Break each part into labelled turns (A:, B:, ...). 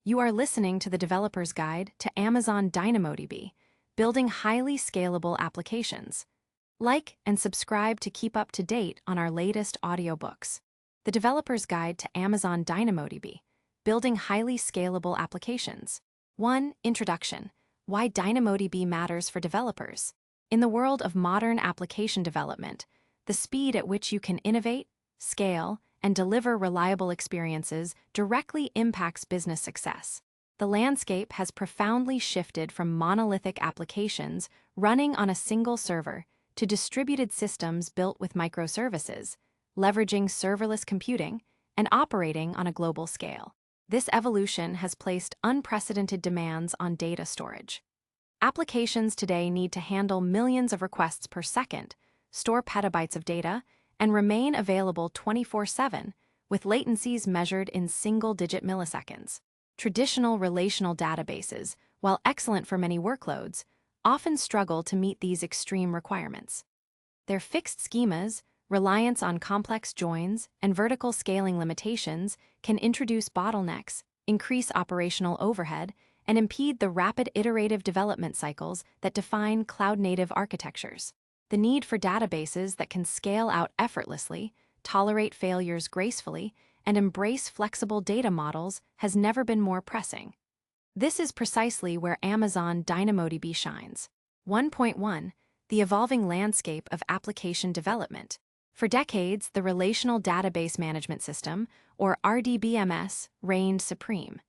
A: You are listening to the Developer's Guide to Amazon DynamoDB, building highly scalable applications. Like and subscribe to keep up to date on our latest audiobooks. The Developer's Guide to Amazon DynamoDB, building highly scalable applications. 1. Introduction: Why DynamoDB matters for developers. In the world of modern application development, the speed at which you can innovate, scale, and deliver reliable experiences directly impacts business success. The landscape has profoundly shifted from monolithic applications running on a single server to distributed systems built with microservices, leveraging serverless computing, and operating on a global scale. This evolution has placed unprecedented demands on data storage. Applications today need to handle millions of requests per second, store petabytes of data, and remain available 24/7, with latencies measured in single-digit milliseconds. Traditional relational databases, while excellent for many workloads, often struggle to meet these extreme requirements. Their fixed schemas, reliance on complex joins, and vertical scaling limitations can introduce bottlenecks, increase operational overhead, and impede the rapid iterative development cycles that define cloud-native architectures. The need for databases that can scale out effortlessly, tolerate failures gracefully, and embrace flexible data models has never been more pressing. This is precisely where Amazon DynamoDB shines. 1.1. The evolving landscape of application development. For decades, the Relational Database Management System, or RDBMS, reigned supreme.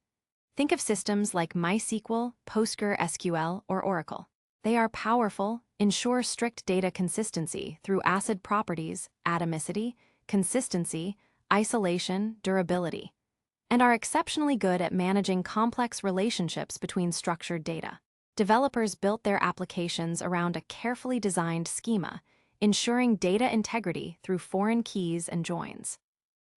A: Think of systems like MySQL, PostgreSQL, or Oracle. They are powerful, ensure strict data consistency through ACID properties, atomicity, consistency, isolation, durability, and are exceptionally good at managing complex relationships between structured data. Developers built their applications around a carefully designed schema, ensuring data integrity through foreign keys and joins.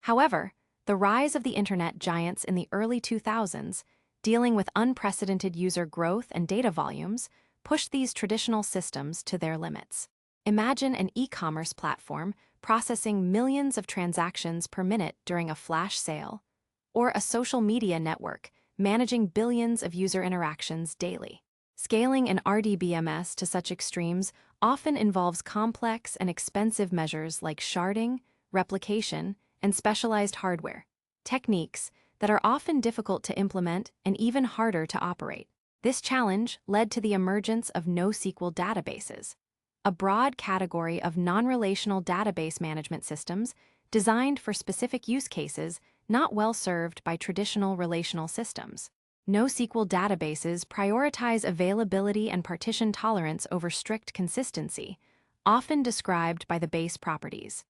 A: However, the rise of the internet giants in the early 2000s, dealing with unprecedented user growth and data volumes, pushed these traditional systems to their limits. Imagine an e-commerce platform processing millions of transactions per minute during a flash sale, or a social media network managing billions of user interactions daily. Scaling an RDBMS to such extremes often involves complex and expensive measures like sharding, replication, and specialized hardware, techniques that are often difficult to implement and even harder to operate. This challenge led to the emergence of NoSQL databases, a broad category of non-relational database management systems designed for specific use cases not well served by traditional relational systems. NoSQL databases prioritize availability and partition tolerance over strict consistency, often described by the base properties: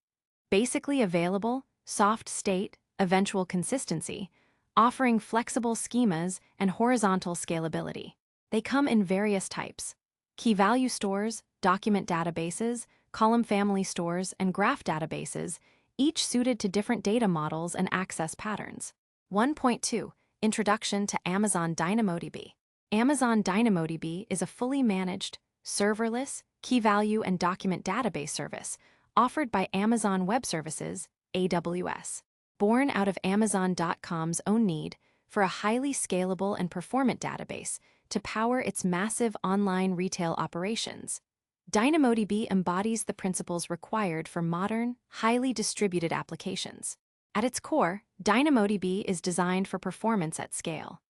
A: basically available, soft state, eventual consistency, offering flexible schemas and horizontal scalability. They come in various types: key-value stores, document databases, column family stores, and graph databases, each suited to different data models and access patterns. 1.2. Introduction to Amazon DynamoDB. Amazon DynamoDB is a fully managed, serverless, key-value and document database service offered by Amazon Web Services, AWS. Born out of Amazon.com's own need for a highly scalable and performant database to power its massive online retail operations, DynamoDB embodies the principles required for modern, highly distributed applications. At its core, DynamoDB is designed for performance at scale.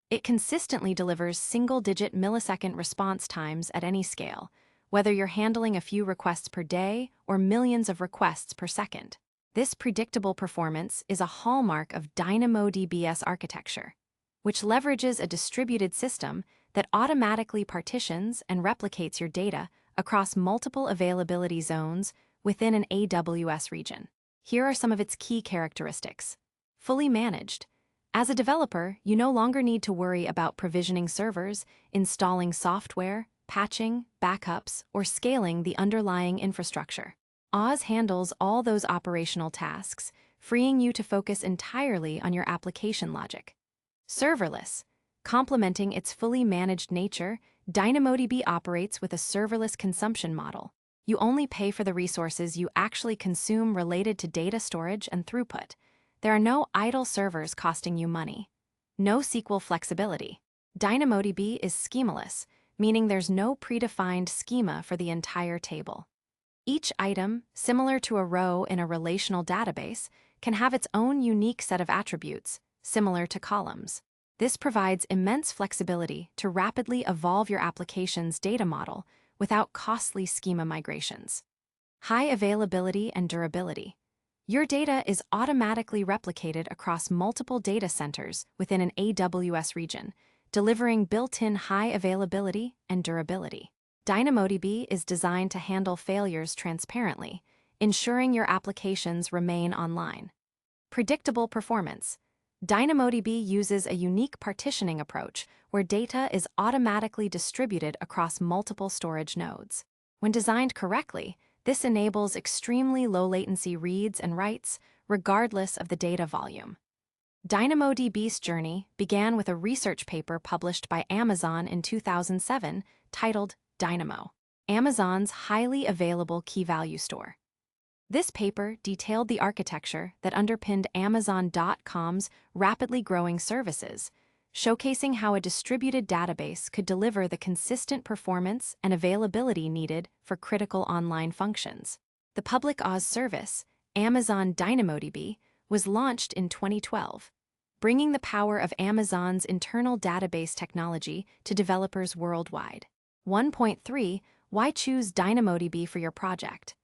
A: It consistently delivers single-digit millisecond response times at any scale, whether you're handling a few requests per day or millions of requests per second. This predictable performance is a hallmark of DynamoDB's architecture, which leverages a distributed system that automatically partitions and replicates your data across multiple availability zones within an AWS region. Here are some of its key characteristics. Fully managed. As a developer, you no longer need to worry about provisioning servers, installing software, patching, backups, or scaling the underlying infrastructure. Oz handles all those operational tasks, freeing you to focus entirely on your application logic. Serverless. Complementing its fully managed nature, DynamoDB operates with a serverless consumption model. You only pay for the resources you actually consume related to data storage and throughput. There are no idle servers costing you money. NoSQL flexibility. DynamoDB is schemaless, meaning there's no predefined schema for the entire table. Each item, similar to a row in a relational database, can have its own unique set of attributes, similar to columns. This provides immense flexibility to rapidly evolve your application's data model without costly schema migrations. High availability and durability. Your data is automatically replicated across multiple data centers within an AWS region, delivering built-in high availability and durability. DynamoDB is designed to handle failures transparently, ensuring your applications remain online. Predictable performance. DynamoDB uses a unique partitioning approach where data is automatically distributed across multiple storage nodes. When designed correctly, this enables extremely low-latency reads and writes, regardless of the data volume. DynamoDB's journey began with a research paper published by Amazon in 2007 titled Dynamo, Amazon's highly available key-value store. This paper detailed the architecture that underpinned Amazon.com's rapidly growing services, showcasing how a distributed database could deliver the consistent performance and availability needed for critical online functions. The public OS service, Amazon DynamoDB, was launched in 2012, bringing the power of Amazon's internal database technology to developers worldwide. 1.3. Why choose DynamoDB for your project?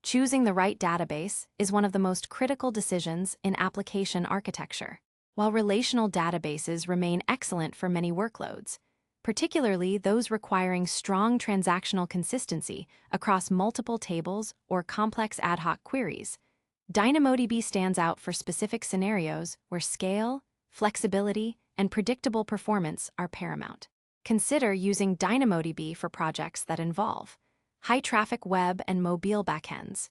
A: Choosing the right database is one of the most critical decisions in application architecture. While relational databases remain excellent for many workloads, particularly those requiring strong transactional consistency across multiple tables or complex ad hoc queries, DynamoDB stands out for specific scenarios where scale, flexibility, and predictable performance are paramount. Consider using DynamoDB for projects that involve high-traffic web and mobile backends.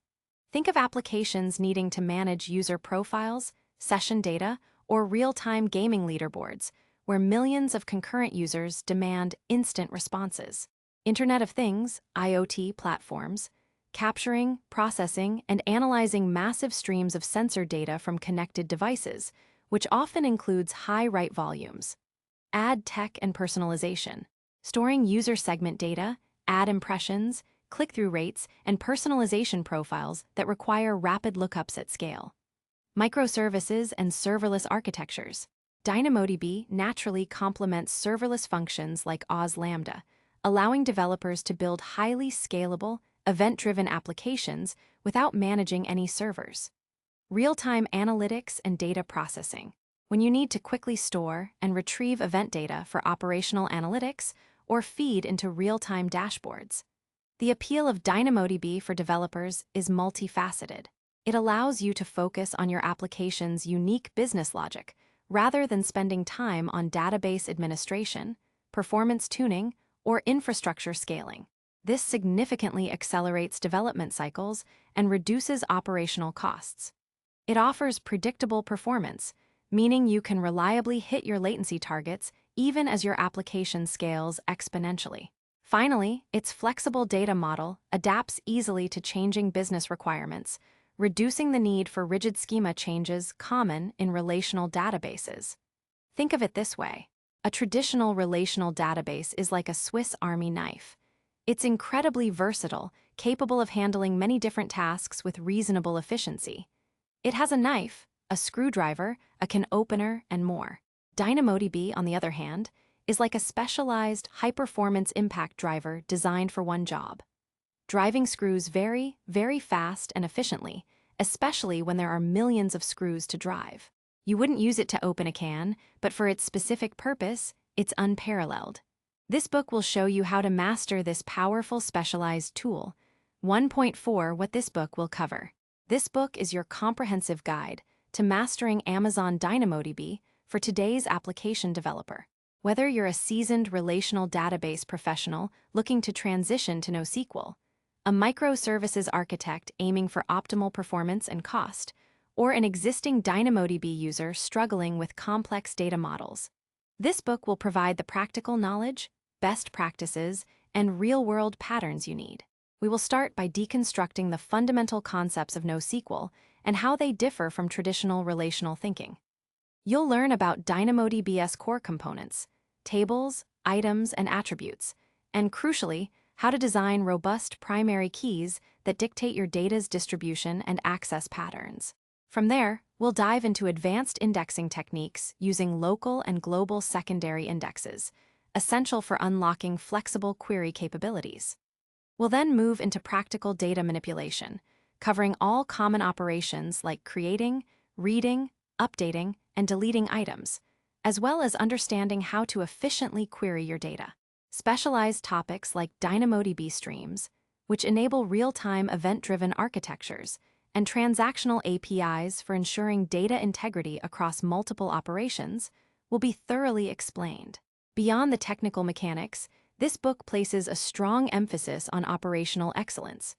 A: Think of applications needing to manage user profiles, session data, or real-time gaming leaderboards, where millions of concurrent users demand instant responses. Internet of Things, IoT platforms, capturing, processing, and analyzing massive streams of sensor data from connected devices, which often includes high write volumes. Ad tech and personalization, storing user segment data, ad impressions, click-through rates, and personalization profiles that require rapid lookups at scale. Microservices and serverless architectures. DynamoDB naturally complements serverless functions like Oz Lambda, allowing developers to build highly scalable, event-driven applications without managing any servers. Real-time analytics and data processing. When you need to quickly store and retrieve event data for operational analytics or feed into real-time dashboards. The appeal of DynamoDB for developers is multifaceted. It allows you to focus on your application's unique business logic rather than spending time on database administration, performance tuning, or infrastructure scaling. This significantly accelerates development cycles and reduces operational costs. It offers predictable performance, meaning you can reliably hit your latency targets even as your application scales exponentially. Finally, its flexible data model adapts easily to changing business requirements, reducing the need for rigid schema changes common in relational databases. Think of it this way. A traditional relational database is like a Swiss Army knife. It's incredibly versatile, capable of handling many different tasks with reasonable efficiency. It has a knife, a screwdriver, a can opener, and more. DynamoDB, on the other hand, is like a specialized high-performance impact driver designed for one job. Driving screws very, very fast and efficiently, especially when there are millions of screws to drive. You wouldn't use it to open a can, but for its specific purpose, it's unparalleled. This book will show you how to master this powerful specialized tool. 1.4. What this book will cover. This book is your comprehensive guide to mastering Amazon DynamoDB for today's application developer. Whether you're a seasoned relational database professional looking to transition to NoSQL, a microservices architect aiming for optimal performance and cost, or an existing DynamoDB user struggling with complex data models, this book will provide the practical knowledge, best practices, and real-world patterns you need. We will start by deconstructing the fundamental concepts of NoSQL and how they differ from traditional relational thinking. You'll learn about DynamoDB's core components, tables, items, and attributes, and crucially, how to design robust primary keys that dictate your data's distribution and access patterns. From there, we'll dive into advanced indexing techniques using local and global secondary indexes, essential for unlocking flexible query capabilities. We'll then move into practical data manipulation, covering all common operations like creating, reading, updating, and deleting items, as well as understanding how to efficiently query your data. Specialized topics like DynamoDB streams, which enable real-time event-driven architectures, and transactional APIs for ensuring data integrity across multiple operations, will be thoroughly explained. Beyond the technical mechanics, this book places a strong emphasis on operational excellence.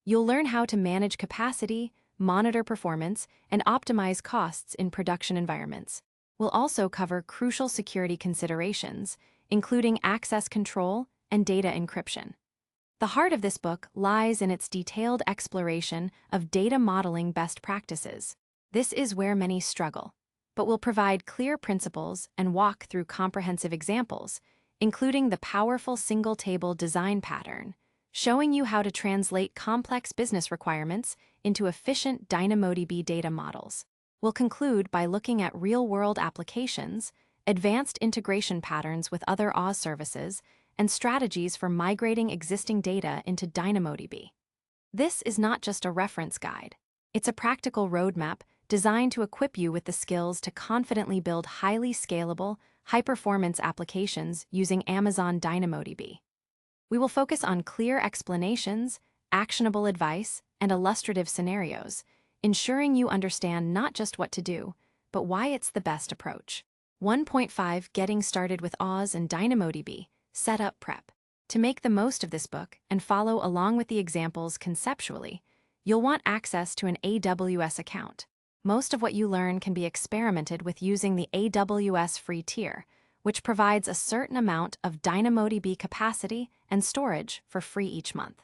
A: You'll learn how to manage capacity, monitor performance, and optimize costs in production environments. We'll also cover crucial security considerations, including access control and data encryption. The heart of this book lies in its detailed exploration of data modeling best practices. This is where many struggle, but will provide clear principles and walk through comprehensive examples, including the powerful single-table design pattern, showing you how to translate complex business requirements into efficient DynamoDB data models. We'll conclude by looking at real-world applications, advanced integration patterns with other OAuth services, and strategies for migrating existing data into DynamoDB. This is not just a reference guide. It's a practical roadmap designed to equip you with the skills to confidently build highly scalable, high-performance applications using Amazon DynamoDB. We will focus on clear explanations, actionable advice, and illustrative scenarios, ensuring you understand not just what to do, but why it's the best approach. 1.5 Getting Started with OAuth and DynamoDB, Setup Prep. To make the most of this book and follow along with the examples conceptually, you'll want access to an AWS account. Most of what you learn can be experimented with using the AWS free tier, which provides a certain amount of DynamoDB capacity and storage for free each month.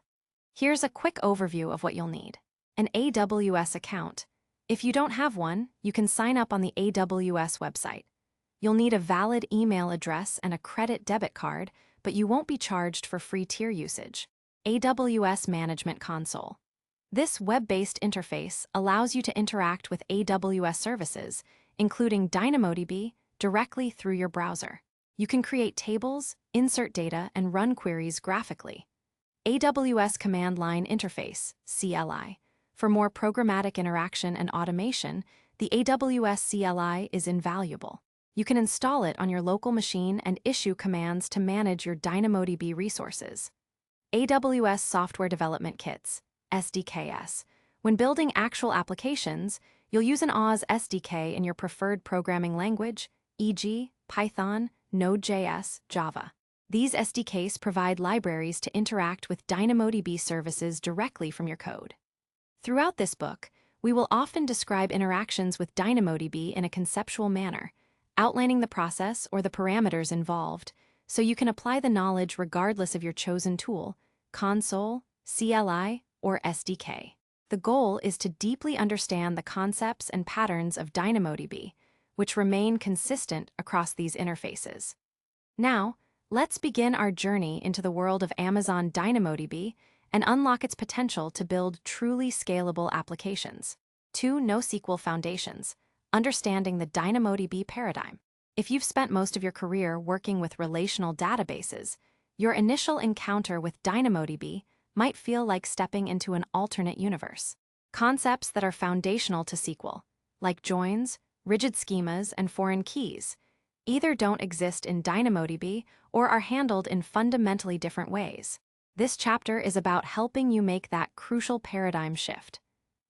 A: Here's a quick overview of what you'll need. An AWS account. If you don't have one, you can sign up on the AWS website. You'll need a valid email address and a credit debit card, but you won't be charged for free tier usage. AWS Management Console. This web-based interface allows you to interact with AWS services, including DynamoDB, directly through your browser. You can create tables, insert data, and run queries graphically. AWS Command Line Interface, CLI. For more programmatic interaction and automation, the AWS CLI is invaluable. You can install it on your local machine and issue commands to manage your DynamoDB resources. AWS Software Development Kits, SDKs. When building actual applications, you'll use an OAuth SDK in your preferred programming language, e.g., Python, Node.js, Java. These SDKs provide libraries to interact with DynamoDB services directly from your code. Throughout this book, we will often describe interactions with DynamoDB in a conceptual manner, outlining the process or the parameters involved, so you can apply the knowledge regardless of your chosen tool, console, CLI, or SDK. The goal is to deeply understand the concepts and patterns of DynamoDB, which remain consistent across these interfaces. Now, let's begin our journey into the world of Amazon DynamoDB and unlock its potential to build truly scalable applications. 2 NoSQL Foundations. Understanding the DynamoDB paradigm. If you've spent most of your career working with relational databases, your initial encounter with DynamoDB might feel like stepping into an alternate universe. Concepts that are foundational to SQL, like joins, rigid schemas, and foreign keys, either don't exist in DynamoDB or are handled in fundamentally different ways. This chapter is about helping you make that crucial paradigm shift.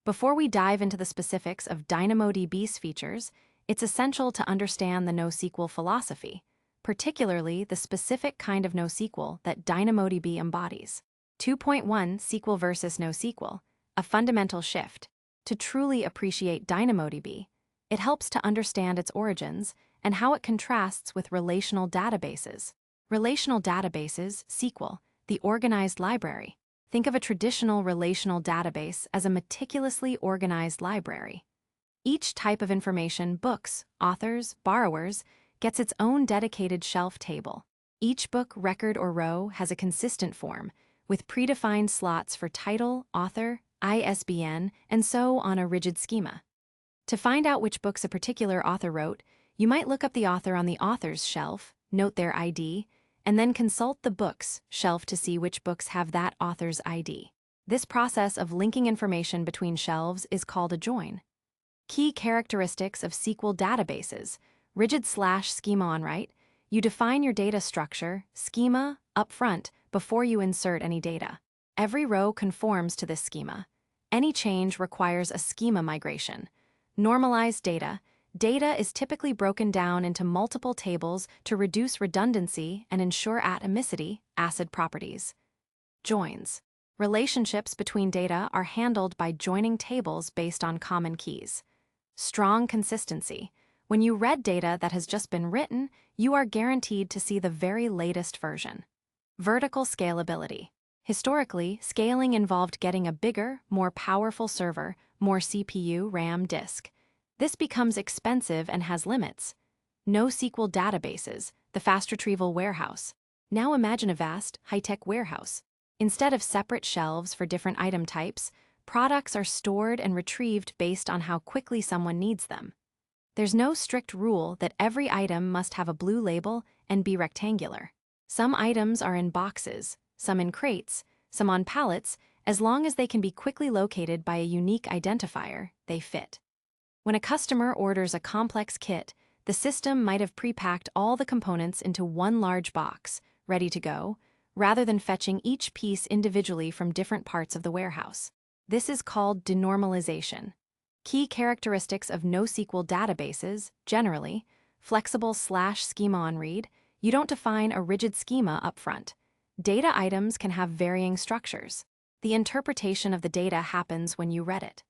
A: Before we dive into the specifics of DynamoDB's features, it's essential to understand the NoSQL philosophy, particularly the specific kind of NoSQL that DynamoDB embodies. 2.1 SQL versus NoSQL, a fundamental shift. To truly appreciate DynamoDB, it helps to understand its origins and how it contrasts with relational databases. Relational databases, SQL, the organized library. Think of a traditional relational database as a meticulously organized library. Each type of information, books, authors, borrowers, gets its own dedicated shelf table. Each book, record, or row has a consistent form, with predefined slots for title, author, ISBN, and so on a rigid schema. To find out which books a particular author wrote, you might look up the author on the author's shelf, note their ID, and then consult the books shelf to see which books have that author's ID. This process of linking information between shelves is called a join. Key characteristics of SQL databases: rigid/schema on write. You define your data structure, schema, up front before you insert any data. Every row conforms to this schema. Any change requires a schema migration. Normalized data. Data is typically broken down into multiple tables to reduce redundancy and ensure atomicity, ACID properties. Joins. Relationships between data are handled by joining tables based on common keys. Strong consistency. When you read data that has just been written, you are guaranteed to see the very latest version. Vertical scalability. Historically, scaling involved getting a bigger, more powerful server, more CPU, RAM, disk. This becomes expensive and has limits. NoSQL databases, the fast retrieval warehouse. Now imagine a vast, high-tech warehouse. Instead of separate shelves for different item types, products are stored and retrieved based on how quickly someone needs them. There's no strict rule that every item must have a blue label and be rectangular. Some items are in boxes, some in crates, some on pallets. As long as they can be quickly located by a unique identifier, they fit. When a customer orders a complex kit, the system might have pre-packed all the components into one large box, ready to go, rather than fetching each piece individually from different parts of the warehouse. This is called denormalization. Key characteristics of NoSQL databases: generally, flexible/schema on read. You don't define a rigid schema up front. Data items can have varying structures. The interpretation of the data happens when you read it.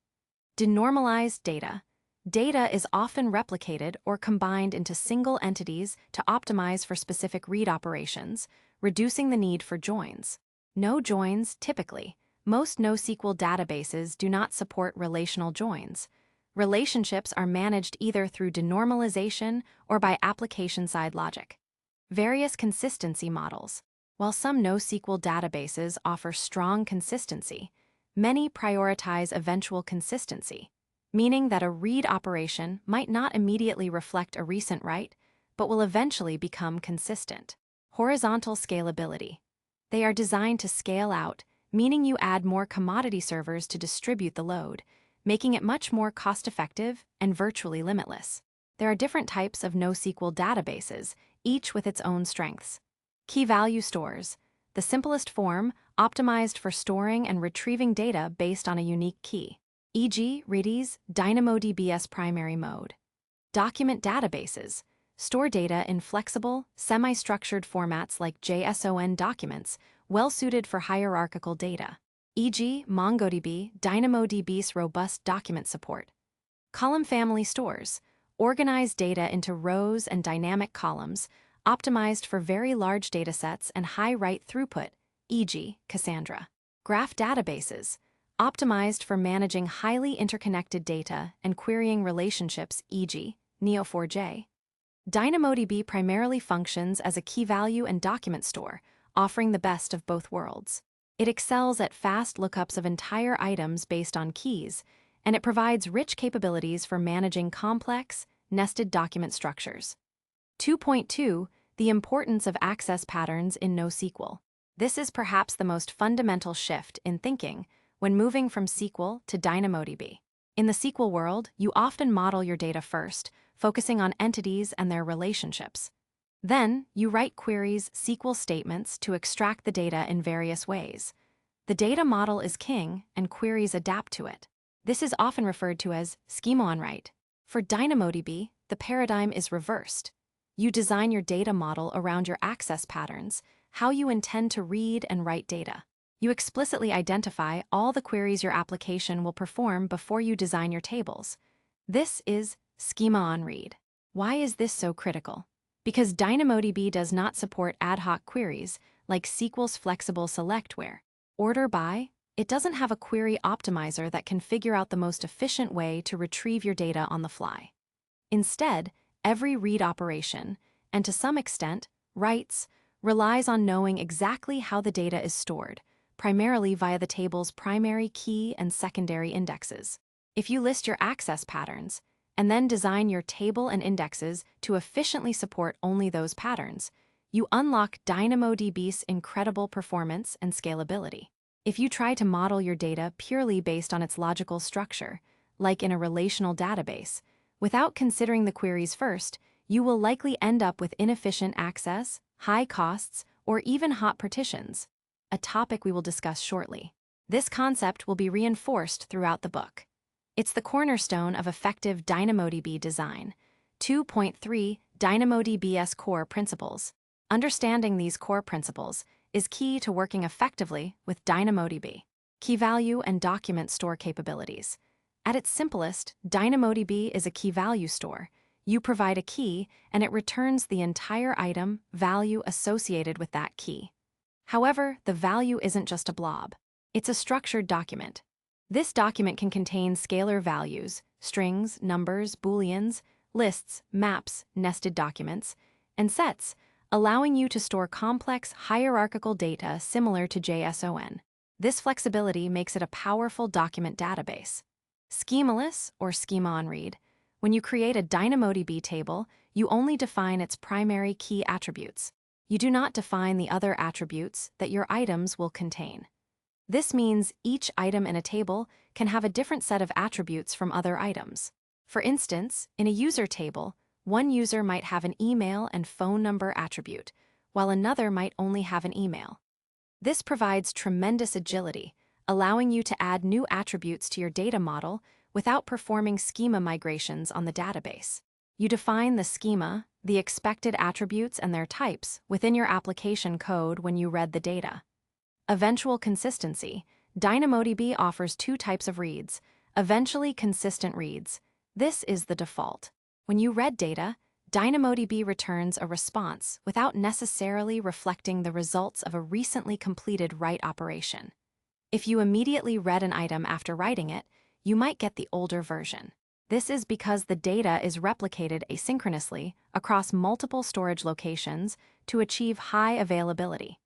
A: Denormalized data. Data is often replicated or combined into single entities to optimize for specific read operations, reducing the need for joins. No joins, typically. Most NoSQL databases do not support relational joins. Relationships are managed either through denormalization or by application-side logic. Various consistency models. While some NoSQL databases offer strong consistency, many prioritize eventual consistency, meaning that a read operation might not immediately reflect a recent write, but will eventually become consistent. Horizontal scalability. They are designed to scale out, meaning you add more commodity servers to distribute the load, making it much more cost-effective and virtually limitless. There are different types of NoSQL databases, each with its own strengths. Key value stores. The simplest form, optimized for storing and retrieving data based on a unique key, e.g., Redis, DynamoDB's primary mode. Document databases. Store data in flexible, semi-structured formats like JSON documents, well-suited for hierarchical data, e.g., MongoDB, DynamoDB's robust document support. Column family stores. Organize data into rows and dynamic columns, optimized for very large datasets and high write throughput, e.g., Cassandra. Graph databases. Optimized for managing highly interconnected data and querying relationships, e.g., Neo4j. DynamoDB primarily functions as a key value and document store, offering the best of both worlds. It excels at fast lookups of entire items based on keys, and it provides rich capabilities for managing complex, nested document structures. 2.2. The importance of access patterns in NoSQL. This is perhaps the most fundamental shift in thinking when moving from SQL to DynamoDB. In the SQL world, you often model your data first, focusing on entities and their relationships. Then, you write queries, SQL statements to extract the data in various ways. The data model is king, and queries adapt to it. This is often referred to as schema on write. For DynamoDB, the paradigm is reversed. You design your data model around your access patterns, how you intend to read and write data. You explicitly identify all the queries your application will perform before you design your tables. This is schema on read. Why is this so critical? Because DynamoDB does not support ad hoc queries like SQL's flexible select where order by it doesn't have a query optimizer that can figure out the most efficient way to retrieve your data on the fly. Instead, every read operation, and to some extent, writes, relies on knowing exactly how the data is stored, primarily via the table's primary key and secondary indexes. If you list your access patterns, and then design your table and indexes to efficiently support only those patterns, you unlock DynamoDB's incredible performance and scalability. If you try to model your data purely based on its logical structure, like in a relational database, without considering the queries first, you will likely end up with inefficient access, high costs, or even hot partitions, a topic we will discuss shortly. This concept will be reinforced throughout the book. It's the cornerstone of effective DynamoDB design. 2.3 DynamoDB's core principles. Understanding these core principles is key to working effectively with DynamoDB. Key value and document store capabilities. At its simplest, DynamoDB is a key value store. You provide a key, and it returns the entire item value associated with that key. However, the value isn't just a blob. It's a structured document. This document can contain scalar values, strings, numbers, booleans, lists, maps, nested documents, and sets, allowing you to store complex hierarchical data similar to JSON. This flexibility makes it a powerful document database. Schemaless or schema-on-read. When you create a DynamoDB table, you only define its primary key attributes. You do not define the other attributes that your items will contain. This means each item in a table can have a different set of attributes from other items. For instance, in a user table, one user might have an email and phone number attribute, while another might only have an email. This provides tremendous agility, allowing you to add new attributes to your data model without performing schema migrations on the database. You define the schema, the expected attributes and their types within your application code when you read the data. Eventual consistency. DynamoDB offers two types of reads. Eventually consistent reads. This is the default. When you read data, DynamoDB returns a response without necessarily reflecting the results of a recently completed write operation. If you immediately read an item after writing it, you might get the older version. This is because the data is replicated asynchronously across multiple storage locations to achieve high availability.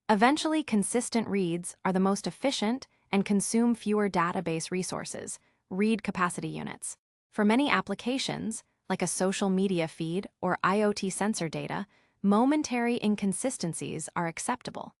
A: Eventually consistent reads are the most efficient and consume fewer database resources, read capacity units. For many applications, like a social media feed or IoT sensor data, momentary inconsistencies are acceptable.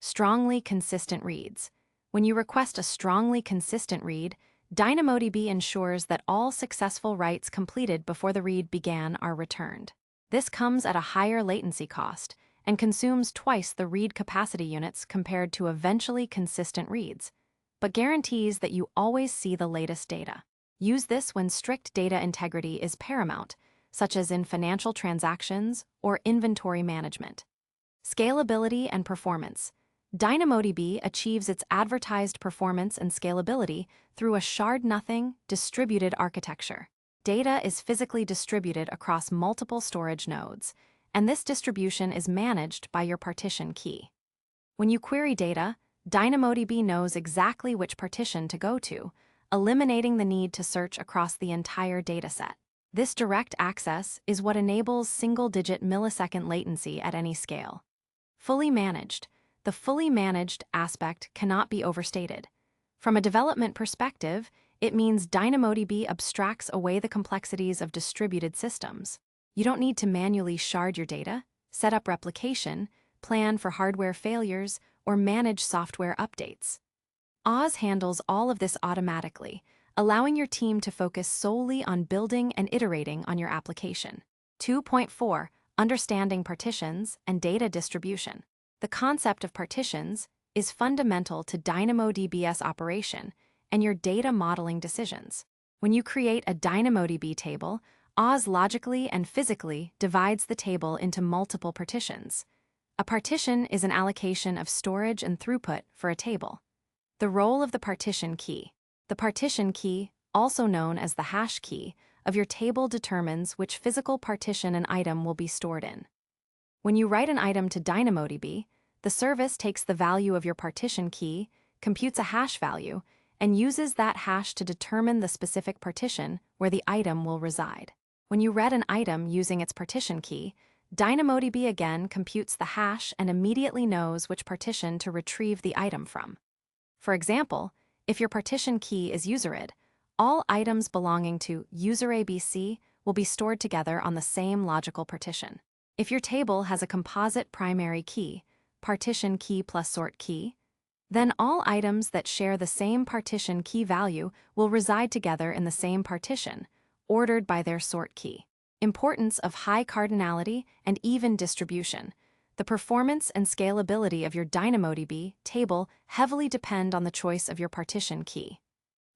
A: Strongly consistent reads. When you request a strongly consistent read, DynamoDB ensures that all successful writes completed before the read began are returned. This comes at a higher latency cost and consumes twice the read capacity units compared to eventually consistent reads, but guarantees that you always see the latest data. Use this when strict data integrity is paramount, such as in financial transactions or inventory management. Scalability and performance. DynamoDB achieves its advertised performance and scalability through a shard-nothing, distributed architecture. Data is physically distributed across multiple storage nodes, and this distribution is managed by your partition key. When you query data, DynamoDB knows exactly which partition to go to, eliminating the need to search across the entire dataset. This direct access is what enables single-digit millisecond latency at any scale. Fully managed. The fully managed aspect cannot be overstated. From a development perspective, it means DynamoDB abstracts away the complexities of distributed systems. You don't need to manually shard your data, set up replication, plan for hardware failures, or manage software updates. Oz handles all of this automatically, allowing your team to focus solely on building and iterating on your application. 2.4 Understanding partitions and data distribution. The concept of partitions is fundamental to DynamoDB's operation and your data modeling decisions. When you create a DynamoDB table, Oz logically and physically divides the table into multiple partitions. A partition is an allocation of storage and throughput for a table. The role of the partition key. The partition key, also known as the hash key, of your table determines which physical partition an item will be stored in. When you write an item to DynamoDB, the service takes the value of your partition key, computes a hash value, and uses that hash to determine the specific partition where the item will reside. When you read an item using its partition key, DynamoDB again computes the hash and immediately knows which partition to retrieve the item from. For example, if your partition key is userid, all items belonging to user ABC will be stored together on the same logical partition. If your table has a composite primary key, partition key plus sort key, then all items that share the same partition key value will reside together in the same partition, ordered by their sort key. Importance of high cardinality and even distribution. The performance and scalability of your DynamoDB table heavily depend on the choice of your partition key.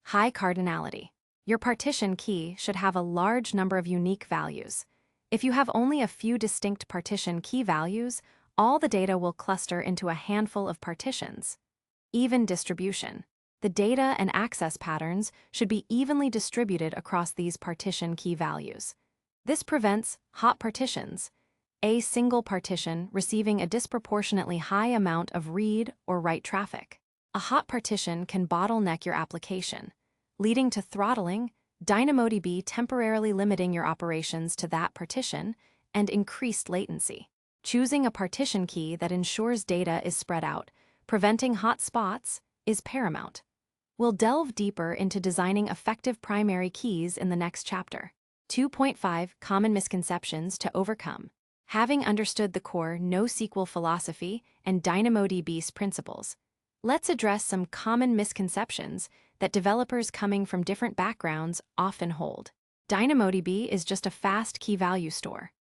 A: High cardinality. Your partition key should have a large number of unique values. If you have only a few distinct partition key values, all the data will cluster into a handful of partitions. Even distribution. The data and access patterns should be evenly distributed across these partition key values. This prevents hot partitions, a single partition receiving a disproportionately high amount of read or write traffic. A hot partition can bottleneck your application, leading to throttling, DynamoDB temporarily limiting your operations to that partition, and increased latency. Choosing a partition key that ensures data is spread out, preventing hot spots, is paramount. We'll delve deeper into designing effective primary keys in the next chapter. 2.5 Common Misconceptions to Overcome. Having understood the core NoSQL philosophy and DynamoDB's principles, let's address some common misconceptions that developers coming from different backgrounds often hold. DynamoDB is just a fast key-value store.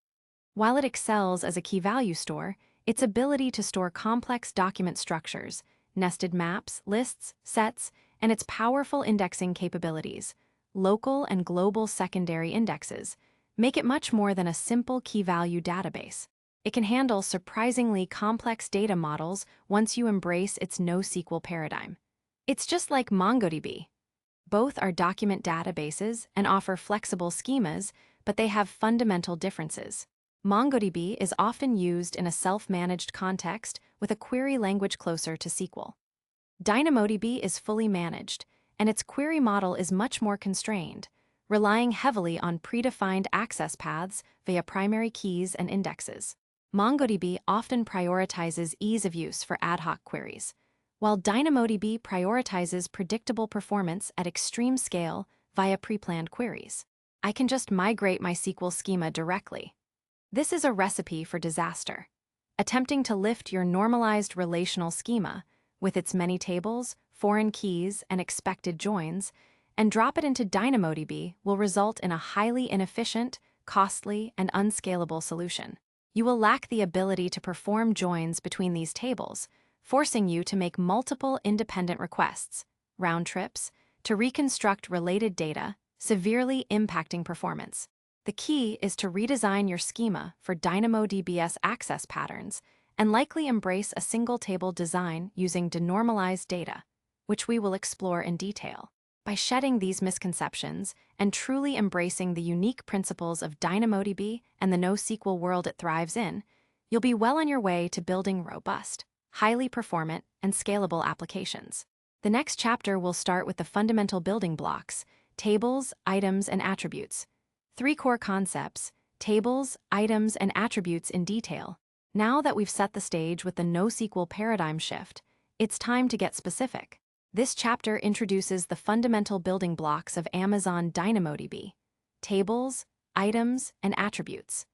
A: While it excels as a key-value store, its ability to store complex document structures, nested maps, lists, sets, and its powerful indexing capabilities, local and global secondary indexes, make it much more than a simple key-value database. It can handle surprisingly complex data models once you embrace its NoSQL paradigm. It's just like MongoDB. Both are document databases and offer flexible schemas, but they have fundamental differences. MongoDB is often used in a self-managed context with a query language closer to SQL. DynamoDB is fully managed, and its query model is much more constrained, relying heavily on predefined access paths via primary keys and indexes. MongoDB often prioritizes ease of use for ad hoc queries, while DynamoDB prioritizes predictable performance at extreme scale via pre-planned queries. I can just migrate my SQL schema directly. This is a recipe for disaster. Attempting to lift your normalized relational schema, with its many tables, foreign keys, and expected joins, and drop it into DynamoDB will result in a highly inefficient, costly, and unscalable solution. You will lack the ability to perform joins between these tables, forcing you to make multiple independent requests, round trips, to reconstruct related data, severely impacting performance. The key is to redesign your schema for DynamoDB's access patterns and likely embrace a single table design using denormalized data, which we will explore in detail. By shedding these misconceptions and truly embracing the unique principles of DynamoDB and the NoSQL world it thrives in, you'll be well on your way to building robust, highly performant, and scalable applications. The next chapter will start with the fundamental building blocks: tables, items, and attributes. 3 core concepts: tables, items, and attributes in detail. Now that we've set the stage with the NoSQL paradigm shift, it's time to get specific. This chapter introduces the fundamental building blocks of Amazon DynamoDB: tables, items, and attributes.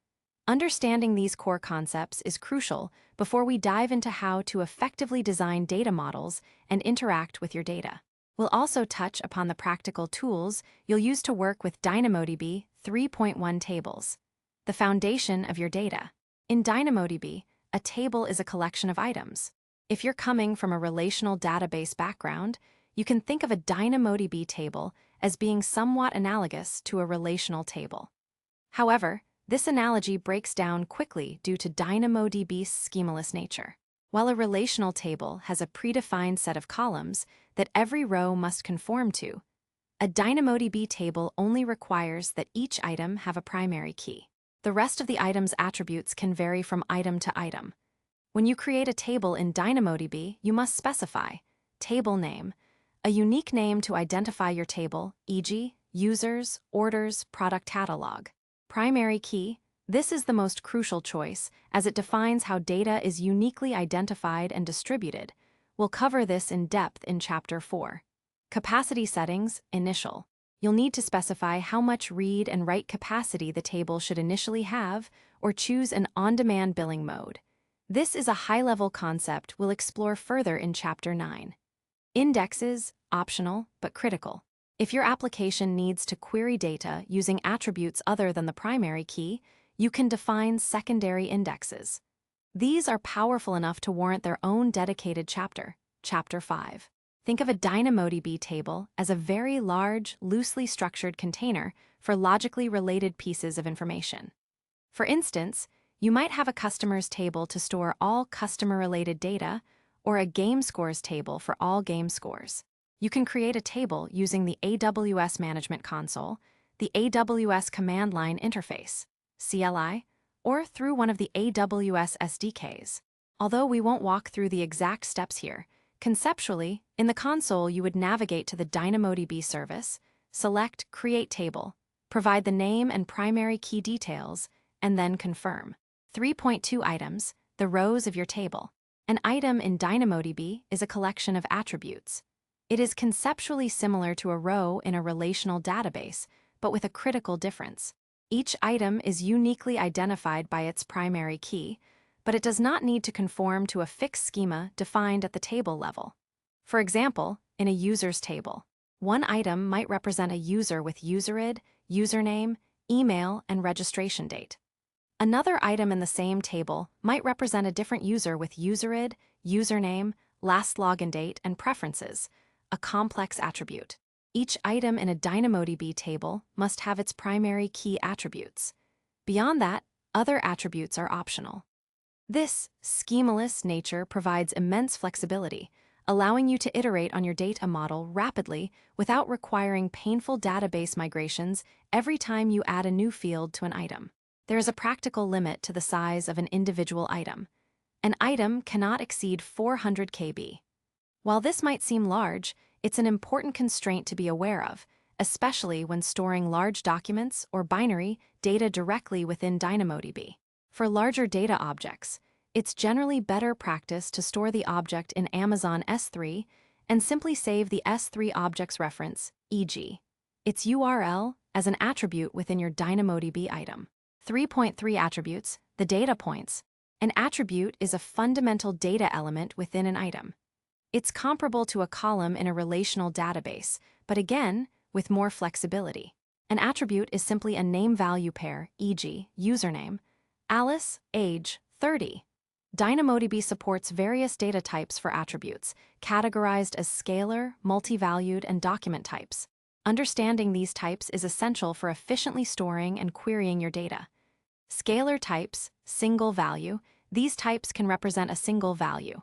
A: Understanding these core concepts is crucial before we dive into how to effectively design data models and interact with your data. We'll also touch upon the practical tools you'll use to work with DynamoDB 3.1 tables, the foundation of your data. In DynamoDB, a table is a collection of items. If you're coming from a relational database background, you can think of a DynamoDB table as being somewhat analogous to a relational table. However, this analogy breaks down quickly due to DynamoDB's schemaless nature. While a relational table has a predefined set of columns that every row must conform to, a DynamoDB table only requires that each item have a primary key. The rest of the item's attributes can vary from item to item. When you create a table in DynamoDB, you must specify Table name. A unique name to identify your table, e.g., users, orders, product catalog. Primary key. This is the most crucial choice, as it defines how data is uniquely identified and distributed. We'll cover this in depth in Chapter 4. Capacity settings, initial. You'll need to specify how much read and write capacity the table should initially have, or choose an on-demand billing mode. This is a high-level concept we'll explore further in Chapter 9. Indexes, optional but critical. If your application needs to query data using attributes other than the primary key, you can define secondary indexes. These are powerful enough to warrant their own dedicated chapter, Chapter 5. Think of a DynamoDB table as a very large, loosely structured container for logically related pieces of information. For instance, you might have a customer's table to store all customer-related data, or a game scores table for all game scores. You can create a table using the AWS Management Console, the AWS Command Line Interface, CLI, or through one of the AWS SDKs. Although we won't walk through the exact steps here, conceptually, in the console you would navigate to the DynamoDB service, select Create Table, provide the name and primary key details, and then confirm. 3.2 items, the rows of your table. An item in DynamoDB is a collection of attributes. It is conceptually similar to a row in a relational database, but with a critical difference. Each item is uniquely identified by its primary key, but it does not need to conform to a fixed schema defined at the table level. For example, in a user's table, one item might represent a user with userid, username, email, and registration date. Another item in the same table might represent a different user with userid, username, last login date, and preferences, a complex attribute. Each item in a DynamoDB table must have its primary key attributes. Beyond that, other attributes are optional. This schemaless nature provides immense flexibility, allowing you to iterate on your data model rapidly without requiring painful database migrations every time you add a new field to an item. There is a practical limit to the size of an individual item. An item cannot exceed 400 KB. While this might seem large, it's an important constraint to be aware of, especially when storing large documents or binary data directly within DynamoDB. For larger data objects, it's generally better practice to store the object in Amazon S3 and simply save the S3 object's reference, e.g., its URL, as an attribute within your DynamoDB item. 3.3 Attributes, the data points. An attribute is a fundamental data element within an item. It's comparable to a column in a relational database, but again, with more flexibility. An attribute is simply a name-value pair, e.g., username, Alice, age, 30. DynamoDB supports various data types for attributes, categorized as scalar, multi-valued, and document types. Understanding these types is essential for efficiently storing and querying your data. Scalar types, single value. These types can represent a single value.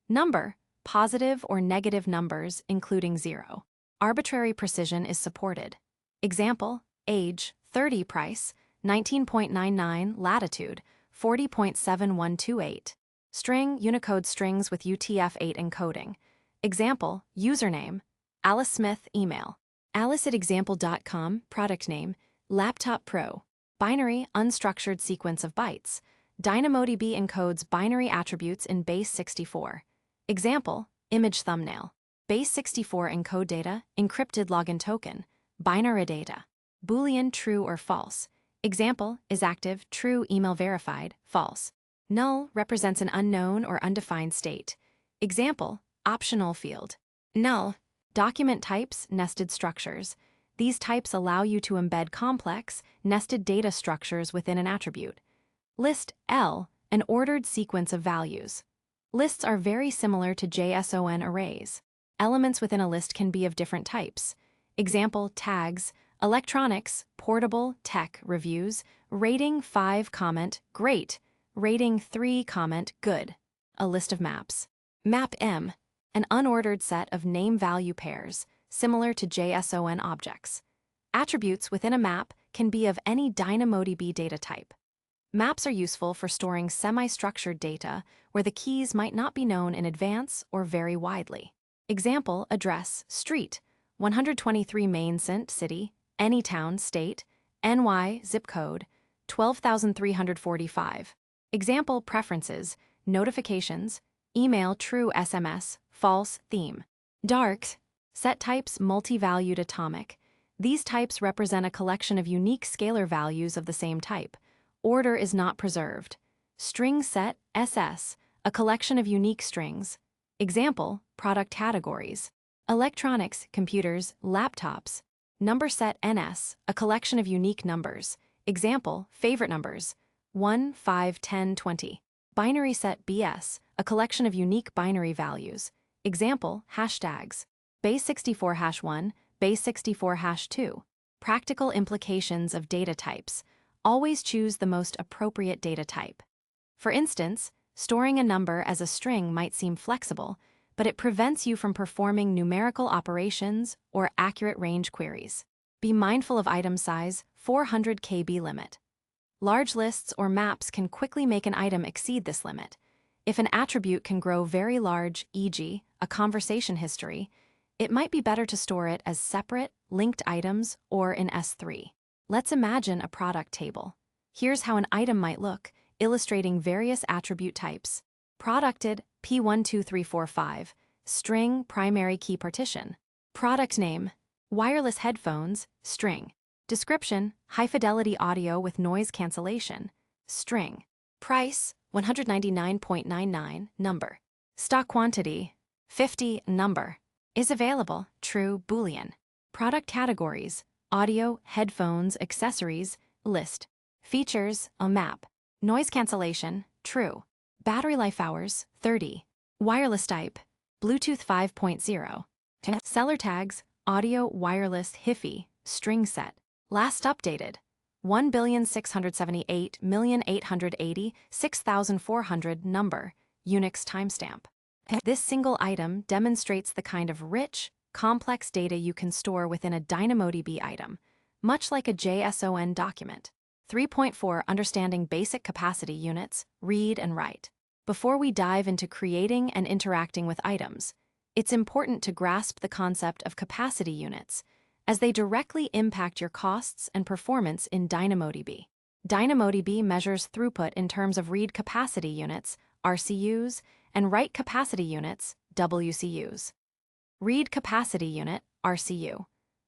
A: Number, positive or negative numbers, including 0. Arbitrary precision is supported. Example, age, 30, price, 19.99, latitude, 40.7128. String, Unicode strings with UTF-8 encoding. Example, username, Alice Smith, email. Alice@example.com, product name, Laptop Pro. Binary, unstructured sequence of bytes. DynamoDB encodes binary attributes in base 64. Example, image thumbnail. Base 64 encode data, encrypted login token, binary data. Boolean, true or false. Example, is active, true, email verified, false. Null represents an unknown or undefined state. Example, optional field. Null. Document types, nested structures. These types allow you to embed complex, nested data structures within an attribute. List, L, an ordered sequence of values. Lists are very similar to JSON arrays. Elements within a list can be of different types. Example, tags, electronics, portable, tech, reviews, rating 5 comment, great, rating 3 comment, good. A list of maps. Map M, an unordered set of name-value pairs, similar to JSON objects. Attributes within a map can be of any DynamoDB data type. Maps are useful for storing semi-structured data where the keys might not be known in advance or vary widely. Example, address, street, 123 Main City, Anytown, state, NY, zip code, 12,345. Example, preferences, notifications, email, true, SMS, false, theme. Dark, set types, multi-valued atomic. These types represent a collection of unique scalar values of the same type. Order is not preserved. String set, SS, a collection of unique strings. Example, product categories. Electronics, computers, laptops. Number set, NS, a collection of unique numbers. Example, favorite numbers. 1, 5, 10, 20. Binary set, BS, a collection of unique binary values. Example, hashtags. Base64 #1, Base64 #2. Practical implications of data types. Always choose the most appropriate data type. For instance, storing a number as a string might seem flexible, but it prevents you from performing numerical operations or accurate range queries. Be mindful of item size, 400 KB limit. Large lists or maps can quickly make an item exceed this limit. If an attribute can grow very large, e.g., a conversation history, it might be better to store it as separate, linked items or in S3. Let's imagine a product table. Here's how an item might look, illustrating various attribute types. Producted, P12345, string, primary key partition. Product name, wireless headphones, string. Description, high-fidelity audio with noise cancellation, string. Price, 199.99, number. Stock quantity, 50, number. Is available, true, Boolean. Product categories, audio, headphones, accessories, list. Features, a map. Noise cancellation, true. Battery life hours, 30. Wireless type, Bluetooth 5.0. Seller tags, audio, wireless, HiFi, string set. Last updated, 1,678,880,6,400, number, Unix timestamp. This single item demonstrates the kind of rich, complex data you can store within a DynamoDB item, much like a JSON document. 3.4 Understanding basic capacity units, read and write. Before we dive into creating and interacting with items, it's important to grasp the concept of capacity units, as they directly impact your costs and performance in DynamoDB. DynamoDB measures throughput in terms of read capacity units, RCUs, and write capacity units, WCUs. Read capacity unit, RCU,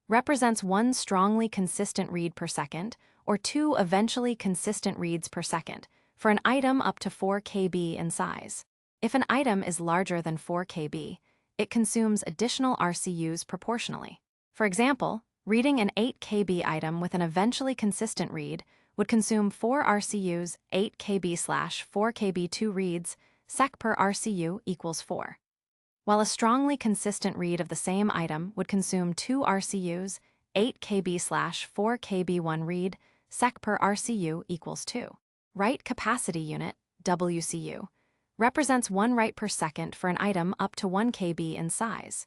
A: represents one strongly consistent read per second or two eventually consistent reads per second for an item up to 4 KB in size. If an item is larger than 4 KB, it consumes additional RCUs proportionally. For example, reading an 8 KB item with an eventually consistent read would consume 4 RCUs, 8 KB/4 KB 2 reads, sec per RCU equals 4. While a strongly consistent read of the same item would consume 2 RCUs, 8 KB/4 KB 1 read, sec per RCU equals 2. Write capacity unit, WCU, represents one write per second for an item up to 1 KB in size.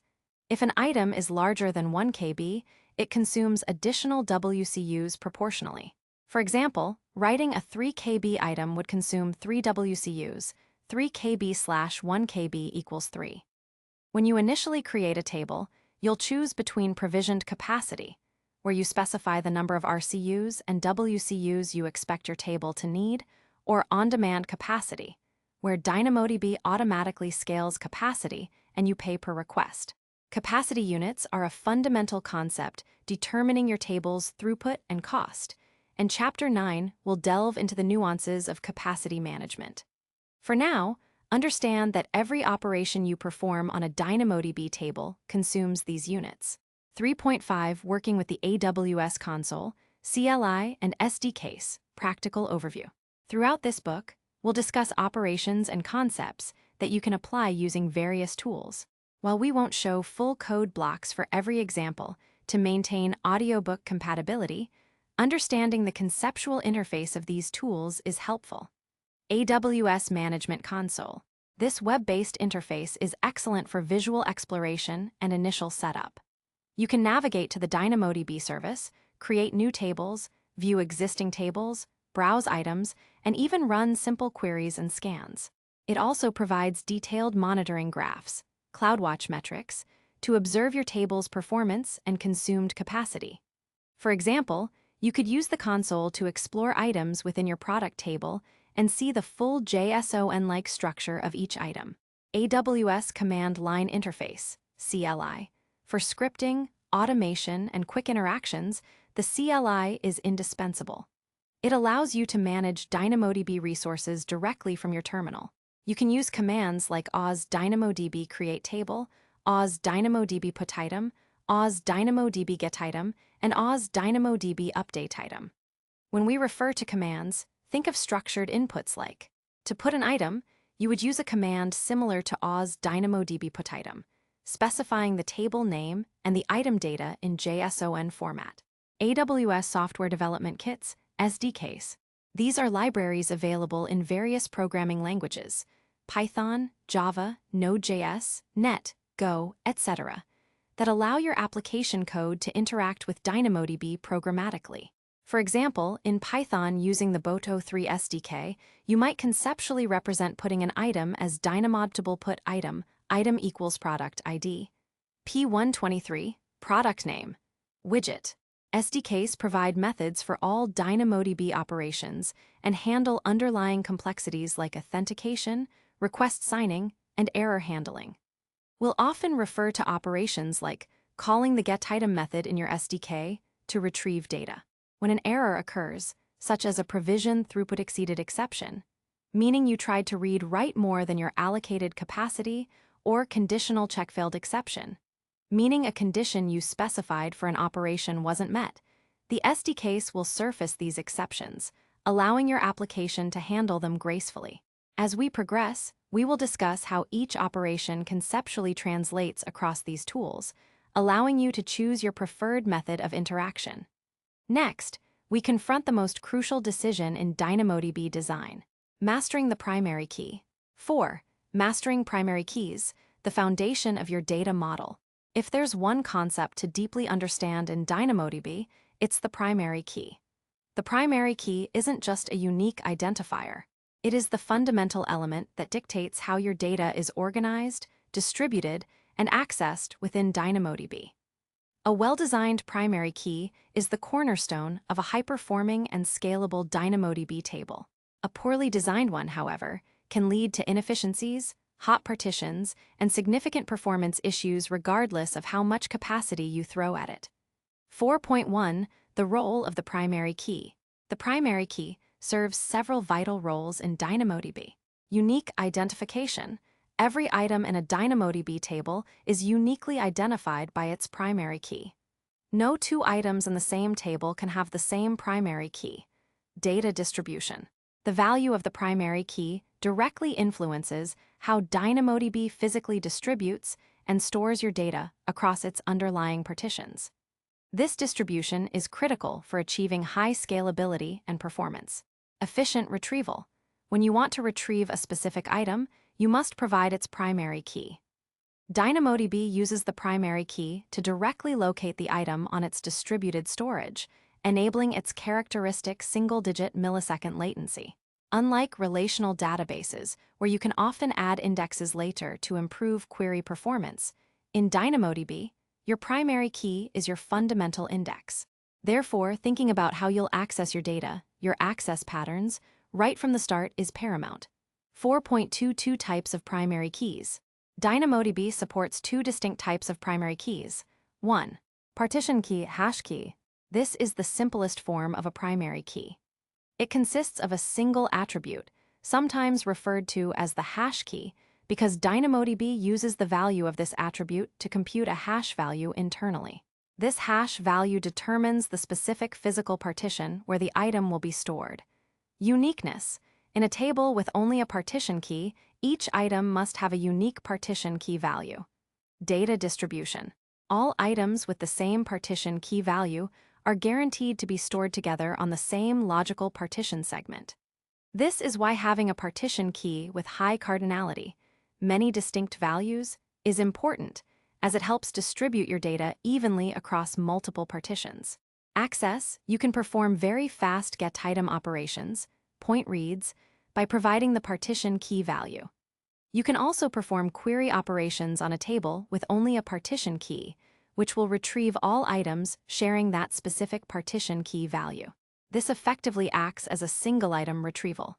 A: If an item is larger than 1 KB, it consumes additional WCUs proportionally. For example, writing a 3 KB item would consume 3 WCUs, 3 KB/1 KB equals 3. When you initially create a table, you'll choose between provisioned capacity, where you specify the number of RCUs and WCUs you expect your table to need, or on-demand capacity, where DynamoDB automatically scales capacity and you pay per request. Capacity units are a fundamental concept determining your table's throughput and cost, and Chapter 9 will delve into the nuances of capacity management. For now, understand that every operation you perform on a DynamoDB table consumes these units. 3.5 Working with the AWS console, CLI, and SDKs, practical overview. Throughout this book, we'll discuss operations and concepts that you can apply using various tools. While we won't show full code blocks for every example to maintain audiobook compatibility, understanding the conceptual interface of these tools is helpful. AWS Management Console. This web-based interface is excellent for visual exploration and initial setup. You can navigate to the DynamoDB service, create new tables, view existing tables, browse items, and even run simple queries and scans. It also provides detailed monitoring graphs, CloudWatch metrics to observe your table's performance and consumed capacity. For example, you could use the console to explore items within your product table and see the full JSON-like structure of each item. AWS Command Line Interface, CLI. For scripting, automation, and quick interactions, the CLI is indispensable. It allows you to manage DynamoDB resources directly from your terminal. You can use commands like oz DynamoDB create table, oz DynamoDB put item, oz DynamoDB get item, and oz DynamoDB update item. When we refer to commands, think of structured inputs like, to put an item, you would use a command similar to oz DynamoDB put item, specifying the table name and the item data in JSON format. AWS Software Development Kits, SDKs. These are libraries available in various programming languages, Python, Java, Node.js, Net, Go, etc., that allow your application code to interact with DynamoDB programmatically. For example, in Python using the Boto3 SDK, you might conceptually represent putting an item as DynamoDB put item, item equals product ID. P123, product name, widget. SDKs provide methods for all DynamoDB operations and handle underlying complexities like authentication, request signing, and error handling. We'll often refer to operations like calling the getItem method in your SDK to retrieve data. When an error occurs, such as a provision throughput exceeded exception, meaning you tried to write more than your allocated capacity, or conditional check failed exception, meaning a condition you specified for an operation wasn't met, the SDKs will surface these exceptions, allowing your application to handle them gracefully. As we progress, we will discuss how each operation conceptually translates across these tools, allowing you to choose your preferred method of interaction. Next, we confront the most crucial decision in DynamoDB design: mastering the primary key. 4. Mastering primary keys, the foundation of your data model. If there's one concept to deeply understand in DynamoDB, it's the primary key. The primary key isn't just a unique identifier. It is the fundamental element that dictates how your data is organized, distributed, and accessed within DynamoDB. A well-designed primary key is the cornerstone of a high-performing and scalable DynamoDB table. A poorly designed one, however, can lead to inefficiencies, hot partitions, and significant performance issues regardless of how much capacity you throw at it. 4.1. The role of the primary key. The primary key serves several vital roles in DynamoDB. Unique identification. Every item in a DynamoDB table is uniquely identified by its primary key. No two items in the same table can have the same primary key. Data distribution. The value of the primary key directly influences how DynamoDB physically distributes and stores your data across its underlying partitions. This distribution is critical for achieving high scalability and performance. Efficient retrieval. When you want to retrieve a specific item, you must provide its primary key. DynamoDB uses the primary key to directly locate the item on its distributed storage, enabling its characteristic single-digit millisecond latency. Unlike relational databases, where you can often add indexes later to improve query performance, in DynamoDB, your primary key is your fundamental index. Therefore, thinking about how you'll access your data, your access patterns, right from the start is paramount. 4.22 Types of primary keys. DynamoDB supports two distinct types of primary keys. 1. Partition key, hash key. This is the simplest form of a primary key. It consists of a single attribute, sometimes referred to as the hash key, because DynamoDB uses the value of this attribute to compute a hash value internally. This hash value determines the specific physical partition where the item will be stored. Uniqueness. In a table with only a partition key, each item must have a unique partition key value. Data distribution. All items with the same partition key value are guaranteed to be stored together on the same logical partition segment. This is why having a partition key with high cardinality, many distinct values, is important, as it helps distribute your data evenly across multiple partitions. Access. You can perform very fast getItem operations, point reads, by providing the partition key value. You can also perform query operations on a table with only a partition key, which will retrieve all items sharing that specific partition key value. This effectively acts as a single item retrieval.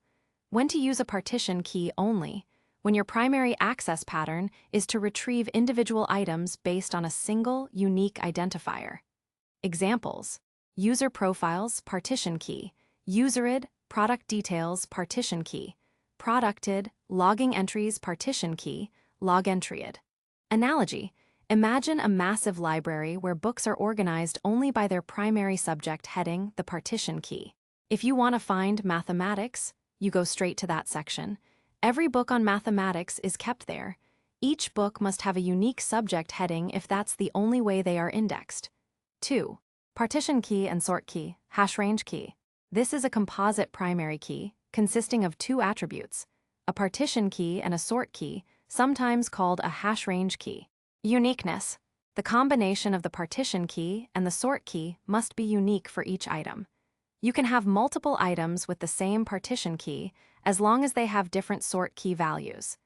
A: When to use a partition key only, when your primary access pattern is to retrieve individual items based on a single, unique identifier. Examples: user profiles, partition key; userid, product details, partition key; producted, logging entries, partition key, log entryid. Analogy: imagine a massive library where books are organized only by their primary subject heading, the partition key. If you want to find mathematics, you go straight to that section. Every book on mathematics is kept there. Each book must have a unique subject heading if that's the only way they are indexed. 2. Partition key and sort key, hash range key. This is a composite primary key consisting of two attributes, a partition key and a sort key, sometimes called a hash range key. Uniqueness. The combination of the partition key and the sort key must be unique for each item. You can have multiple items with the same partition key as long as they have different sort key values.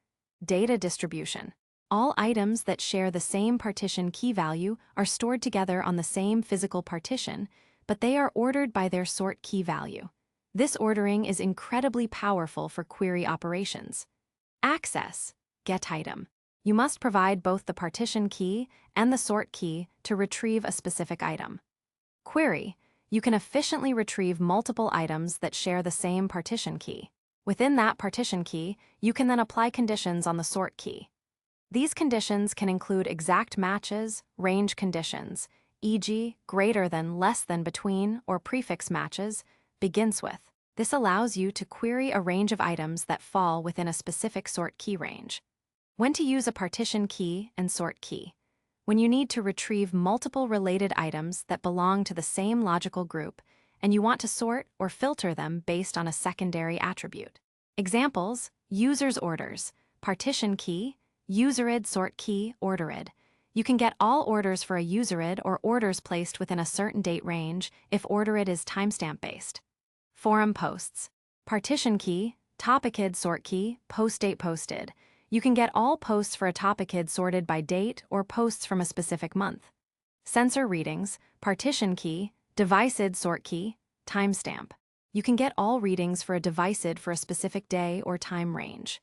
A: Data distribution. All items that share the same partition key value are stored together on the same physical partition, but they are ordered by their sort key value. This ordering is incredibly powerful for query operations. Access. Get item. You must provide both the partition key and the sort key to retrieve a specific item. Query. You can efficiently retrieve multiple items that share the same partition key. Within that partition key, you can then apply conditions on the sort key. These conditions can include exact matches, range conditions, e.g., greater than, less than, between, or prefix matches, begins with. This allows you to query a range of items that fall within a specific sort key range. When to use a partition key and sort key. When you need to retrieve multiple related items that belong to the same logical group, and you want to sort or filter them based on a secondary attribute. Examples: users orders, partition key, userid, sort key, orderid. You can get all orders for a userid or orders placed within a certain date range if orderid is timestamp based. Forum posts. Partition key, topicid, sort key, post date, posted. You can get all posts for a topicid sorted by date or posts from a specific month. Sensor readings, partition key, devicid, sort key, timestamp. You can get all readings for a devicid for a specific day or time range.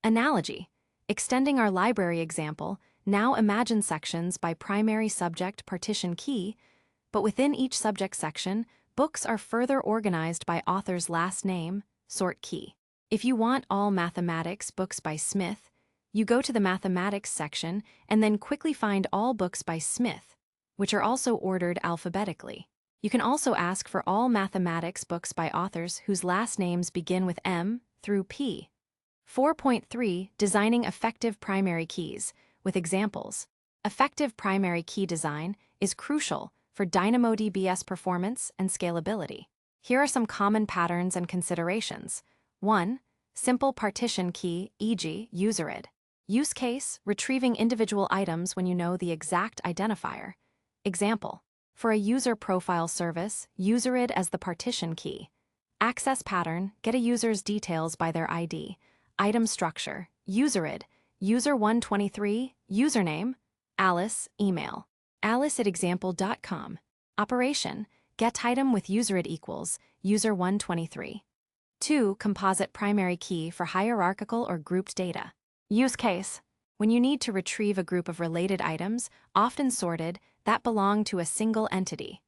A: Analogy. Extending our library example, now imagine sections by primary subject partition key, but within each subject section, books are further organized by author's last name, sort key. If you want all mathematics books by Smith, you go to the mathematics section and then quickly find all books by Smith, which are also ordered alphabetically. You can also ask for all mathematics books by authors whose last names begin with M through P. 4.3 Designing effective primary keys, with examples. Effective primary key design is crucial for DynamoDB's performance and scalability. Here are some common patterns and considerations. 1. Simple partition key, e.g., userid. Use case: retrieving individual items when you know the exact identifier. Example: for a user profile service, userid as the partition key. Access pattern: get a user's details by their ID. Item structure: userid, user123, username, Alice, email, alice@example.com. Operation: get item with userid equals user123. 2. Composite primary key for hierarchical or grouped data. Use case: when you need to retrieve a group of related items, often sorted, that belong to a single entity.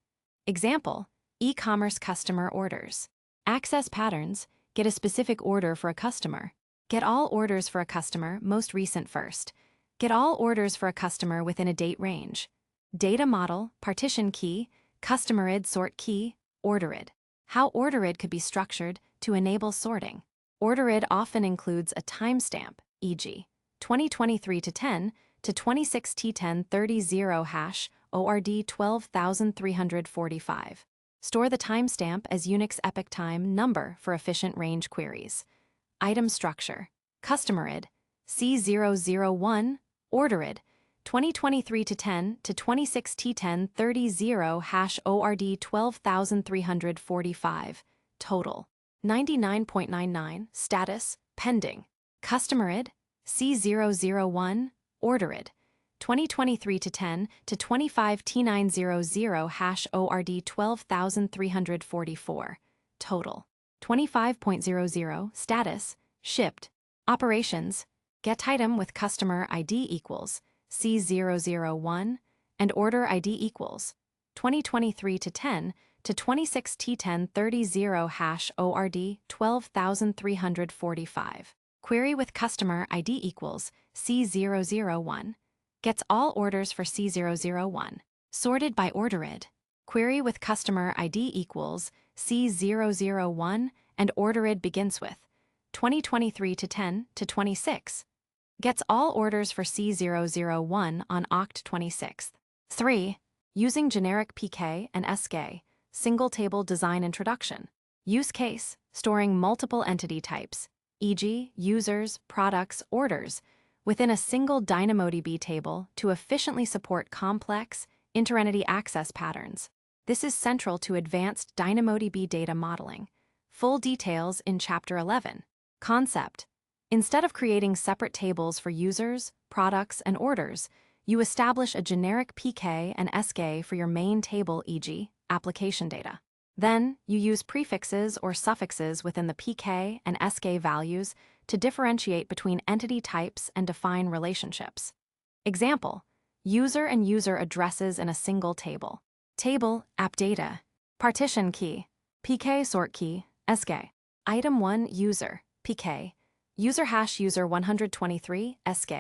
A: Example: e-commerce customer orders. Access patterns: get a specific order for a customer. Get all orders for a customer, most recent first. Get all orders for a customer within a date range. Data model: partition key, customerid, sort key, orderid. How orderid could be structured to enable sorting. Orderid often includes a timestamp, e.g., 2023 to 10 to 26 T10 30 hash ORD 12345. Store the timestamp as Unix epoch time number for efficient range queries. Item structure: customerid, C001, orderid, 2023 to 10 to 26 T10 30 hash ORD 12345. Total: 99.99. Status: pending. Customerid, C001, ordered. 2023 to 10 to 25 T900 hash ORD 12,344. Total. 25.00, status, shipped. Operations, get item with customer ID equals C001 and order ID equals 2023 to 10 to 26 T1030 hash ORD 12,345. Query with customer ID equals C001. Gets all orders for C001. Sorted by ordered. Query with customer ID equals C001 and ordered begins with 2023 to 10 to 26. Gets all orders for C001 on Oct 26th. 3. Using generic PK and SK, single table design introduction. Use case, storing multiple entity types, e.g., users, products, orders, within a single DynamoDB table to efficiently support complex, inter-entity access patterns. This is central to advanced DynamoDB data modeling. Full details in Chapter 11. Concept. Instead of creating separate tables for users, products, and orders, you establish a generic PK and SK for your main table, e.g., application data. Then, you use prefixes or suffixes within the PK and SK values to differentiate between entity types and define relationships. Example, user and user addresses in a single table. Table, app data, partition key, PK sort key, SK. Item 1, user, PK, user hash user 123, SK,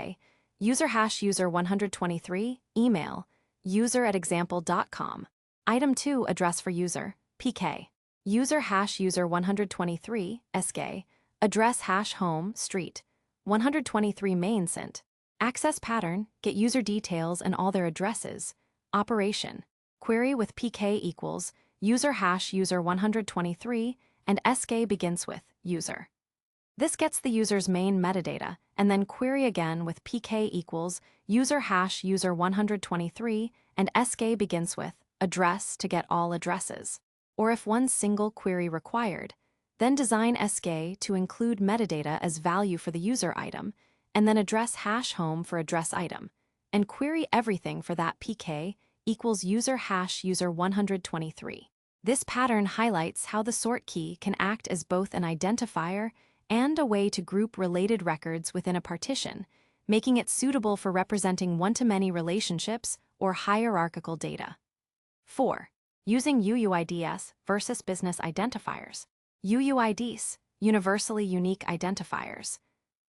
A: user hash user 123, email, user@example.com. Item 2, address for user, PK, user hash user 123, SK, address hash home, street, 123 main sent. Access pattern, get user details and all their addresses. Operation, query with PK equals user hash user 123 and SK begins with user. This gets the user's main metadata, and then query again with PK equals user hash user 123 and SK begins with address to get all addresses. Or if one single query required, then design SK to include metadata as value for the user item, and then address hash home for address item, and query everything for that PK equals user hash user 123. This pattern highlights how the sort key can act as both an identifier and a way to group related records within a partition, making it suitable for representing one-to-many relationships or hierarchical data. 4. Using UUIDs versus business identifiers. UUIDs, universally unique identifiers.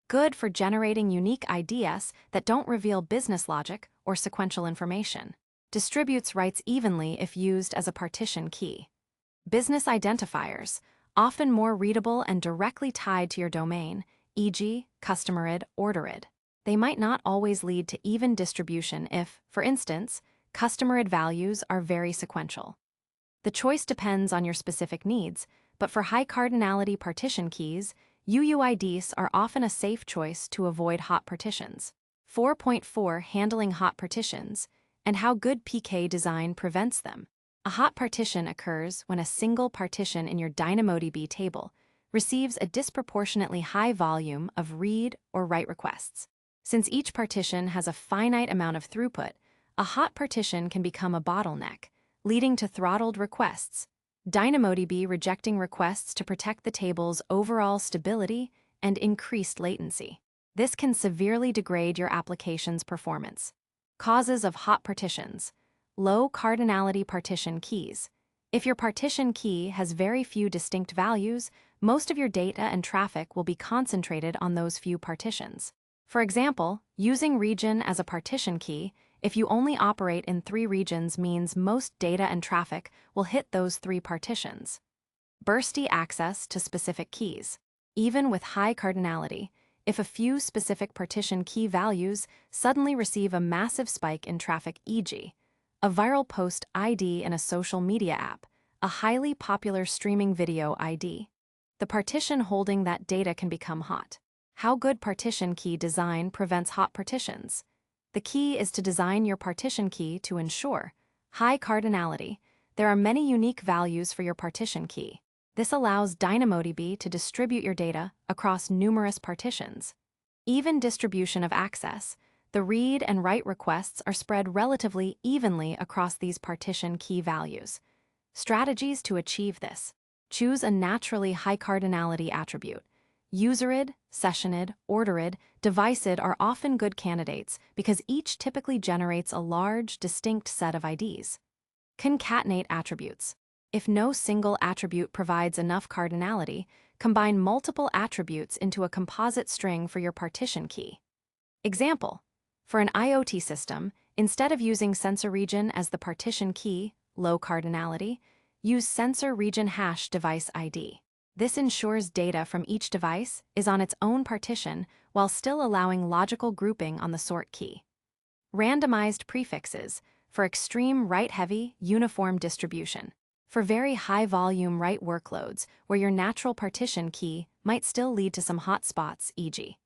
A: Good for generating unique IDs that don't reveal business logic or sequential information. Distributes writes evenly if used as a partition key. Business identifiers, often more readable and directly tied to your domain, e.g., customerid, orderid. They might not always lead to even distribution if, for instance, customerid values are very sequential. The choice depends on your specific needs, but for high cardinality partition keys, UUIDs are often a safe choice to avoid hot partitions. 4.4 Handling hot partitions, and how good PK design prevents them. A hot partition occurs when a single partition in your DynamoDB table receives a disproportionately high volume of read or write requests. Since each partition has a finite amount of throughput, a hot partition can become a bottleneck, leading to throttled requests, DynamoDB rejecting requests to protect the table's overall stability and increased latency. This can severely degrade your application's performance. Causes of hot partitions. Low cardinality partition keys. If your partition key has very few distinct values, most of your data and traffic will be concentrated on those few partitions. For example, using region as a partition key, if you only operate in 3 regions means most data and traffic will hit those 3 partitions. Bursty access to specific keys. Even with high cardinality, if a few specific partition key values suddenly receive a massive spike in traffic, e.g., a viral post ID in a social media app, a highly popular streaming video ID, the partition holding that data can become hot. How good partition key design prevents hot partitions. The key is to design your partition key to ensure high cardinality. There are many unique values for your partition key. This allows DynamoDB to distribute your data across numerous partitions. Even distribution of access. The read and write requests are spread relatively evenly across these partition key values. Strategies to achieve this. Choose a naturally high cardinality attribute. Userid, sessionid, orderid, deviceid are often good candidates because each typically generates a large, distinct set of IDs. Concatenate attributes. If no single attribute provides enough cardinality, combine multiple attributes into a composite string for your partition key. Example: for an IoT system, instead of using sensor region as the partition key, low cardinality, use sensor region hash device ID. This ensures data from each device is on its own partition while still allowing logical grouping on the sort key. Randomized prefixes for extreme write-heavy, uniform distribution. For very high-volume write workloads where your natural partition key might still lead to some hotspots, e.g.,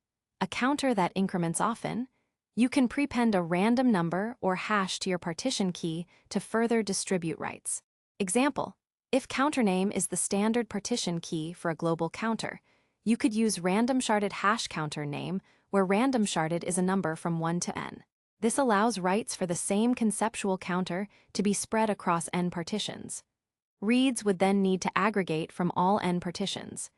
A: a counter that increments often, you can prepend a random number or hash to your partition key to further distribute writes. Example: if counter name is the standard partition key for a global counter, you could use random sharded hash counter name, where random sharded is a number from 1 to n. This allows writes for the same conceptual counter to be spread across n partitions. Reads would then need to aggregate from all n partitions.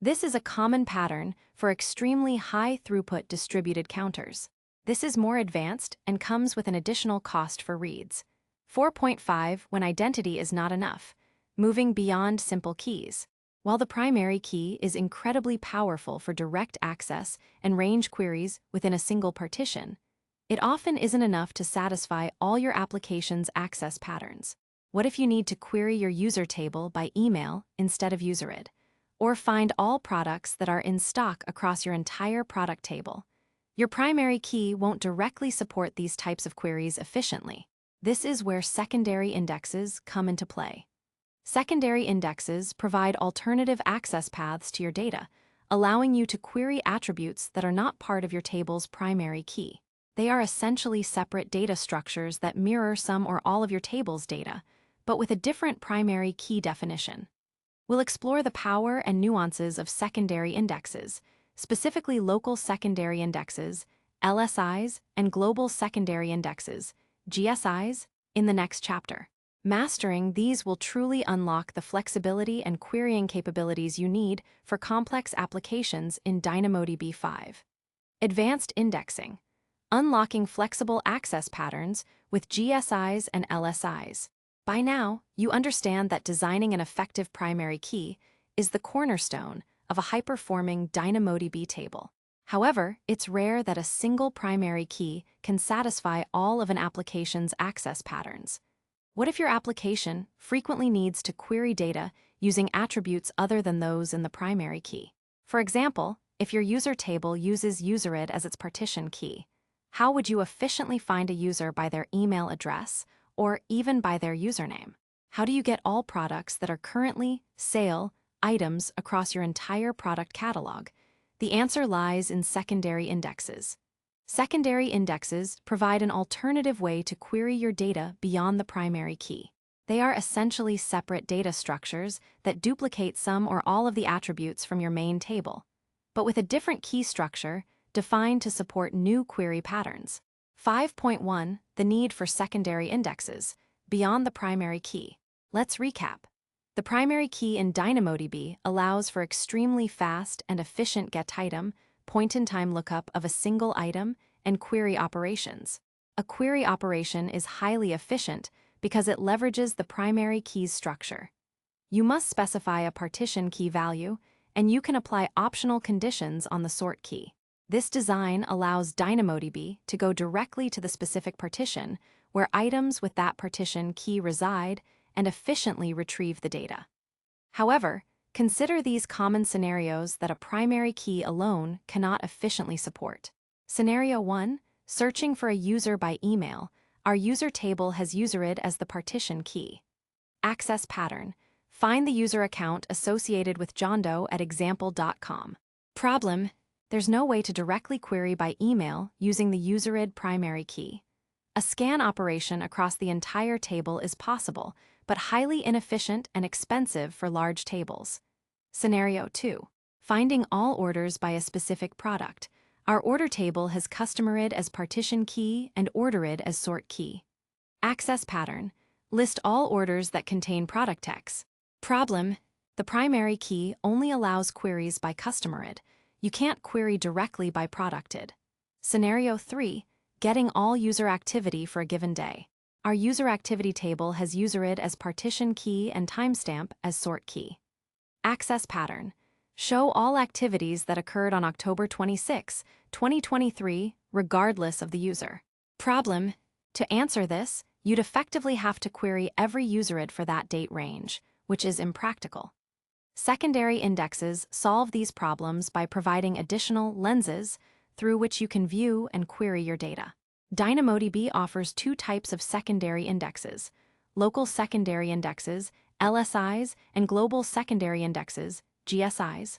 A: This is a common pattern for extremely high throughput distributed counters. This is more advanced and comes with an additional cost for reads. 4.5 when identity is not enough, moving beyond simple keys. While the primary key is incredibly powerful for direct access and range queries within a single partition, it often isn't enough to satisfy all your application's access patterns. What if you need to query your user table by email instead of userid, or find all products that are in stock across your entire product table? Your primary key won't directly support these types of queries efficiently. This is where secondary indexes come into play. Secondary indexes provide alternative access paths to your data, allowing you to query attributes that are not part of your table's primary key. They are essentially separate data structures that mirror some or all of your table's data, but with a different primary key definition. We'll explore the power and nuances of secondary indexes, specifically local secondary indexes, LSIs, and global secondary indexes, GSIs, in the next chapter. Mastering these will truly unlock the flexibility and querying capabilities you need for complex applications in DynamoDB 5. Advanced indexing. Unlocking flexible access patterns with GSIs and LSIs. By now, you understand that designing an effective primary key is the cornerstone of a high-performing DynamoDB table. However, it's rare that a single primary key can satisfy all of an application's access patterns. What if your application frequently needs to query data using attributes other than those in the primary key? For example, if your user table uses userid as its partition key, how would you efficiently find a user by their email address or even by their username? How do you get all products that are currently sale items across your entire product catalog? The answer lies in secondary indexes. Secondary indexes provide an alternative way to query your data beyond the primary key. They are essentially separate data structures that duplicate some or all of the attributes from your main table, but with a different key structure defined to support new query patterns. 5.1 The need for secondary indexes beyond the primary key. Let's recap. The primary key in DynamoDB allows for extremely fast and efficient getItem, point-in-time lookup of a single item, and query operations. A query operation is highly efficient because it leverages the primary key's structure. You must specify a partition key value, and you can apply optional conditions on the sort key. This design allows DynamoDB to go directly to the specific partition where items with that partition key reside and efficiently retrieve the data. However, consider these common scenarios that a primary key alone cannot efficiently support. Scenario 1, searching for a user by email. Our user table has userid as the partition key. Access pattern. Find the user account associated with johndoe at example.com. Problem: there's no way to directly query by email using the userid primary key. A scan operation across the entire table is possible, but highly inefficient and expensive for large tables. Scenario 2. Finding all orders by a specific product. Our order table has customer_id as partition key and order_id as sort key. Access pattern. List all orders that contain product text. Problem. The primary key only allows queries by customer_id. You can't query directly by product_id. Scenario 3. Getting all user activity for a given day. Our user activity table has user_id as partition key and timestamp as sort key. Access pattern. Show all activities that occurred on October 26, 2023, regardless of the user. Problem. To answer this, you'd effectively have to query every user_id for that date range, which is impractical. Secondary indexes solve these problems by providing additional lenses through which you can view and query your data. DynamoDB offers two types of secondary indexes: local secondary indexes, LSIs, and global secondary indexes, GSIs.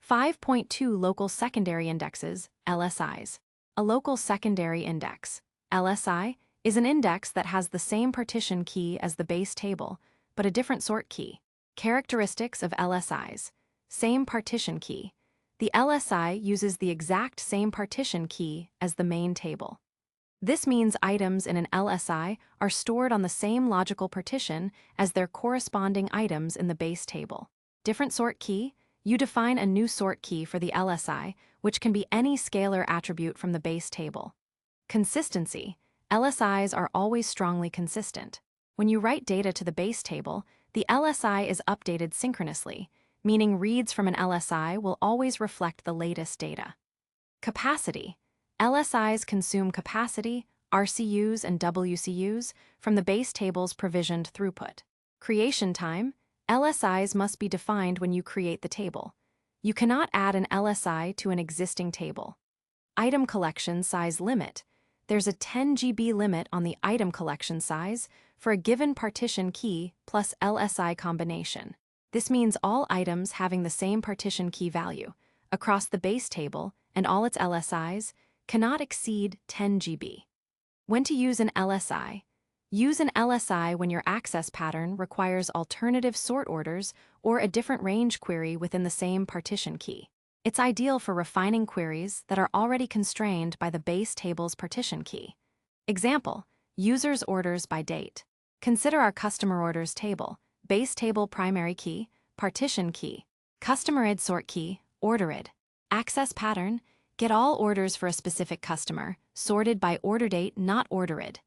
A: 5.2 Local secondary indexes, LSIs. A local secondary index, LSI, is an index that has the same partition key as the base table, but a different sort key. Characteristics of LSIs. Same partition key. The LSI uses the exact same partition key as the main table. This means items in an LSI are stored on the same logical partition as their corresponding items in the base table. Different sort key. You define a new sort key for the LSI, which can be any scalar attribute from the base table. Consistency. LSIs are always strongly consistent. When you write data to the base table, the LSI is updated synchronously, meaning reads from an LSI will always reflect the latest data. Capacity. LSIs consume capacity, RCUs and WCUs, from the base table's provisioned throughput. Creation time. LSIs must be defined when you create the table. You cannot add an LSI to an existing table. Item collection size limit. There's a 10 GB limit on the item collection size for a given partition key plus LSI combination. This means all items having the same partition key value across the base table and all its LSIs cannot exceed 10 GB. When to use an LSI? Use an LSI when your access pattern requires alternative sort orders or a different range query within the same partition key. It's ideal for refining queries that are already constrained by the base table's partition key. Example, users' orders by date. Consider our customer orders table, base table primary key, partition key, customer_id sort key, order_id. Access pattern, get all orders for a specific customer, sorted by order date, not order_id.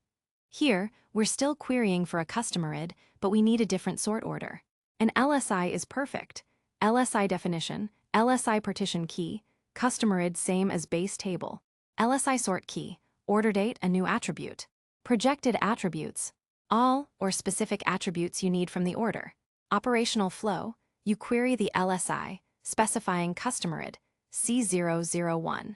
A: Here, we're still querying for a customer_id, but we need a different sort order. An LSI is perfect. LSI definition, LSI partition key, customer_id same as base table. LSI sort key, order date a new attribute. Projected attributes, all or specific attributes you need from the order. Operational flow, you query the LSI, specifying customer_id, C001.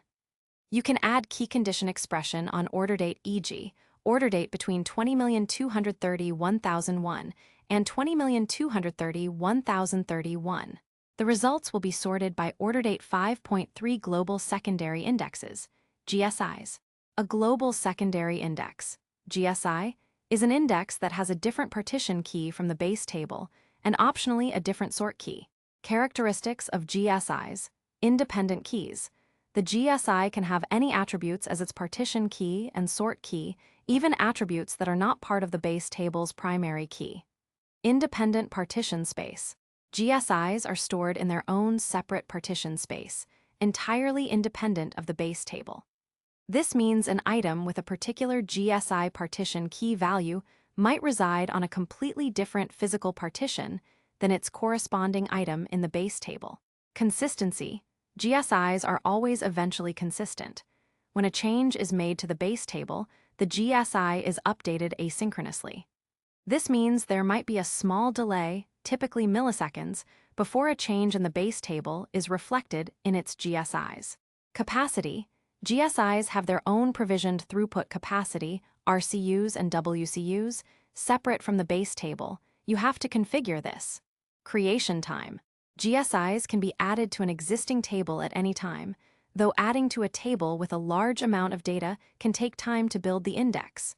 A: You can add key condition expression on order date, e.g., order date between 20,230,1001 and 20,230,1031. The results will be sorted by order date. 5.3 Global secondary indexes, GSIs. A global secondary index, GSI, is an index that has a different partition key from the base table and optionally a different sort key. Characteristics of GSIs, independent keys. The GSI can have any attributes as its partition key and sort key, even attributes that are not part of the base table's primary key. Independent partition space. GSIs are stored in their own separate partition space, entirely independent of the base table. This means an item with a particular GSI partition key value might reside on a completely different physical partition than its corresponding item in the base table. Consistency. GSIs are always eventually consistent. When a change is made to the base table, the GSI is updated asynchronously. This means there might be a small delay, typically milliseconds, before a change in the base table is reflected in its GSIs. Capacity. GSIs have their own provisioned throughput capacity, RCUs and WCUs, separate from the base table. You have to configure this. Creation time. GSIs can be added to an existing table at any time, though adding to a table with a large amount of data can take time to build the index.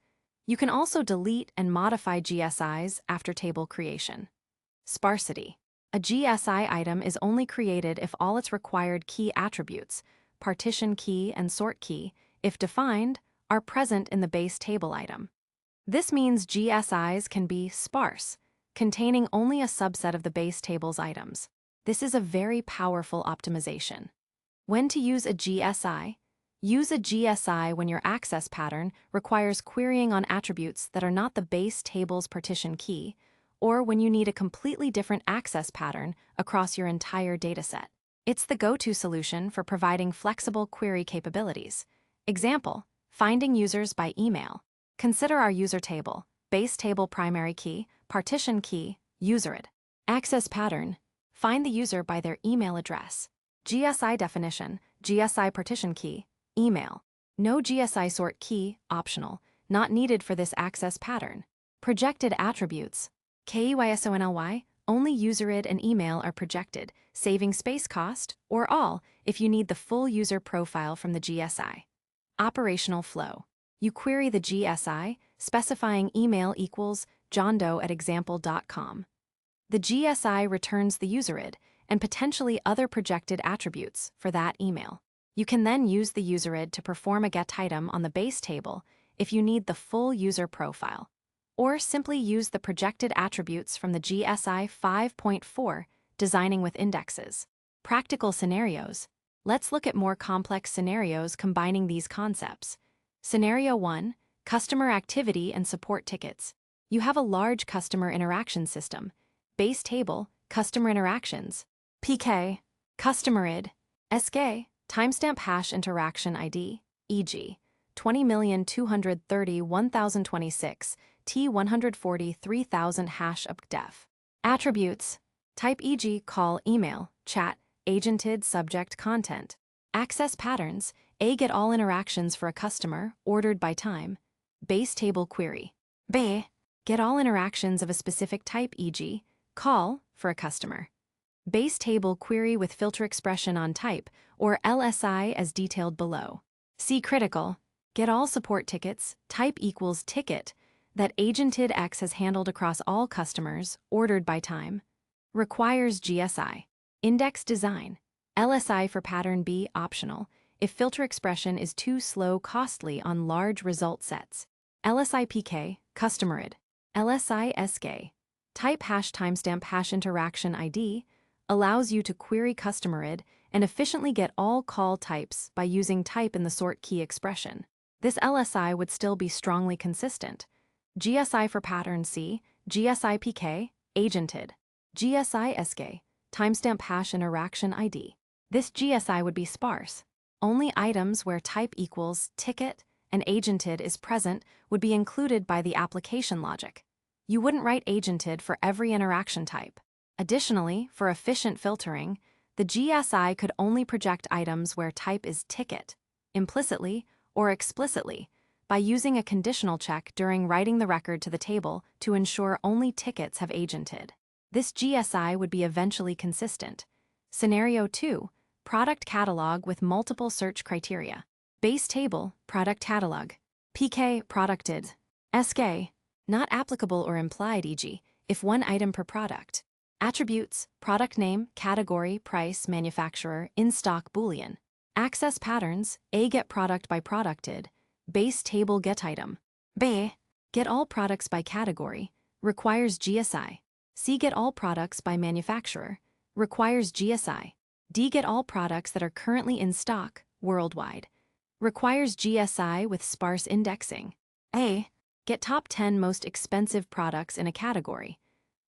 A: You can also delete and modify GSIs after table creation. Sparsity. A GSI item is only created if all its required key attributes, partition key, and sort key, if defined, are present in the base table item. This means GSIs can be sparse, containing only a subset of the base table's items. This is a very powerful optimization. When to use a GSI? Use a GSI when your access pattern requires querying on attributes that are not the base table's partition key, or when you need a completely different access pattern across your entire dataset. It's the go-to solution for providing flexible query capabilities. Example, finding users by email. Consider our user table, base table primary key, partition key, userid. Access pattern, find the user by their email address. GSI definition, GSI partition key, email. No GSI sort key, optional, not needed for this access pattern. Projected attributes, KEYSONLY, only userid and email are projected, saving space cost, or all if you need the full user profile from the GSI. Operational flow. You query the GSI, specifying email equals johndoe@example.com. The GSI returns the userid and potentially other projected attributes for that email. You can then use the userid to perform a get item on the base table if you need the full user profile, or simply use the projected attributes from the GSI 5.4, designing with indexes. Practical scenarios. Let's look at more complex scenarios combining these concepts. Scenario 1, customer activity and support tickets. You have a large customer interaction system. Base table, customer interactions. PK, customerid. SK, timestamp hash interaction ID, e.g., 20,230,1026, T140,3000 hash updef. Attributes, type e.g. call, email, chat, agented subject content. Access patterns, A get all interactions for a customer, ordered by time. Base table query. B, get all interactions of a specific type, e.g., call, for a customer. Base table query with filter expression on type, or LSI as detailed below. C critical, get all support tickets, type equals ticket, that agented X has handled across all customers, ordered by time. Requires GSI. Index design. LSI for pattern B optional, if filter expression is too slow costly on large result sets. LSI PK, customerid. LSI SK, type hash timestamp hash interaction ID, allows you to query customerid and efficiently get all call types by using type in the sort key expression. This LSI would still be strongly consistent. GSI for pattern C, GSI PK, agented. GSI SK, timestamp hash interaction ID. This GSI would be sparse. Only items where type equals ticket and agented is present would be included by the application logic. You wouldn't write agented for every interaction type. Additionally, for efficient filtering, the GSI could only project items where type is ticket, implicitly or explicitly, by using a conditional check during writing the record to the table to ensure only tickets have agented. This GSI would be eventually consistent. Scenario 2, product catalog with multiple search criteria. Base table, product catalog. PK, producted. SK, not applicable or implied, e.g., if one item per product. Attributes, product name, category, price, manufacturer, in-stock Boolean. Access patterns, A get product by producted, base table get item. B, get all products by category, requires GSI. C get all products by manufacturer, requires GSI. D get all products that are currently in stock, worldwide, requires GSI with sparse indexing. A, get top 10 most expensive products in a category,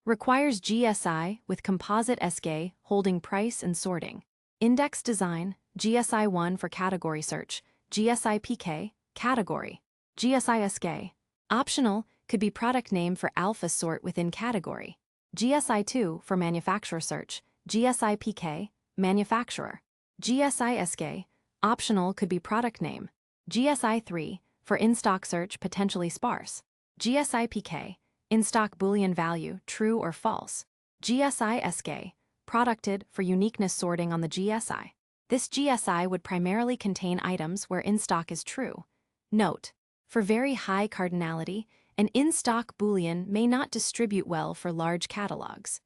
A: requires GSI with composite SK holding price and sorting. Index design, GSI 1 for category search, GSI PK, category. GSI SK, optional, could be product name for alpha sort within category. GSI 2 for manufacturer search, GSI PK, manufacturer. GSI SK, optional, could be product name. GSI 3 for in-stock search, potentially sparse. GSI PK, in-stock Boolean value, true or false. GSI SK, producted for uniqueness sorting on the GSI. This GSI would primarily contain items where in-stock is true. Note, for very high cardinality, an in-stock Boolean may not distribute well for large catalogs.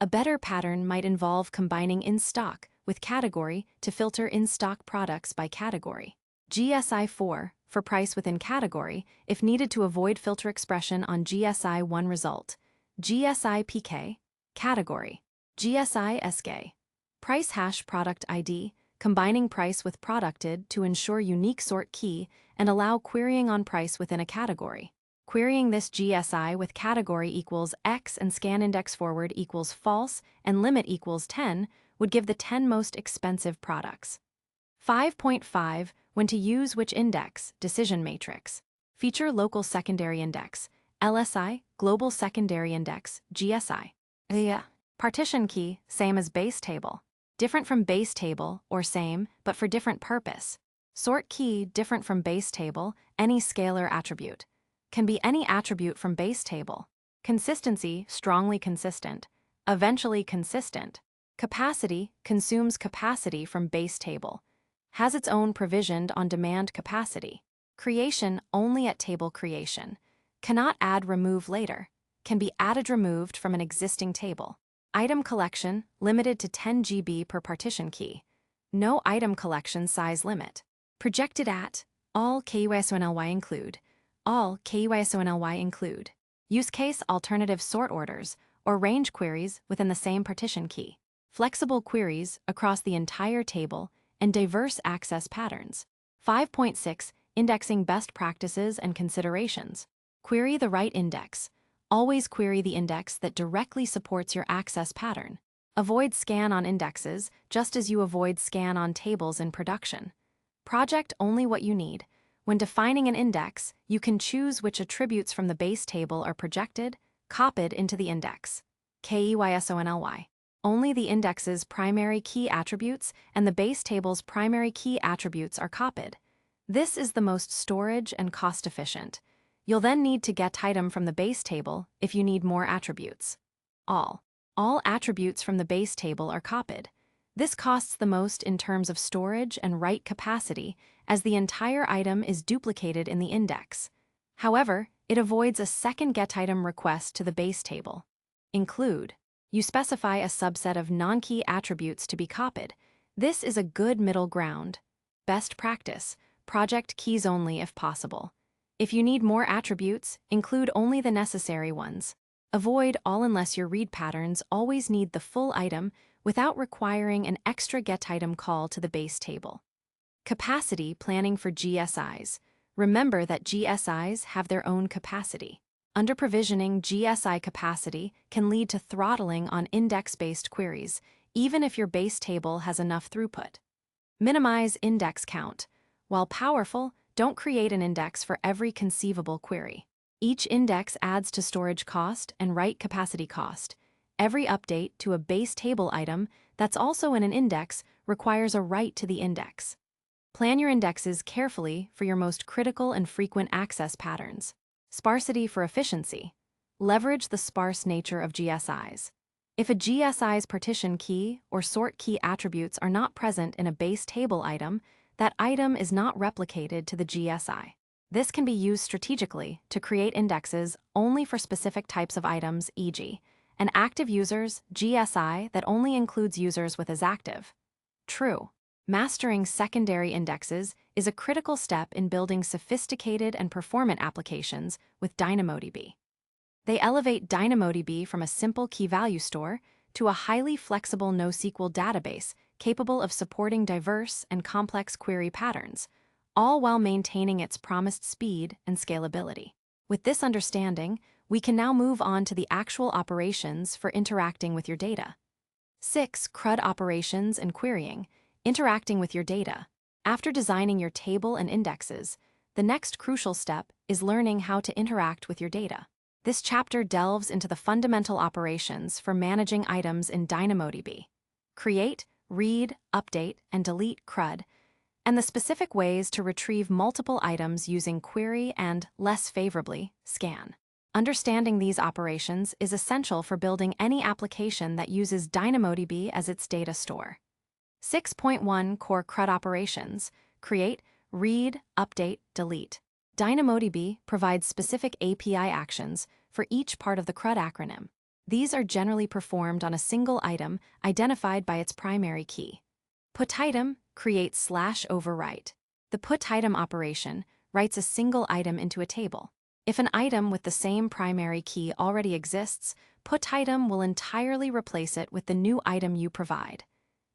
A: A better pattern might involve combining in-stock with category to filter in-stock products by category. GSI4 for price within category if needed to avoid filter expression on GSI1 result. GSI-PK, category. GSI-SK, price hash product ID, combining price with producted to ensure unique sort key and allow querying on price within a category. Querying this GSI with category equals X and scan index forward equals false and limit equals 10 would give the 10 most expensive products. 5.5 When to use which index, decision matrix. Feature local secondary index, LSI, global secondary index, GSI. Partition key, same as base table. Different from base table or same, but for different purpose. Sort key, different from base table, any scalar attribute. Can be any attribute from base table. Consistency, strongly consistent. Eventually consistent. Capacity, consumes capacity from base table. Has its own provisioned on-demand capacity. Creation, only at table creation. Cannot add remove later. Can be added removed from an existing table. Item collection, limited to 10 GB per partition key. No item collection size limit. Projected at, all KUSONLY include. All KUSONLY include. Use case alternative sort orders or range queries within the same partition key. Flexible queries across the entire table and diverse access patterns. 5.6 Indexing best practices and considerations. Query the right index. Always query the index that directly supports your access pattern. Avoid scan on indexes just as you avoid scan on tables in production. Project only what you need. When defining an index, you can choose which attributes from the base table are projected, copied into the index. KEYSONLY. Only the index's primary key attributes and the base table's primary key attributes are copied. This is the most storage and cost-efficient. You'll then need to get item from the base table if you need more attributes. All attributes from the base table are copied. This costs the most in terms of storage and write capacity, as the entire item is duplicated in the index. However, it avoids a second getItem request to the base table. Include. You specify a subset of non-key attributes to be copied. This is a good middle ground. Best practice, project keys only if possible. If you need more attributes, include only the necessary ones. Avoid all unless your read patterns always need the full item without requiring an extra getItem call to the base table. Capacity planning for GSIs. Remember that GSIs have their own capacity. Under-provisioning GSI capacity can lead to throttling on index-based queries, even if your base table has enough throughput. Minimize index count. While powerful, don't create an index for every conceivable query. Each index adds to storage cost and write capacity cost. Every update to a base table item that's also in an index requires a write to the index. Plan your indexes carefully for your most critical and frequent access patterns. Sparsity for efficiency. Leverage the sparse nature of GSIs. If a GSI's partition key or sort key attributes are not present in a base table item, that item is not replicated to the GSI. This can be used strategically to create indexes only for specific types of items, e.g., an active user's GSI that only includes users with as active. True. Mastering secondary indexes is a critical step in building sophisticated and performant applications with DynamoDB. They elevate DynamoDB from a simple key-value store to a highly flexible NoSQL database capable of supporting diverse and complex query patterns, all while maintaining its promised speed and scalability. With this understanding, we can now move on to the actual operations for interacting with your data. 6. CRUD operations and querying. Interacting with your data. After designing your table and indexes, the next crucial step is learning how to interact with your data. This chapter delves into the fundamental operations for managing items in DynamoDB. Create, read, update, and delete CRUD, and the specific ways to retrieve multiple items using query and, less favorably, scan. Understanding these operations is essential for building any application that uses DynamoDB as its data store. 6.1 Core CRUD operations. Create, read, update, delete. DynamoDB provides specific API actions for each part of the CRUD acronym. These are generally performed on a single item identified by its primary key. PutItem creates /overwrite. The PutItem operation writes a single item into a table. If an item with the same primary key already exists, PutItem will entirely replace it with the new item you provide.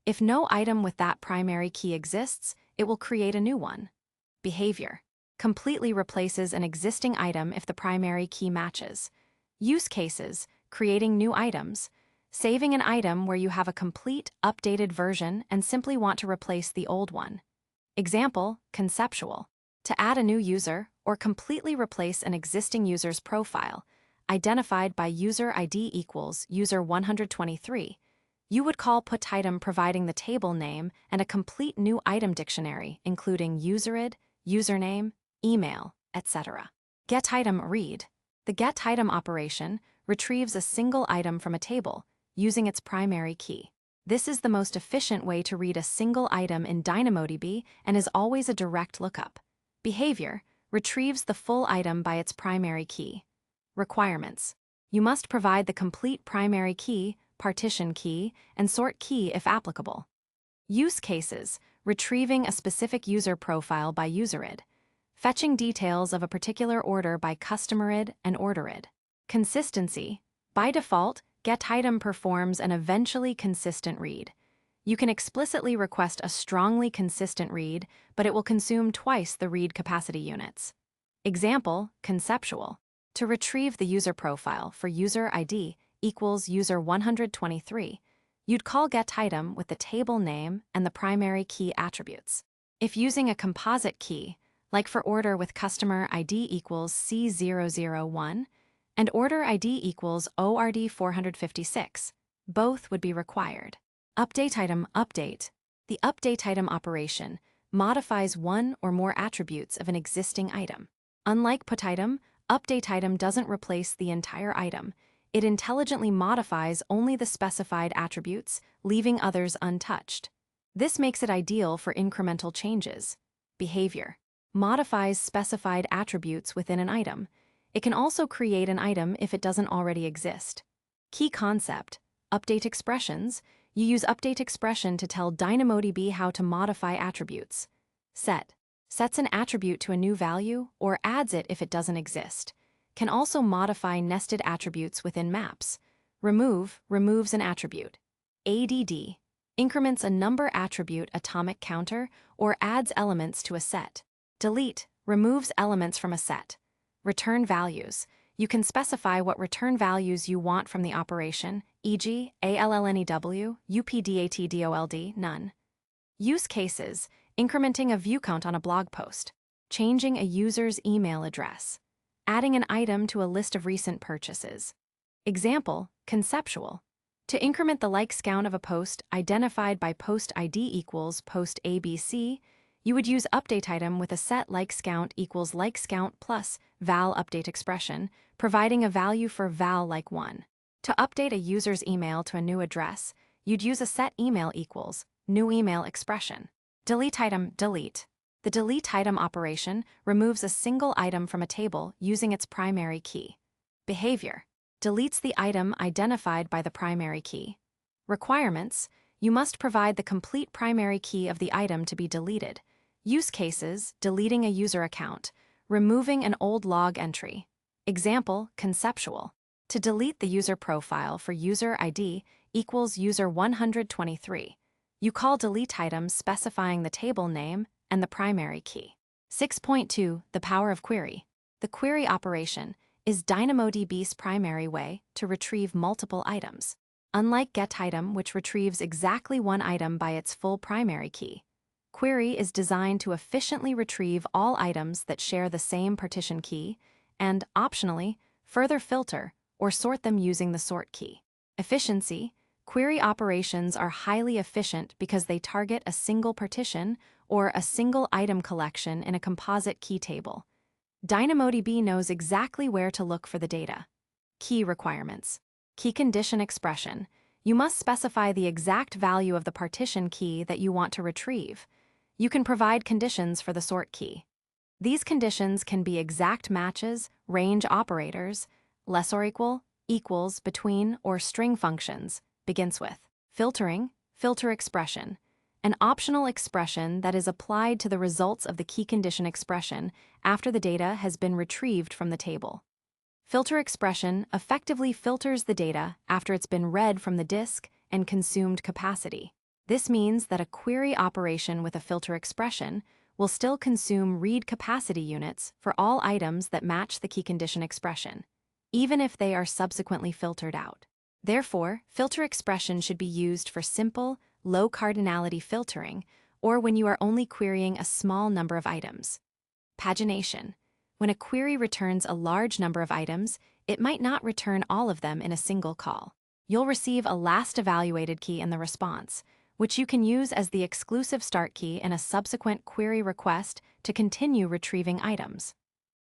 A: If no item with that primary key exists, it will create a new one. Behavior completely replaces an existing item if the primary key matches. Use cases, creating new items, saving an item where you have a complete, updated version and simply want to replace the old one. Example, conceptual. To add a new user or completely replace an existing user's profile, identified by user ID equals user 123, you would call PutItem providing the table name and a complete new item dictionary, including userid, username, email, etc. GetItem read. The getItem operation retrieves a single item from a table using its primary key. This is the most efficient way to read a single item in DynamoDB and is always a direct lookup. Behavior retrieves the full item by its primary key. Requirements. You must provide the complete primary key, partition key, and sort key if applicable. Use cases, retrieving a specific user profile by userid, fetching details of a particular order by customerid and orderid. Consistency. By default, getItem performs an eventually consistent read. You can explicitly request a strongly consistent read, but it will consume twice the read capacity units. Example, conceptual. To retrieve the user profile for user ID equals user 123, you'd call getItem with the table name and the primary key attributes. If using a composite key, like for order with customer ID equals C001 and order ID equals ORD 456, both would be required. UpdateItem update. The UpdateItem operation modifies one or more attributes of an existing item. Unlike PutItem, UpdateItem doesn't replace the entire item. It intelligently modifies only the specified attributes, leaving others untouched. This makes it ideal for incremental changes. Behavior modifies specified attributes within an item. It can also create an item if it doesn't already exist. Key concept: update expressions. You use update expression to tell DynamoDB how to modify attributes. Set sets an attribute to a new value or adds it if it doesn't exist. Can also modify nested attributes within maps. Remove removes an attribute. ADD increments a number attribute atomic counter or adds elements to a set. Delete removes elements from a set. Return values. You can specify what return values you want from the operation, e.g., ALLNEW, UPDATDOLD, none. Use cases, incrementing a view count on a blog post, changing a user's email address, adding an item to a list of recent purchases. Example, conceptual. To increment the likes count of a post identified by post ID equals post ABC, you would use UpdateItem with a set likes count equals likes count plus val update expression, providing a value for val like 1. To update a user's email to a new address, you'd use a set email equals new email expression. DeleteItem delete. The DeleteItem operation removes a single item from a table using its primary key. Behavior deletes the item identified by the primary key. Requirements: you must provide the complete primary key of the item to be deleted. Use cases: deleting a user account, removing an old log entry. Example, conceptual. To delete the user profile for user ID equals user 123. You call DeleteItem specifying the table name and the primary key. 6.2 The power of query. The query operation is DynamoDB's primary way to retrieve multiple items. Unlike getItem, which retrieves exactly one item by its full primary key, query is designed to efficiently retrieve all items that share the same partition key and, optionally, further filter or sort them using the sort key. Efficiency: query operations are highly efficient because they target a single partition or a single item collection in a composite key table. DynamoDB knows exactly where to look for the data. Key requirements. Key condition expression. You must specify the exact value of the partition key that you want to retrieve. You can provide conditions for the sort key. These conditions can be exact matches, range operators, less or equal, equals, between, or string functions, begins with. Filtering, filter expression. an optional expression that is applied to the results of the key condition expression after the data has been retrieved from the table. Filter expression effectively filters the data after it's been read from the disk and consumed capacity. This means that a query operation with a filter expression will still consume read capacity units for all items that match the key condition expression, even if they are subsequently filtered out. Therefore, filter expression should be used for simple, low cardinality filtering or when you are only querying a small number of items. Pagination. When a query returns a large number of items, it might not return all of them in a single call. You'll receive a last evaluated key in the response, which you can use as the exclusive start key in a subsequent query request to continue retrieving items.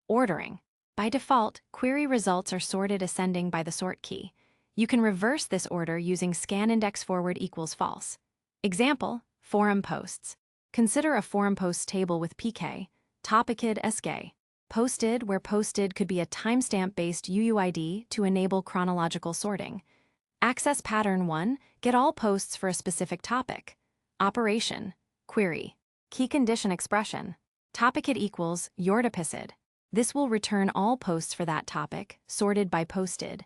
A: Ordering. By default, query results are sorted ascending by the sort key. You can reverse this order using scanIndexForward equals false. Example, forum posts. Consider a forum post table with PK, topicid SK. Posted, where posted could be a timestamp-based UUID to enable chronological sorting. Access pattern 1, get all posts for a specific topic. Operation, query. Key condition expression, topicid equals yourtopicid. This will return all posts for that topic, sorted by posted.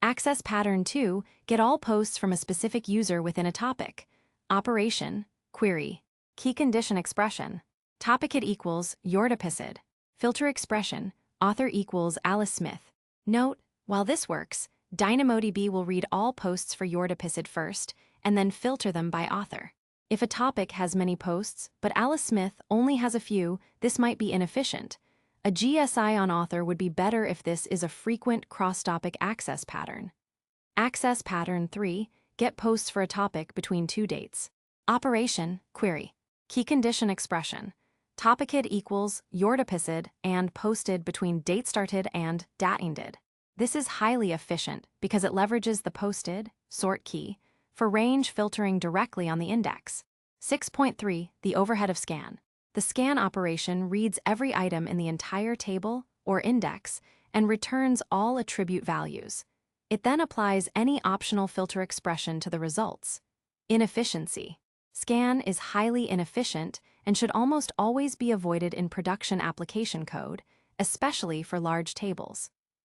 A: Access pattern 2, get all posts from a specific user within a topic. Operation, query. Key condition expression, topicid equals yourtopicid. Filter expression, author equals Alice Smith. Note, while this works, DynamoDB will read all posts for yourtopicid first, and then filter them by author. If a topic has many posts, but Alice Smith only has a few, this might be inefficient. A GSI on author would be better if this is a frequent cross-topic access pattern. Access pattern 3, get posts for a topic between two dates. Operation, query. Key condition expression, topicid equals yourtopicid and posted between date started and datended. This is highly efficient because it leverages the posted, sort key, for range filtering directly on the index. 6.3, the overhead of scan. The scan operation reads every item in the entire table or index and returns all attribute values. It then applies any optional filter expression to the results. Inefficiency. Scan is highly inefficient and should almost always be avoided in production application code, especially for large tables.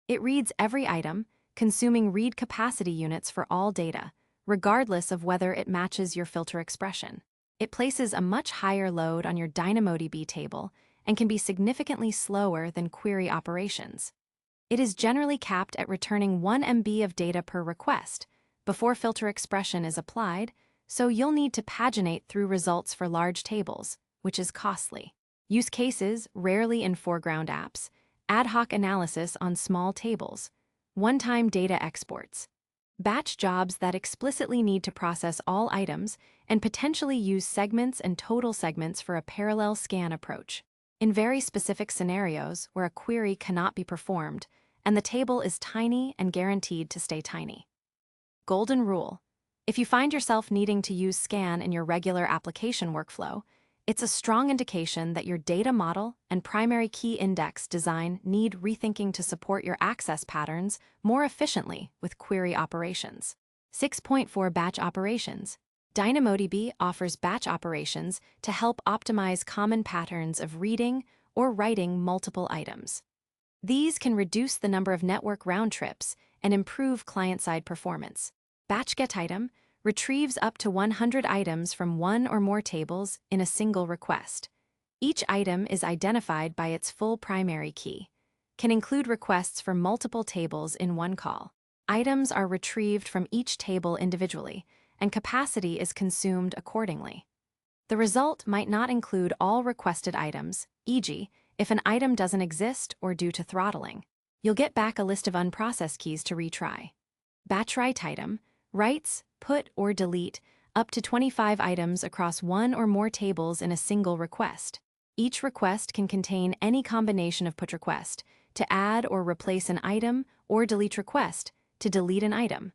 A: It reads every item, consuming read capacity units for all data, regardless of whether it matches your filter expression. It places a much higher load on your DynamoDB table and can be significantly slower than query operations. It is generally capped at returning 1 MB of data per request before filter expression is applied, so you'll need to paginate through results for large tables, which is costly. Use cases rarely in foreground apps, ad hoc analysis on small tables, one-time data exports, batch jobs that explicitly need to process all items and potentially use segments and total segments for a parallel scan approach. In very specific scenarios where a query cannot be performed and the table is tiny and guaranteed to stay tiny. Golden rule. If you find yourself needing to use scan in your regular application workflow, it's a strong indication that your data model and primary key index design need rethinking to support your access patterns more efficiently with query operations. 6.4 Batch operations. DynamoDB offers batch operations to help optimize common patterns of reading or writing multiple items. These can reduce the number of network round trips and improve client-side performance. Batch get item retrieves up to 100 items from one or more tables in a single request. Each item is identified by its full primary key, can include requests for multiple tables in one call. Items are retrieved from each table individually, and capacity is consumed accordingly. The result might not include all requested items, e.g., if an item doesn't exist or due to throttling. You'll get back a list of unprocessed keys to retry. Batch write item writes, put, or delete up to 25 items across one or more tables in a single request. Each request can contain any combination of put request to add or replace an item or delete request to delete an item.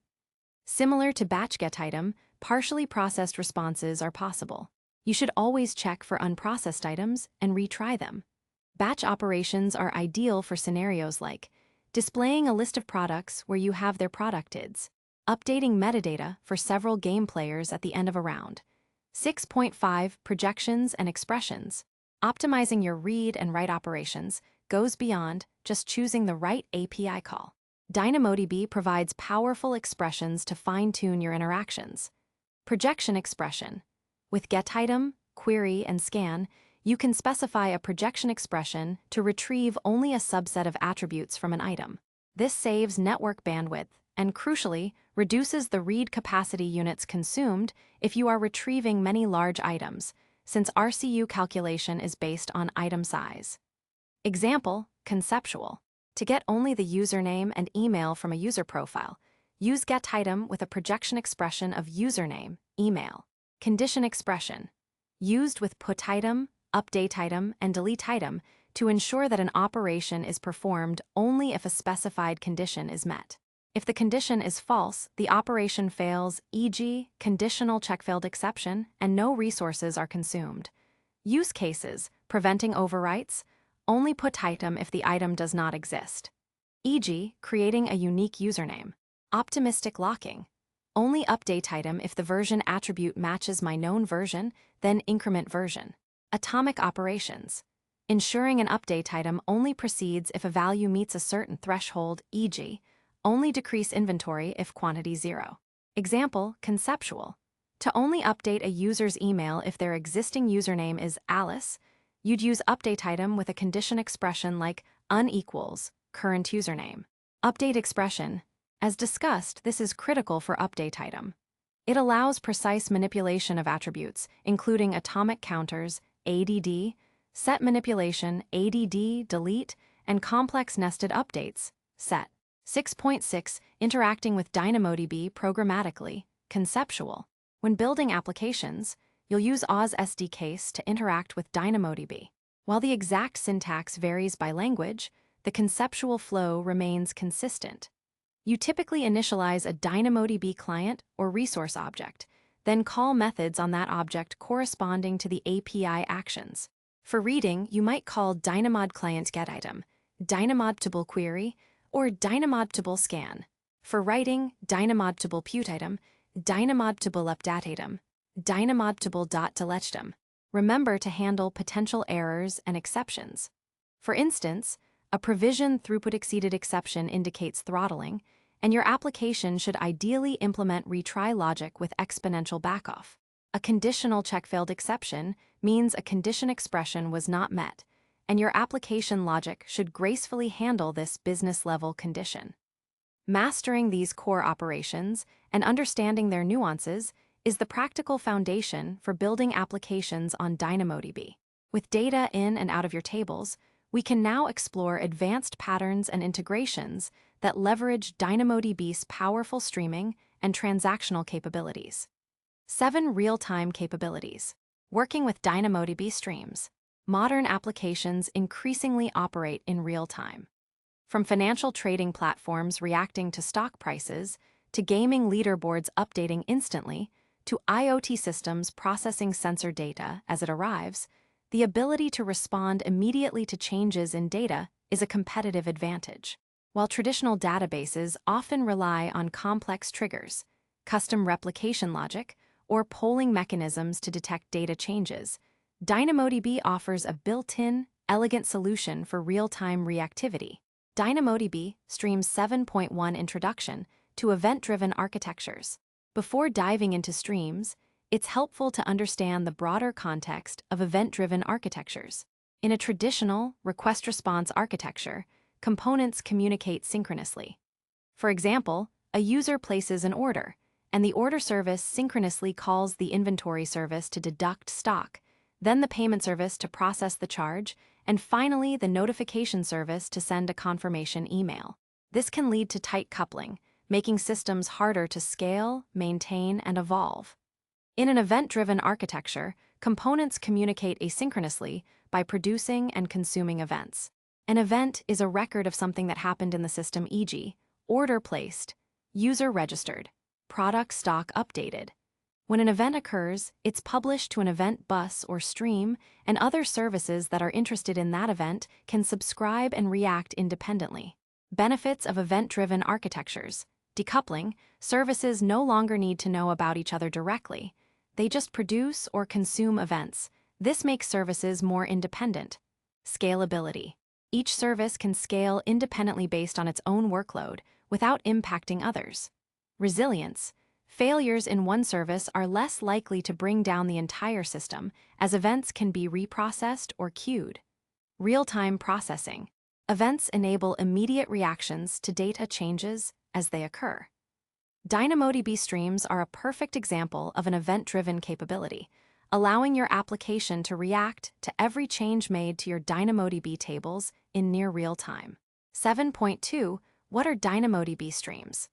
A: Similar to batch get item, partially processed responses are possible. You should always check for unprocessed items and retry them. Batch operations are ideal for scenarios like displaying a list of products where you have their product IDs, updating metadata for several game players at the end of a round, 6.5 Projections and expressions. Optimizing your read and write operations goes beyond just choosing the right API call. DynamoDB provides powerful expressions to fine-tune your interactions. Projection expression. With getItem, query, and scan, you can specify a projection expression to retrieve only a subset of attributes from an item. This saves network bandwidth and, crucially, reduces the read capacity units consumed if you are retrieving many large items, since RCU calculation is based on item size. Example, conceptual. To get only the username and email from a user profile, use getItem with a projection expression of username, email. Condition expression. Used with putItem, updateItem, and deleteItem to ensure that an operation is performed only if a specified condition is met. If the condition is false, the operation fails, e.g., conditional check-failed exception, and no resources are consumed. Use cases, preventing overwrites, only putItem if the item does not exist. E.g., creating a unique username. Optimistic locking. Only updateItem if the version attribute matches my known version, then increment version. Atomic operations. Ensuring an updateItem only proceeds if a value meets a certain threshold, e.g., only decrease inventory if quantity 0. Example, conceptual. To only update a user's email if their existing username is Alice, you'd use updateItem with a condition expression like unequals current username. Update expression. As discussed, this is critical for updateItem. It allows precise manipulation of attributes, including atomic counters, ADD, set manipulation, ADD, delete, and complex nested updates, set. 6.6 Interacting with DynamoDB programmatically, conceptual. When building applications, you'll use Oz SDKs to interact with DynamoDB. While the exact syntax varies by language, the conceptual flow remains consistent. You typically initialize a DynamoDB client or resource object, then call methods on that object corresponding to the API actions. For reading, you might call dynamod client getItem, dynamodtable query, or dynamodtable scan. For writing, dynamodtable putitem, dynamodtable updateItem, dynamodtable.deleteItem. Remember to handle potential errors and exceptions. For instance, a provision throughput exceeded exception indicates throttling, and your application should ideally implement retry logic with exponential backoff. A conditional check-failed exception means a condition expression was not met, and your application logic should gracefully handle this business-level condition. Mastering these core operations and understanding their nuances is the practical foundation for building applications on DynamoDB. With data in and out of your tables, we can now explore advanced patterns and integrations that leverage DynamoDB's powerful streaming and transactional capabilities. 7 Real-time capabilities. Working with DynamoDB streams. Modern applications increasingly operate in real time. From financial trading platforms reacting to stock prices, to gaming leaderboards updating instantly, to IoT systems processing sensor data as it arrives, the ability to respond immediately to changes in data is a competitive advantage. While traditional databases often rely on complex triggers, custom replication logic, or polling mechanisms to detect data changes, DynamoDB offers a built-in, elegant solution for real-time reactivity. DynamoDB Streams 7.1 Introduction to Event-Driven Architectures. Before diving into streams, it's helpful to understand the broader context of event-driven architectures. In a traditional request-response architecture, components communicate synchronously. For example, a user places an order, and the order service synchronously calls the inventory service to deduct stock, then the payment service to process the charge, and finally the notification service to send a confirmation email. This can lead to tight coupling, making systems harder to scale, maintain, and evolve. In an event-driven architecture, components communicate asynchronously by producing and consuming events. An event is a record of something that happened in the system, e.g., order placed, user registered, product stock updated. When an event occurs, it's published to an event bus or stream, and other services that are interested in that event can subscribe and react independently. Benefits of event-driven architectures. Decoupling. Services no longer need to know about each other directly. They just produce or consume events. This makes services more independent. Scalability. Each service can scale independently based on its own workload without impacting others. Resilience. Failures in one service are less likely to bring down the entire system, as events can be reprocessed or queued. Real-time processing. Events enable immediate reactions to data changes as they occur. DynamoDB streams are a perfect example of an event-driven capability, allowing your application to react to every change made to your DynamoDB tables in near real time. 7.2. What are DynamoDB streams?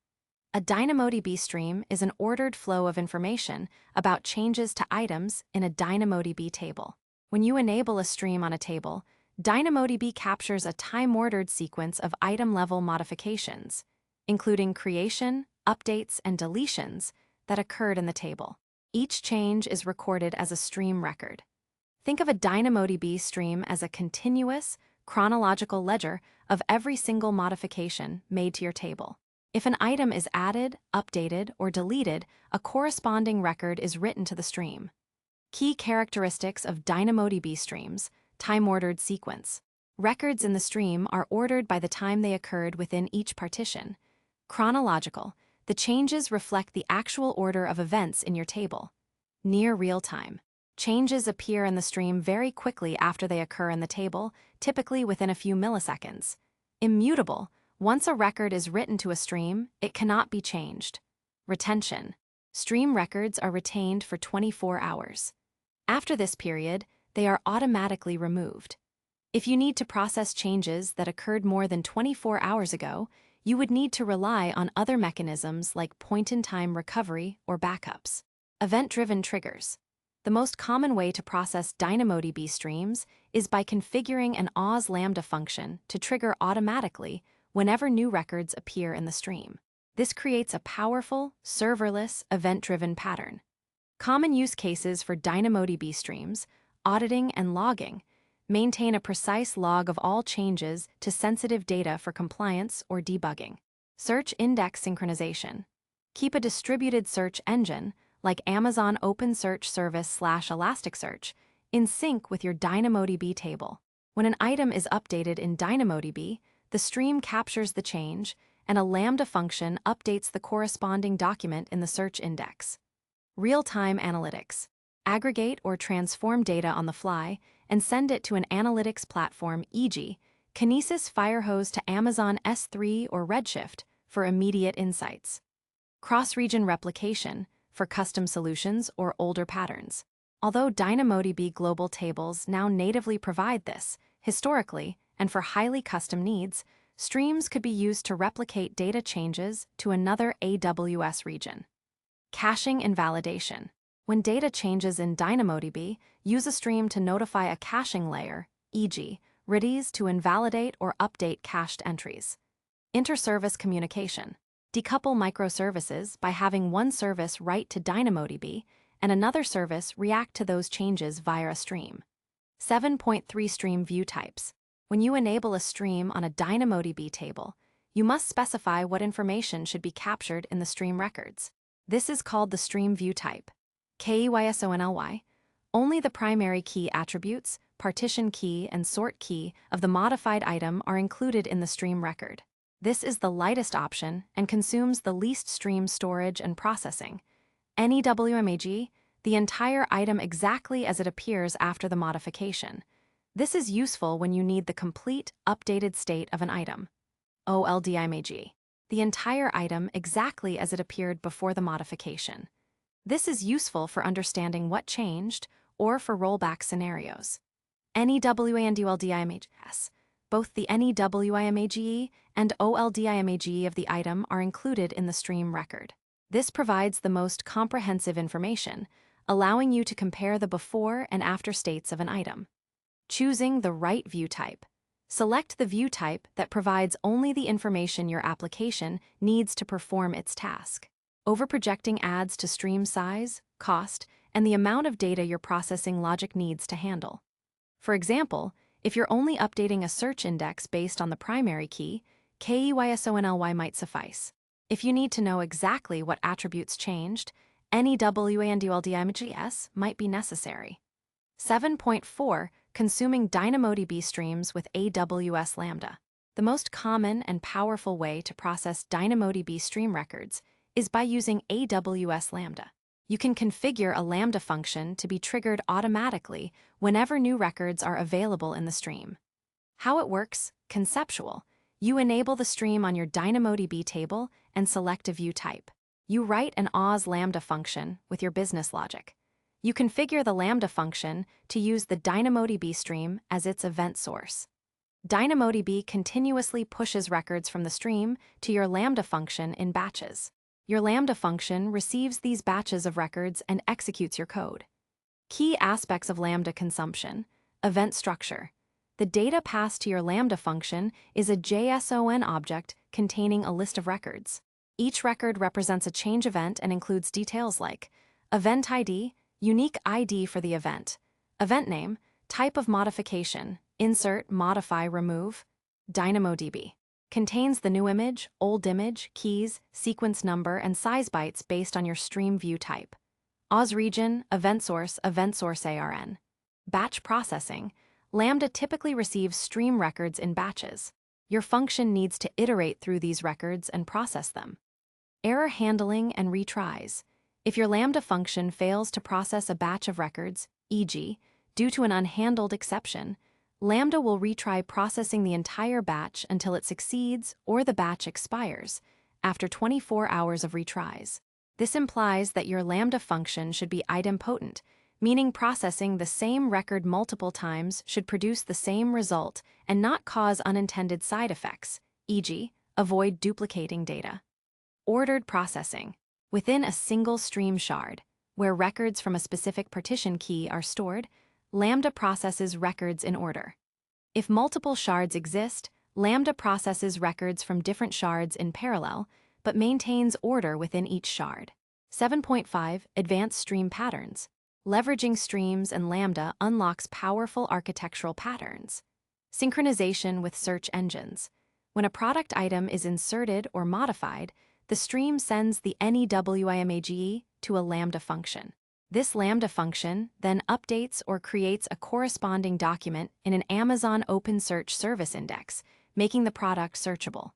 A: A DynamoDB stream is an ordered flow of information about changes to items in a DynamoDB table. When you enable a stream on a table, DynamoDB captures a time-ordered sequence of item-level modifications, including creation, updates, and deletions that occurred in the table. Each change is recorded as a stream record. Think of a DynamoDB stream as a continuous, chronological ledger of every single modification made to your table. If an item is added, updated, or deleted, a corresponding record is written to the stream. Key characteristics of DynamoDB streams: time-ordered sequence. Records in the stream are ordered by the time they occurred within each partition. Chronological. The changes reflect the actual order of events in your table. Near real-time. Changes appear in the stream very quickly after they occur in the table, typically within a few milliseconds. Immutable. Once a record is written to a stream, it cannot be changed. Retention. Stream records are retained for 24 hours. After this period, they are automatically removed. If you need to process changes that occurred more than 24 hours ago, you would need to rely on other mechanisms like point-in-time recovery or backups. Event-driven triggers. The most common way to process DynamoDB streams is by configuring an Oz Lambda function to trigger automatically whenever new records appear in the stream. This creates a powerful, serverless, event-driven pattern. Common use cases for DynamoDB streams: auditing and logging. Maintain a precise log of all changes to sensitive data for compliance or debugging. Search index synchronization. Keep a distributed search engine, like Amazon OpenSearch Service/Elasticsearch, in sync with your DynamoDB table. When an item is updated in DynamoDB, the stream captures the change, and a Lambda function updates the corresponding document in the search index. Real-time analytics. Aggregate or transform data on the fly and send it to an analytics platform, e.g., Kinesis Firehose to Amazon S3 or Redshift for immediate insights. Cross-region replication for custom solutions or older patterns. Although DynamoDB global tables now natively provide this, historically, and for highly custom needs, streams could be used to replicate data changes to another AWS region. Caching and validation. When data changes in DynamoDB, use a stream to notify a caching layer, e.g., Redis, to invalidate or update cached entries. Inter-service communication. Decouple microservices by having one service write to DynamoDB and another service react to those changes via a stream. 7.3 Stream view types. When you enable a stream on a DynamoDB table, you must specify what information should be captured in the stream records. This is called the stream view type. KEYSONLY. Only the primary key attributes, partition key, and sort key of the modified item are included in the stream record. This is the lightest option and consumes the least stream storage and processing. NEWMAG, the entire item exactly as it appears after the modification. This is useful when you need the complete, updated state of an item. OLDIMAG, the entire item exactly as it appeared before the modification. This is useful for understanding what changed or for rollback scenarios. NEWANDULDIMAGS. Both the NEWIMAGE and OLDIMAGE of the item are included in the stream record. This provides the most comprehensive information, allowing you to compare the before and after states of an item. Choosing the right view type. Select the view type that provides only the information your application needs to perform its task. Overprojecting adds to stream size, cost, and the amount of data your processing logic needs to handle. For example, if you're only updating a search index based on the primary key, KEYSONLY might suffice. If you need to know exactly what attributes changed, any WANDLDIMGS might be necessary. 7.4. Consuming DynamoDB streams with AWS Lambda. The most common and powerful way to process DynamoDB stream records is by using AWS Lambda. You can configure a Lambda function to be triggered automatically whenever new records are available in the stream. How it works? Conceptual. You enable the stream on your DynamoDB table and select a view type. You write an AWS Lambda function with your business logic. You configure the Lambda function to use the DynamoDB stream as its event source. DynamoDB continuously pushes records from the stream to your Lambda function in batches. Your Lambda function receives these batches of records and executes your code. Key aspects of Lambda consumption. Event structure. The data passed to your Lambda function is a JSON object containing a list of records. Each record represents a change event and includes details like event ID, unique ID for the event name, type of modification, insert, modify, remove. DynamoDB contains the new image, old image, keys, sequence number, and size bytes based on your stream view type. AWS region, event source ARN. Batch processing. Lambda typically receives stream records in batches. Your function needs to iterate through these records and process them. Error handling and retries. If your Lambda function fails to process a batch of records, e.g., due to an unhandled exception, Lambda will retry processing the entire batch until it succeeds or the batch expires, after 24 hours of retries. This implies that your Lambda function should be idempotent, meaning processing the same record multiple times should produce the same result and not cause unintended side effects, e.g., avoid duplicating data. Ordered processing. Within a single stream shard, where records from a specific partition key are stored, Lambda processes records in order. If multiple shards exist, Lambda processes records from different shards in parallel, but maintains order within each shard. 7.5. Advanced stream patterns. Leveraging streams and Lambda unlocks powerful architectural patterns. Synchronization with search engines. When a product item is inserted or modified, the stream sends the NEWIMAGE to a Lambda function. This Lambda function then updates or creates a corresponding document in an Amazon OpenSearch service index, making the product searchable.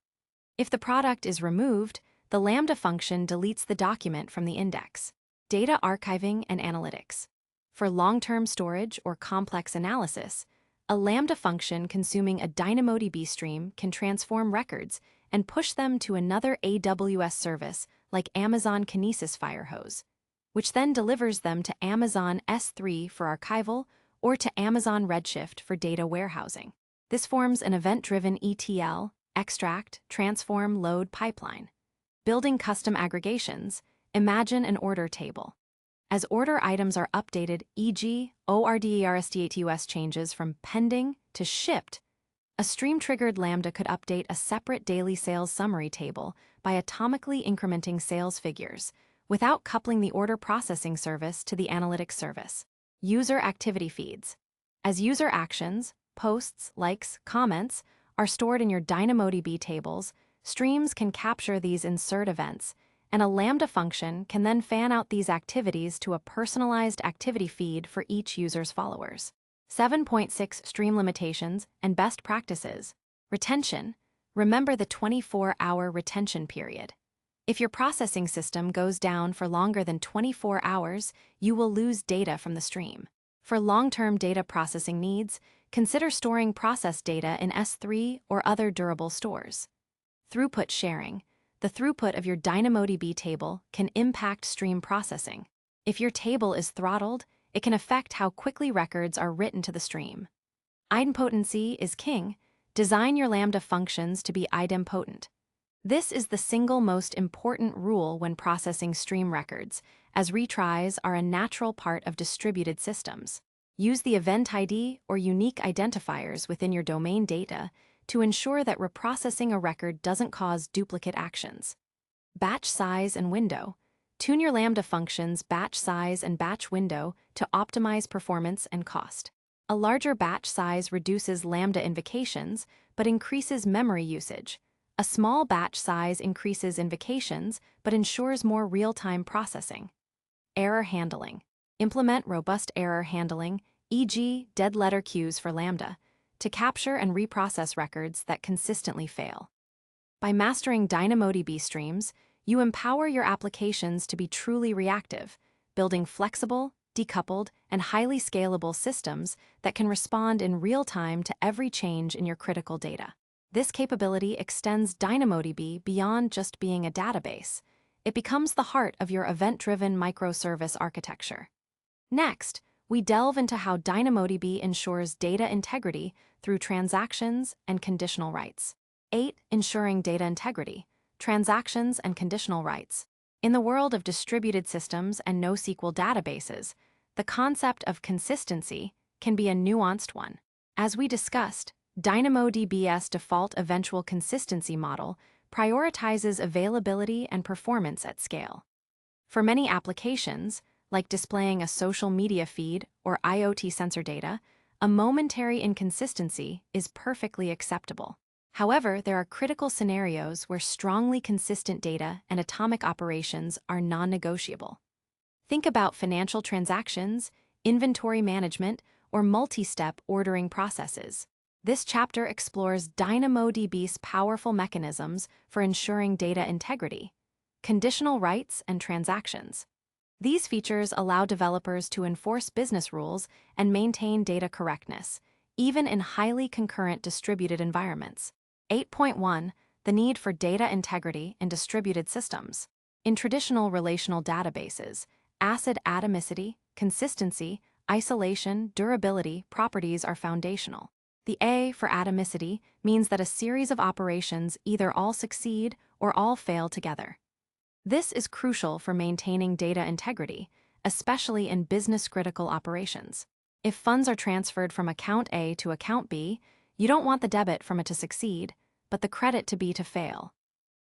A: If the product is removed, the Lambda function deletes the document from the index. Data archiving and analytics. For long-term storage or complex analysis, a Lambda function consuming a DynamoDB stream can transform records and push them to another AWS service like Amazon Kinesis Firehose, which then delivers them to Amazon S3 for archival or to Amazon Redshift for data warehousing. This forms an event-driven ETL, extract, transform, load pipeline. Building custom aggregations. Imagine an order table. As order items are updated, e.g., ORDERSTATUS changes from pending to shipped, a stream-triggered Lambda could update a separate daily sales summary table by atomically incrementing sales figures, without coupling the order processing service to the analytics service. User activity feeds. As user actions, posts, likes, comments are stored in your DynamoDB tables, streams can capture these insert events, and a Lambda function can then fan out these activities to a personalized activity feed for each user's followers. 7.6 Stream limitations and best practices. Retention. Remember the 24-hour retention period. If your processing system goes down for longer than 24 hours, you will lose data from the stream. For long-term data processing needs, consider storing processed data in S3 or other durable stores. Throughput sharing. The throughput of your DynamoDB table can impact stream processing. If your table is throttled, it can affect how quickly records are written to the stream. Idempotency is king. Design your Lambda functions to be idempotent. This is the single most important rule when processing stream records, as retries are a natural part of distributed systems. Use the event ID or unique identifiers within your domain data to ensure that reprocessing a record doesn't cause duplicate actions. Batch size and window. Tune your Lambda functions' batch size and batch window to optimize performance and cost. A larger batch size reduces Lambda invocations, but increases memory usage. A small batch size increases invocations, but ensures more real-time processing. Error handling. Implement robust error handling, e.g., dead letter queues for Lambda, to capture and reprocess records that consistently fail. By mastering DynamoDB streams, you empower your applications to be truly reactive, building flexible, decoupled, and highly scalable systems that can respond in real time to every change in your critical data. This capability extends DynamoDB beyond just being a database. It becomes the heart of your event-driven microservice architecture. Next, we delve into how DynamoDB ensures data integrity through transactions and conditional writes. 8. Ensuring data integrity, transactions and conditional writes. In the world of distributed systems and NoSQL databases, the concept of consistency can be a nuanced one. As we discussed, DynamoDB's default eventual consistency model prioritizes availability and performance at scale. For many applications, like displaying a social media feed or IoT sensor data, a momentary inconsistency is perfectly acceptable. However, there are critical scenarios where strongly consistent data and atomic operations are non-negotiable. Think about financial transactions, inventory management, or multi-step ordering processes. This chapter explores DynamoDB's powerful mechanisms for ensuring data integrity, conditional writes, and transactions. These features allow developers to enforce business rules and maintain data correctness, even in highly concurrent distributed environments. 8.1. The need for data integrity in distributed systems. In traditional relational databases, ACID atomicity, consistency, isolation, durability properties are foundational. The A for atomicity means that a series of operations either all succeed or all fail together. This is crucial for maintaining data integrity, especially in business-critical operations. If funds are transferred from account A to account B, you don't want the debit from it to succeed, but the credit to B to fail.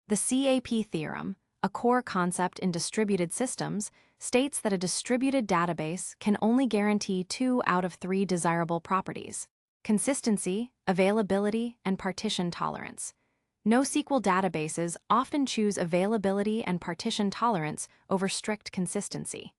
A: The CAP theorem, a core concept in distributed systems, states that a distributed database can only guarantee 2 out of 3 desirable properties: consistency, availability, and partition tolerance. NoSQL databases often choose availability and partition tolerance over strict consistency.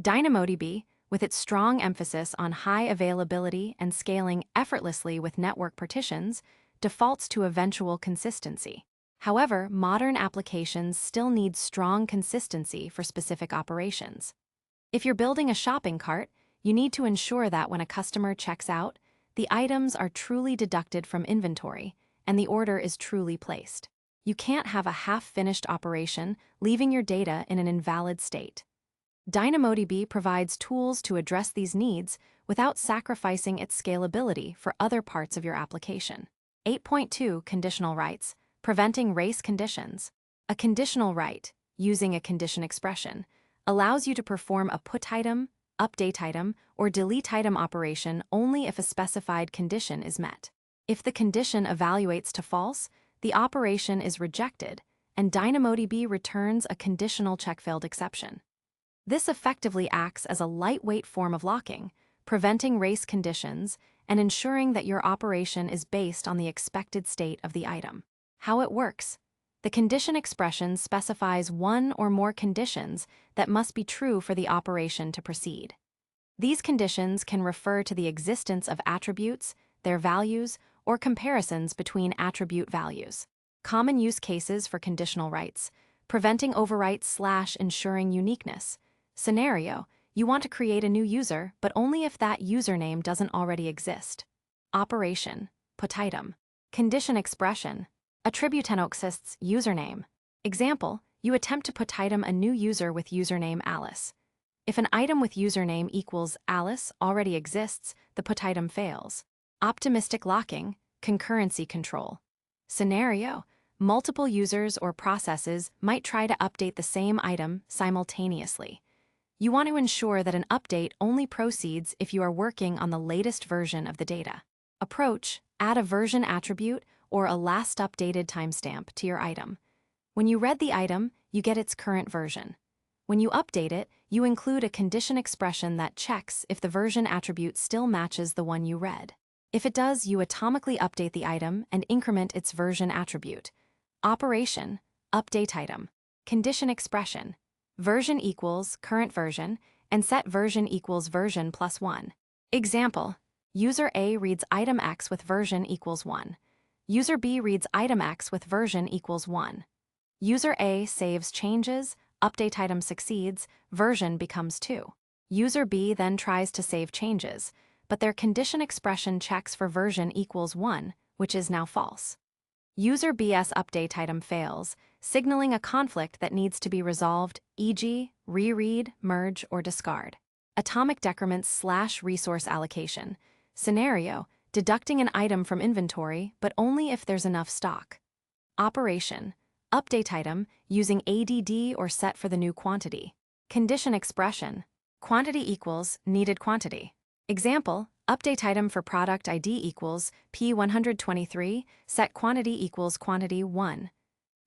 A: DynamoDB, with its strong emphasis on high availability and scaling effortlessly with network partitions, defaults to eventual consistency. However, modern applications still need strong consistency for specific operations. If you're building a shopping cart, you need to ensure that when a customer checks out, the items are truly deducted from inventory and the order is truly placed. You can't have a half-finished operation, leaving your data in an invalid state. DynamoDB provides tools to address these needs without sacrificing its scalability for other parts of your application. 8.2. Conditional writes, preventing race conditions. A conditional write, using a condition expression, allows you to perform a put item, update item, or delete item operation only if a specified condition is met. If the condition evaluates to false, the operation is rejected, and DynamoDB returns a conditional check-failed exception. This effectively acts as a lightweight form of locking, preventing race conditions and ensuring that your operation is based on the expected state of the item. How it works. The condition expression specifies one or more conditions that must be true for the operation to proceed. These conditions can refer to the existence of attributes, their values, or comparisons between attribute values. Common use cases for conditional writes: preventing overwrites / ensuring uniqueness. Scenario: you want to create a new user, but only if that username doesn't already exist. Operation: put item. Condition expression: attributenoxists username. Example: you attempt to put item a new user with username Alice. If an item with username equals Alice already exists, the put item fails. Optimistic locking, concurrency control. Scenario: multiple users or processes might try to update the same item simultaneously. You want to ensure that an update only proceeds if you are working on the latest version of the data. Approach: add a version attribute or a last updated timestamp to your item. When you read the item, you get its current version. When you update it, you include a condition expression that checks if the version attribute still matches the one you read. If it does, you atomically update the item and increment its version attribute. Operation: update item. Condition expression: version equals current version, and set version equals version plus 1. Example, user A reads item X with version equals 1. User B reads item X with version equals 1. User A saves changes, update item succeeds, version becomes 2. User B then tries to save changes, but their condition expression checks for version equals 1, which is now false. User B's update item fails, signaling a conflict that needs to be resolved, e.g., reread, merge, or discard. Atomic decrements / resource allocation. Scenario, deducting an item from inventory, but only if there's enough stock. Operation, update item using ADD or set for the new quantity. Condition expression, quantity equals needed quantity. Example, update item for product ID equals P123, set quantity equals quantity 1.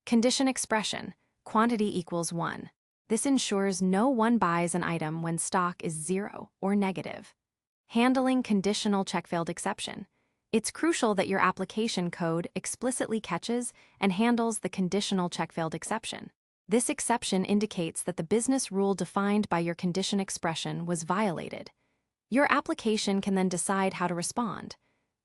A: Condition expression, quantity equals 1. This ensures no one buys an item when stock is 0 or negative. Handling conditional check-failed exception. It's crucial that your application code explicitly catches and handles the conditional check-failed exception. This exception indicates that the business rule defined by your condition expression was violated. Your application can then decide how to respond,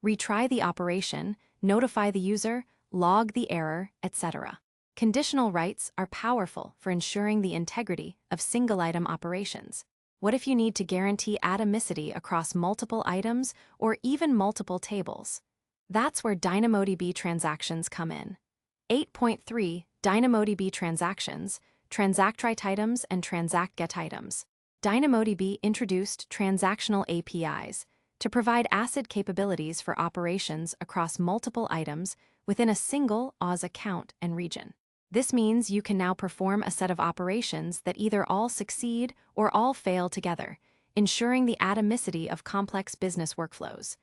A: retry the operation, notify the user, log the error, etc. Conditional rights are powerful for ensuring the integrity of single-item operations. What if you need to guarantee atomicity across multiple items or even multiple tables? That's where DynamoDB transactions come in. 8.3 DynamoDB transactions, transact write items and transact get items. DynamoDB introduced transactional APIs to provide ACID capabilities for operations across multiple items within a single OZ account and region. This means you can now perform a set of operations that either all succeed or all fail together, ensuring the atomicity of complex business workflows.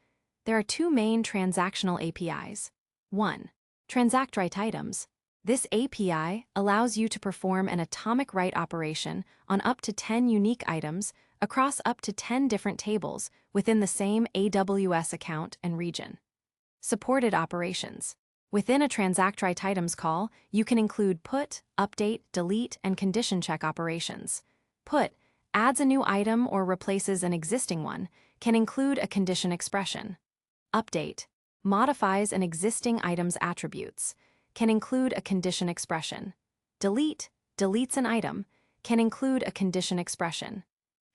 A: There are two main transactional APIs. 1. Transact write items. This API allows you to perform an atomic write operation on up to 10 unique items across up to 10 different tables within the same AWS account and region. Supported operations. Within a transact write items call, you can include put, update, delete, and condition check operations. Put adds a new item or replaces an existing one, can include a condition expression. Update modifies an existing item's attributes, can include a condition expression. Delete deletes an item, can include a condition expression.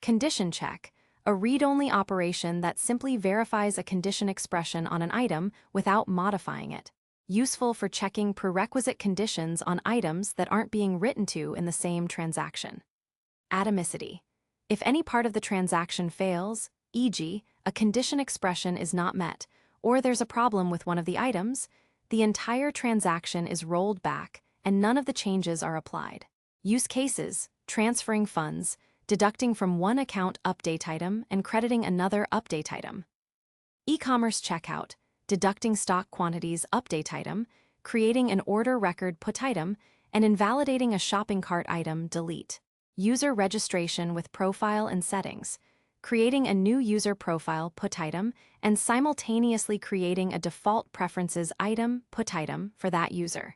A: Condition check, a read-only operation that simply verifies a condition expression on an item without modifying it. Useful for checking prerequisite conditions on items that aren't being written to in the same transaction. Atomicity. If any part of the transaction fails, e.g., a condition expression is not met, or there's a problem with one of the items, the entire transaction is rolled back and none of the changes are applied. Use cases, transferring funds, deducting from one account update item and crediting another update item. E-commerce checkout, deducting stock quantities update item, creating an order record put item, and invalidating a shopping cart item delete. User registration with profile and settings, creating a new user profile put item and simultaneously creating a default preferences item put item for that user.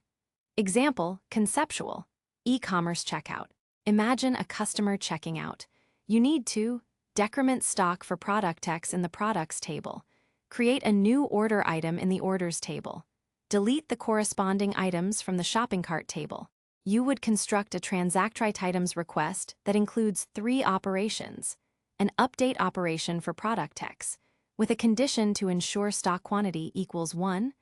A: Example, conceptual, e-commerce checkout. Imagine a customer checking out. You need to decrement stock for product X in the products table, create a new order item in the orders table, delete the corresponding items from the shopping cart table. You would construct a transact write items request that includes 3 operations. An update operation for product X, with a condition to ensure stock quantity equals 1,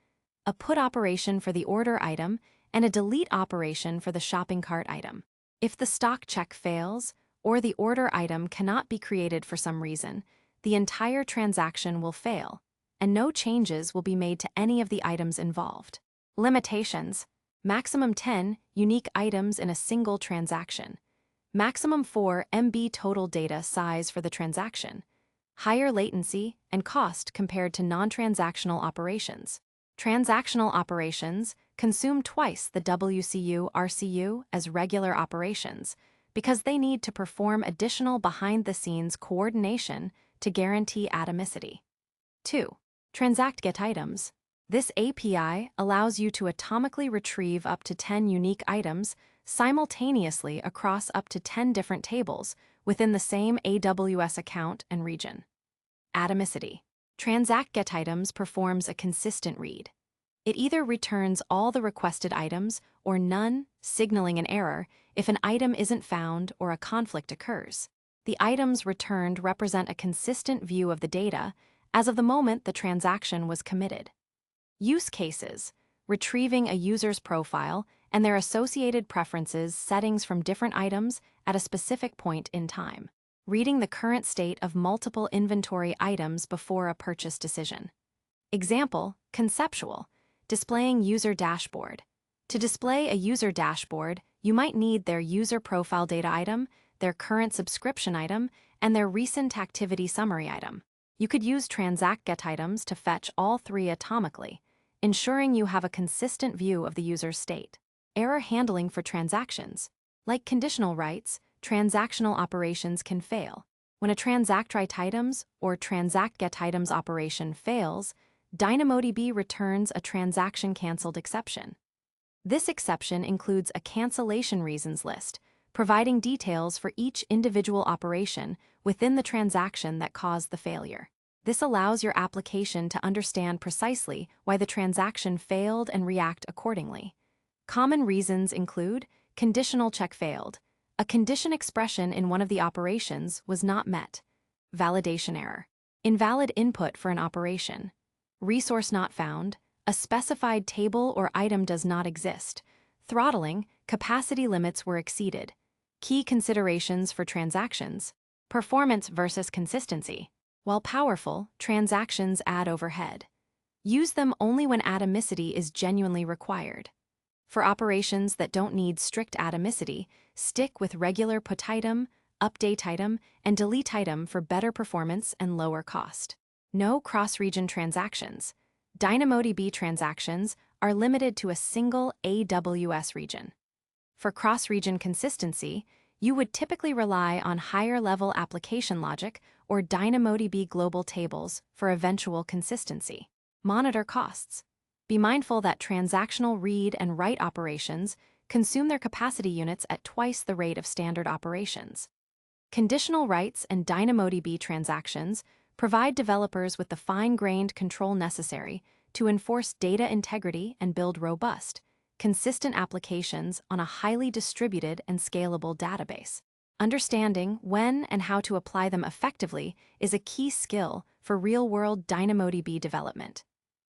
A: a put operation for the order item, and a delete operation for the shopping cart item. If the stock check fails, or the order item cannot be created for some reason, the entire transaction will fail, and no changes will be made to any of the items involved. Limitations: maximum 10 unique items in a single transaction. Maximum 4 MB total data size for the transaction. Higher latency and cost compared to non-transactional operations. Transactional operations consume twice the WCU/RCU as regular operations because they need to perform additional behind-the-scenes coordination to guarantee atomicity. 2. Transact get items. This API allows you to atomically retrieve up to 10 unique items simultaneously across up to 10 different tables within the same AWS account and region. Atomicity. Transact getItems performs a consistent read. It either returns all the requested items or none, signaling an error if an item isn't found or a conflict occurs. The items returned represent a consistent view of the data as of the moment the transaction was committed. Use cases: retrieving a user's profile and their associated preferences settings from different items at a specific point in time. Reading the current state of multiple inventory items before a purchase decision. Example: conceptual, displaying user dashboard. To display a user dashboard, you might need their user profile data item, their current subscription item, and their recent activity summary item. You could use transact getItems to fetch all three atomically, ensuring you have a consistent view of the user's state. Error handling for transactions. Like conditional writes, transactional operations can fail. When a transact write items or transact getItems operation fails, DynamoDB returns a transaction canceled exception. This exception includes a cancellation reasons list, providing details for each individual operation within the transaction that caused the failure. This allows your application to understand precisely why the transaction failed and react accordingly. Common reasons include conditional check failed. A condition expression in one of the operations was not met. Validation error. Invalid input for an operation. Resource not found. A specified table or item does not exist. Throttling. Capacity limits were exceeded. Key considerations for transactions. Performance versus consistency. While powerful, transactions add overhead. Use them only when atomicity is genuinely required. For operations that don't need strict atomicity, stick with regular put item, update item, and delete item for better performance and lower cost. No cross-region transactions. DynamoDB transactions are limited to a single AWS region. For cross-region consistency, you would typically rely on higher-level application logic or DynamoDB global tables for eventual consistency. Monitor costs. Be mindful that transactional read and write operations consume their capacity units at twice the rate of standard operations. Conditional writes and DynamoDB transactions provide developers with the fine-grained control necessary to enforce data integrity and build robust, consistent applications on a highly distributed and scalable database. Understanding when and how to apply them effectively is a key skill for real-world DynamoDB development.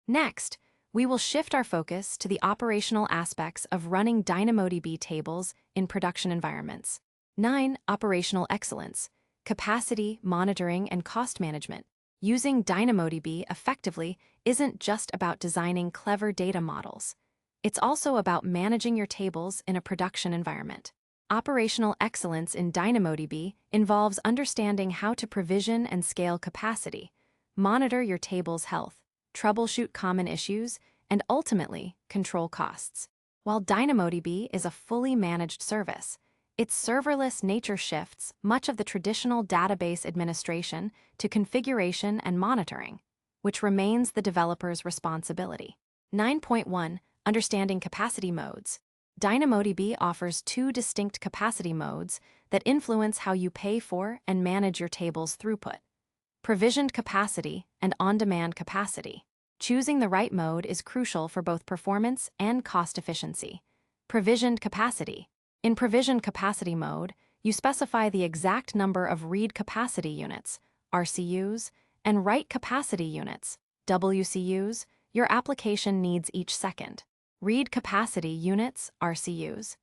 A: Next, we will shift our focus to the operational aspects of running DynamoDB tables in production environments. 9. Operational excellence. Capacity, monitoring, and cost management. Using DynamoDB effectively isn't just about designing clever data models. It's also about managing your tables in a production environment. Operational excellence in DynamoDB involves understanding how to provision and scale capacity, monitor your table's health, troubleshoot common issues, and ultimately control costs. While DynamoDB is a fully managed service, its serverless nature shifts much of the traditional database administration to configuration and monitoring, which remains the developer's responsibility. 9.1. Understanding capacity modes. DynamoDB offers two distinct capacity modes that influence how you pay for and manage your table's throughput: provisioned capacity and on-demand capacity. Choosing the right mode is crucial for both performance and cost efficiency. Provisioned capacity. In provisioned capacity mode, you specify the exact number of read capacity units, RCUs, and write capacity units, WCUs, your application needs each second. Read capacity units, RCUs.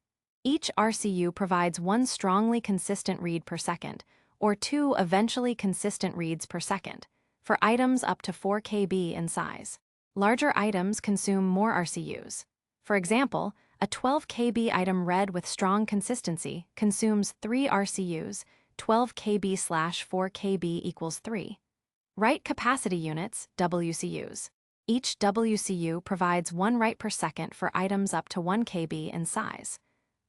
A: Each RCU provides one strongly consistent read per second, or two eventually consistent reads per second, for items up to 4 KB in size. Larger items consume more RCUs. For example, a 12 KB item read with strong consistency consumes 3 RCUs, 12 KB/4 KB equals 3. Write capacity units, WCUs. Each WCU provides one write per second for items up to 1 KB in size.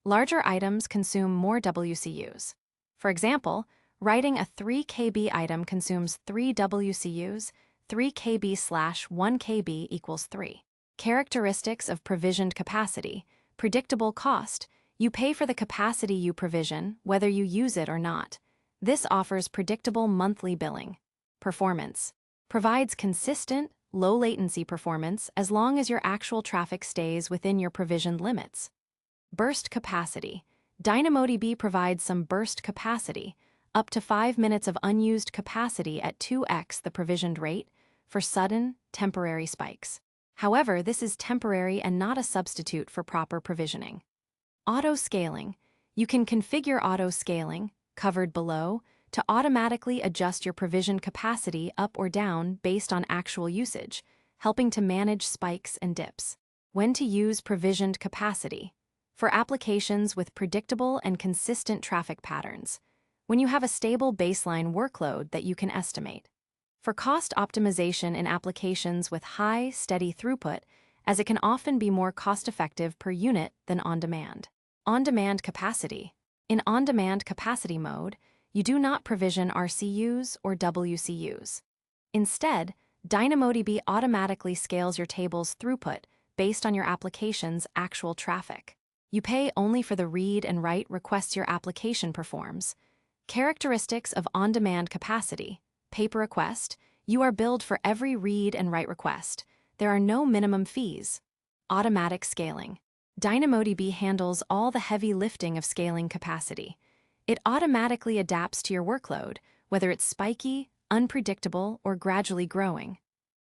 A: Larger items consume more WCUs. For example, writing a 3 KB item consumes 3 WCUs, 3 KB/1 KB equals 3. Characteristics of provisioned capacity. Predictable cost. You pay for the capacity you provision, whether you use it or not. This offers predictable monthly billing. Performance. Provides consistent, low-latency performance as long as your actual traffic stays within your provisioned limits. Burst capacity. DynamoDB provides some burst capacity, up to 5 minutes of unused capacity at 2x the provisioned rate, for sudden, temporary spikes. However, this is temporary and not a substitute for proper provisioning. Auto-scaling. You can configure auto-scaling, covered below, to automatically adjust your provisioned capacity up or down based on actual usage, helping to manage spikes and dips. When to use provisioned capacity. For applications with predictable and consistent traffic patterns. When you have a stable baseline workload that you can estimate. For cost optimization in applications with high, steady throughput, as it can often be more cost-effective per unit than on-demand. On-demand capacity. In on-demand capacity mode, you do not provision RCUs or WCUs. Instead, DynamoDB automatically scales your table's throughput based on your application's actual traffic. You pay only for the read and write requests your application performs. Characteristics of on-demand capacity. Pay per request. You are billed for every read and write request. There are no minimum fees. Automatic scaling. DynamoDB handles all the heavy lifting of scaling capacity. It automatically adapts to your workload, whether it's spiky, unpredictable, or gradually growing.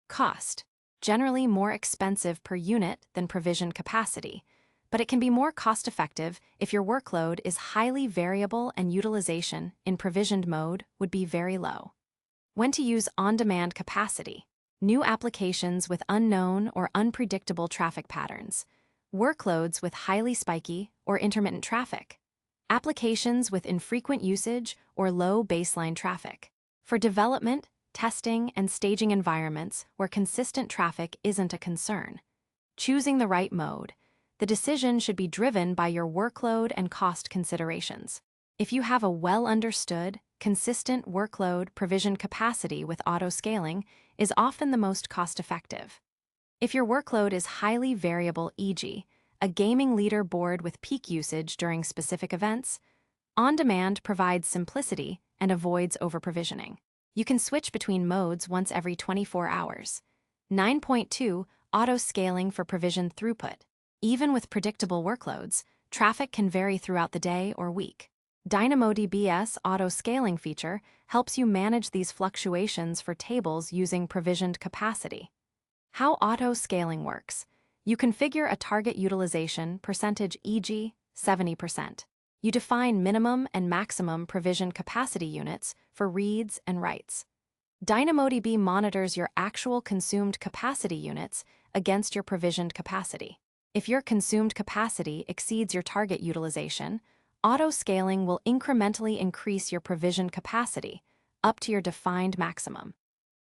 A: Cost. Generally more expensive per unit than provisioned capacity, but it can be more cost-effective if your workload is highly variable and utilization in provisioned mode would be very low. When to use on-demand capacity. New applications with unknown or unpredictable traffic patterns. Workloads with highly spiky or intermittent traffic. Applications with infrequent usage or low baseline traffic. For development, testing, and staging environments where consistent traffic isn't a concern. Choosing the right mode. The decision should be driven by your workload and cost considerations. If you have a well-understood, consistent workload provision capacity with auto-scaling is often the most cost-effective. If your workload is highly variable, e.g., a gaming leader board with peak usage during specific events, on-demand provides simplicity and avoids over-provisioning. You can switch between modes once every 24 hours. 9.2 Auto-scaling for provision throughput. Even with predictable workloads, traffic can vary throughout the day or week. DynamoDB's auto-scaling feature helps you manage these fluctuations for tables using provisioned capacity. How auto-scaling works. You configure a target utilization percentage, e.g., 70%. You define minimum and maximum provisioned capacity units for reads and writes. DynamoDB monitors your actual consumed capacity units against your provisioned capacity. If your consumed capacity exceeds your target utilization, auto-scaling will incrementally increase your provisioned capacity up to your defined maximum.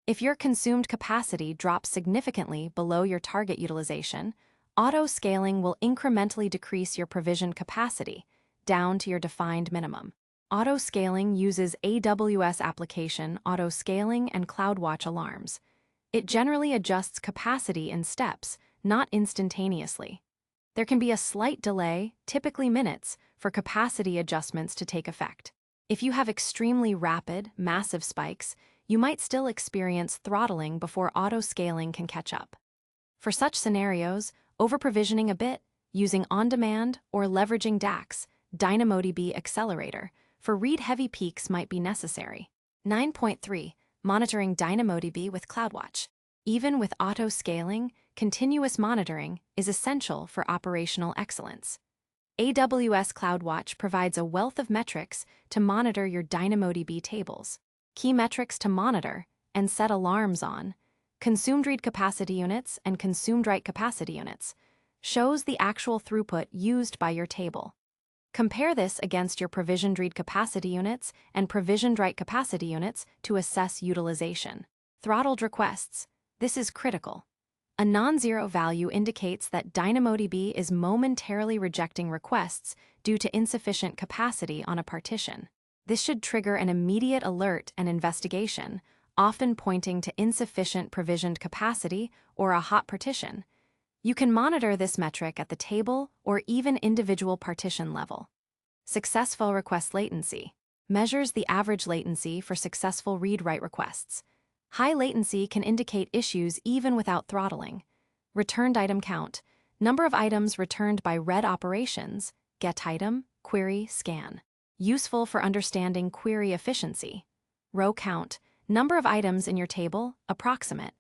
A: If your consumed capacity drops significantly below your target utilization, auto-scaling will incrementally decrease your provisioned capacity down to your defined minimum. Auto-scaling uses AWS application auto-scaling and CloudWatch alarms. It generally adjusts capacity in steps, not instantaneously. There can be a slight delay, typically minutes, for capacity adjustments to take effect. If you have extremely rapid, massive spikes, you might still experience throttling before auto-scaling can catch up. For such scenarios, over-provisioning a bit, using on-demand, or leveraging DAX, DynamoDB Accelerator, for read-heavy peaks might be necessary. 9.3 Monitoring DynamoDB with CloudWatch. Even with auto-scaling, continuous monitoring is essential for operational excellence. AWS CloudWatch provides a wealth of metrics to monitor your DynamoDB tables. Key metrics to monitor and set alarms on: consumed read capacity units and consumed write capacity units, shows the actual throughput used by your table. Compare this against your provisioned read capacity units and provisioned write capacity units to assess utilization. Throttled requests. This is critical. A non-zero value indicates that DynamoDB is momentarily rejecting requests due to insufficient capacity on a partition. This should trigger an immediate alert and investigation, often pointing to insufficient provisioned capacity or a hot partition. You can monitor this metric at the table or even individual partition level. Successful request latency measures the average latency for successful read-write requests. High latency can indicate issues even without throttling. Returned item count, number of items returned by read operations, get item, query, scan. Useful for understanding query efficiency. Row count, number of items in your table, approximate.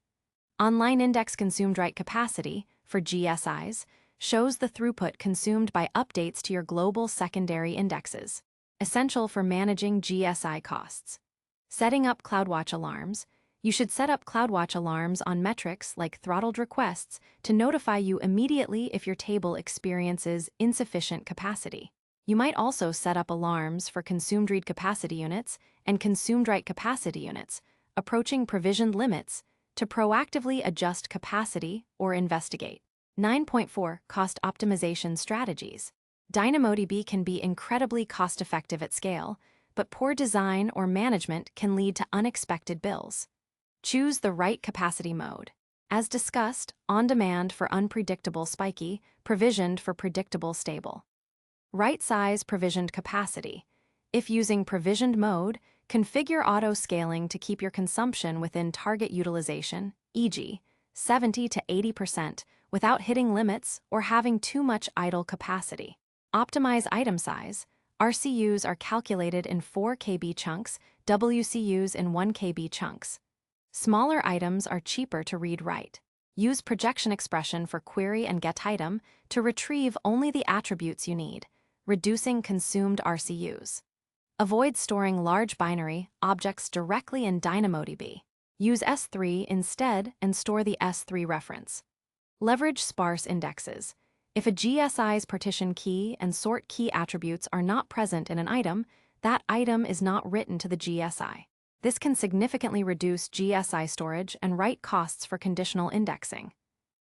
A: Online index consumed write capacity, for GSIs, shows the throughput consumed by updates to your global secondary indexes. Essential for managing GSI costs. Setting up CloudWatch alarms. You should set up CloudWatch alarms on metrics like throttled requests to notify you immediately if your table experiences insufficient capacity. You might also set up alarms for consumed read capacity units and consumed write capacity units, approaching provisioned limits, to proactively adjust capacity or investigate. 9.4 Cost optimization strategies. DynamoDB can be incredibly cost-effective at scale, but poor design or management can lead to unexpected bills. Choose the right capacity mode. As discussed, on-demand for unpredictable spiky, provisioned for predictable stable. Right size provisioned capacity. If using provisioned mode, configure auto-scaling to keep your consumption within target utilization, e.g., 70 to 80%, without hitting limits or having too much idle capacity. Optimize item size. RCUs are calculated in 4 KB chunks, WCUs in 1 KB chunks. Smaller items are cheaper to read-write. Use projection expression for query and get item to retrieve only the attributes you need, reducing consumed RCUs. Avoid storing large binary objects directly in DynamoDB. Use S3 instead and store the S3 reference. Leverage sparse indexes. If a GSI's partition key and sort key attributes are not present in an item, that item is not written to the GSI. This can significantly reduce GSI storage and write costs for conditional indexing.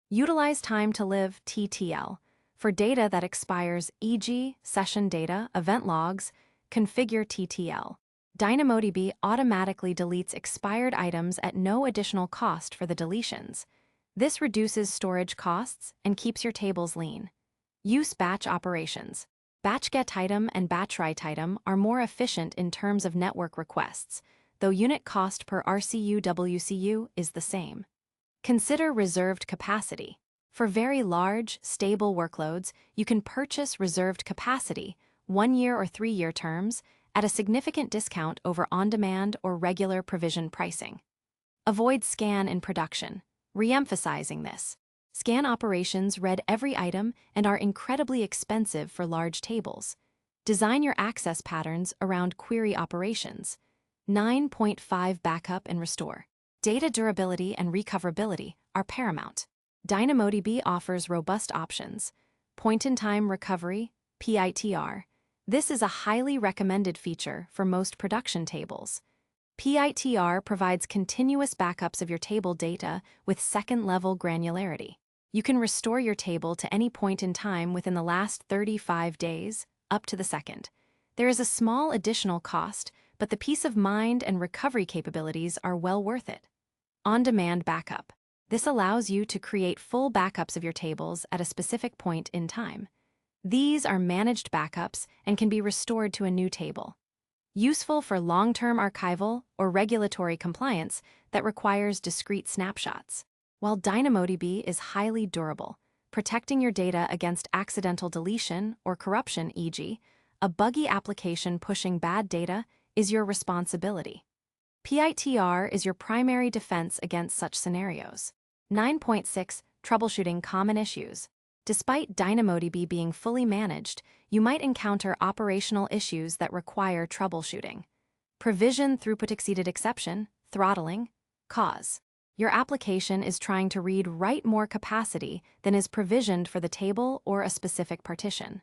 A: Utilize time to live (TTL) for data that expires, e.g., session data, event logs. Configure TTL. DynamoDB automatically deletes expired items at no additional cost for the deletions. This reduces storage costs and keeps your tables lean. Use batch operations. Batch get item and batch write item are more efficient in terms of network requests, though unit cost per RCU WCU is the same. Consider reserved capacity. For very large, stable workloads, you can purchase reserved capacity, 1-year or 3-year terms, at a significant discount over on-demand or regular provision pricing. Avoid scan in production. Re-emphasizing this. Scan operations read every item and are incredibly expensive for large tables. Design your access patterns around query operations. 9.5 Backup and restore. Data durability and recoverability are paramount. DynamoDB offers robust options. Point-in-time recovery, PITR. This is a highly recommended feature for most production tables. PITR provides continuous backups of your table data with second-level granularity. You can restore your table to any point in time within the last 35 days, up to the second. There is a small additional cost, but the peace of mind and recovery capabilities are well worth it. On-demand backup. This allows you to create full backups of your tables at a specific point in time. These are managed backups and can be restored to a new table. Useful for long-term archival or regulatory compliance that requires discrete snapshots. While DynamoDB is highly durable, protecting your data against accidental deletion or corruption, e.g., a buggy application pushing bad data, is your responsibility. PITR is your primary defense against such scenarios. 9.6 Troubleshooting common issues. Despite DynamoDB being fully managed, you might encounter operational issues that require troubleshooting. Provision throughput exceeded exception, throttling, cause. Your application is trying to read-write more capacity than is provisioned for the table or a specific partition.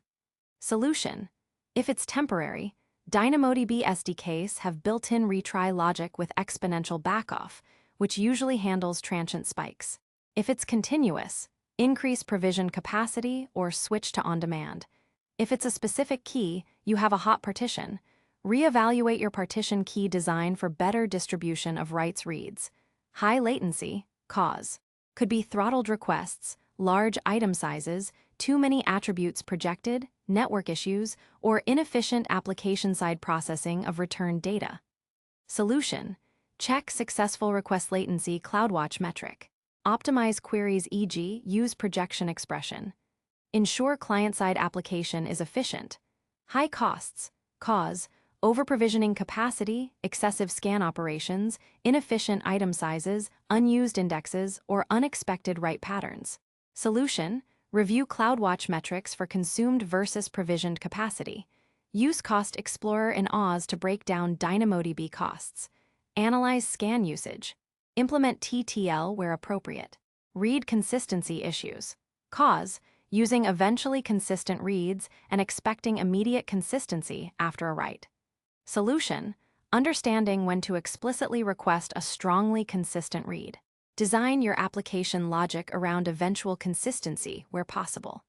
A: Solution. If it's temporary, DynamoDB SDKs have built-in retry logic with exponential backoff, which usually handles transient spikes. If it's continuous, increase provision capacity or switch to on-demand. If it's a specific key, you have a hot partition. Reevaluate your partition key design for better distribution of writes-reads. High latency, cause. Could be throttled requests, large item sizes, too many attributes projected, network issues, or inefficient application-side processing of returned data. Solution: check successful request latency CloudWatch metric. Optimize queries, e.g., use projection expression. Ensure client-side application is efficient. High costs cause over-provisioning capacity, excessive scan operations, inefficient item sizes, unused indexes, or unexpected write patterns. Solution: review CloudWatch metrics for consumed versus provisioned capacity. Use Cost Explorer in Oz to break down DynamoDB costs. Analyze scan usage. Implement TTL where appropriate. Read consistency issues. Cause: using eventually consistent reads and expecting immediate consistency after a write. Solution: understanding when to explicitly request a strongly consistent read. Design your application logic around eventual consistency where possible.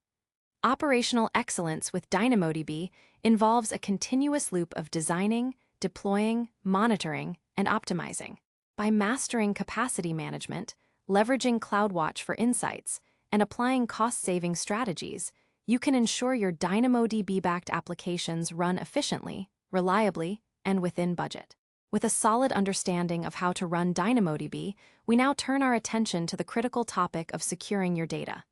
A: Operational excellence with DynamoDB involves a continuous loop of designing, deploying, monitoring, and optimizing. By mastering capacity management, leveraging CloudWatch for insights, and applying cost-saving strategies, you can ensure your DynamoDB-backed applications run efficiently, reliably, and within budget. With a solid understanding of how to run DynamoDB, we now turn our attention to the critical topic of securing your data.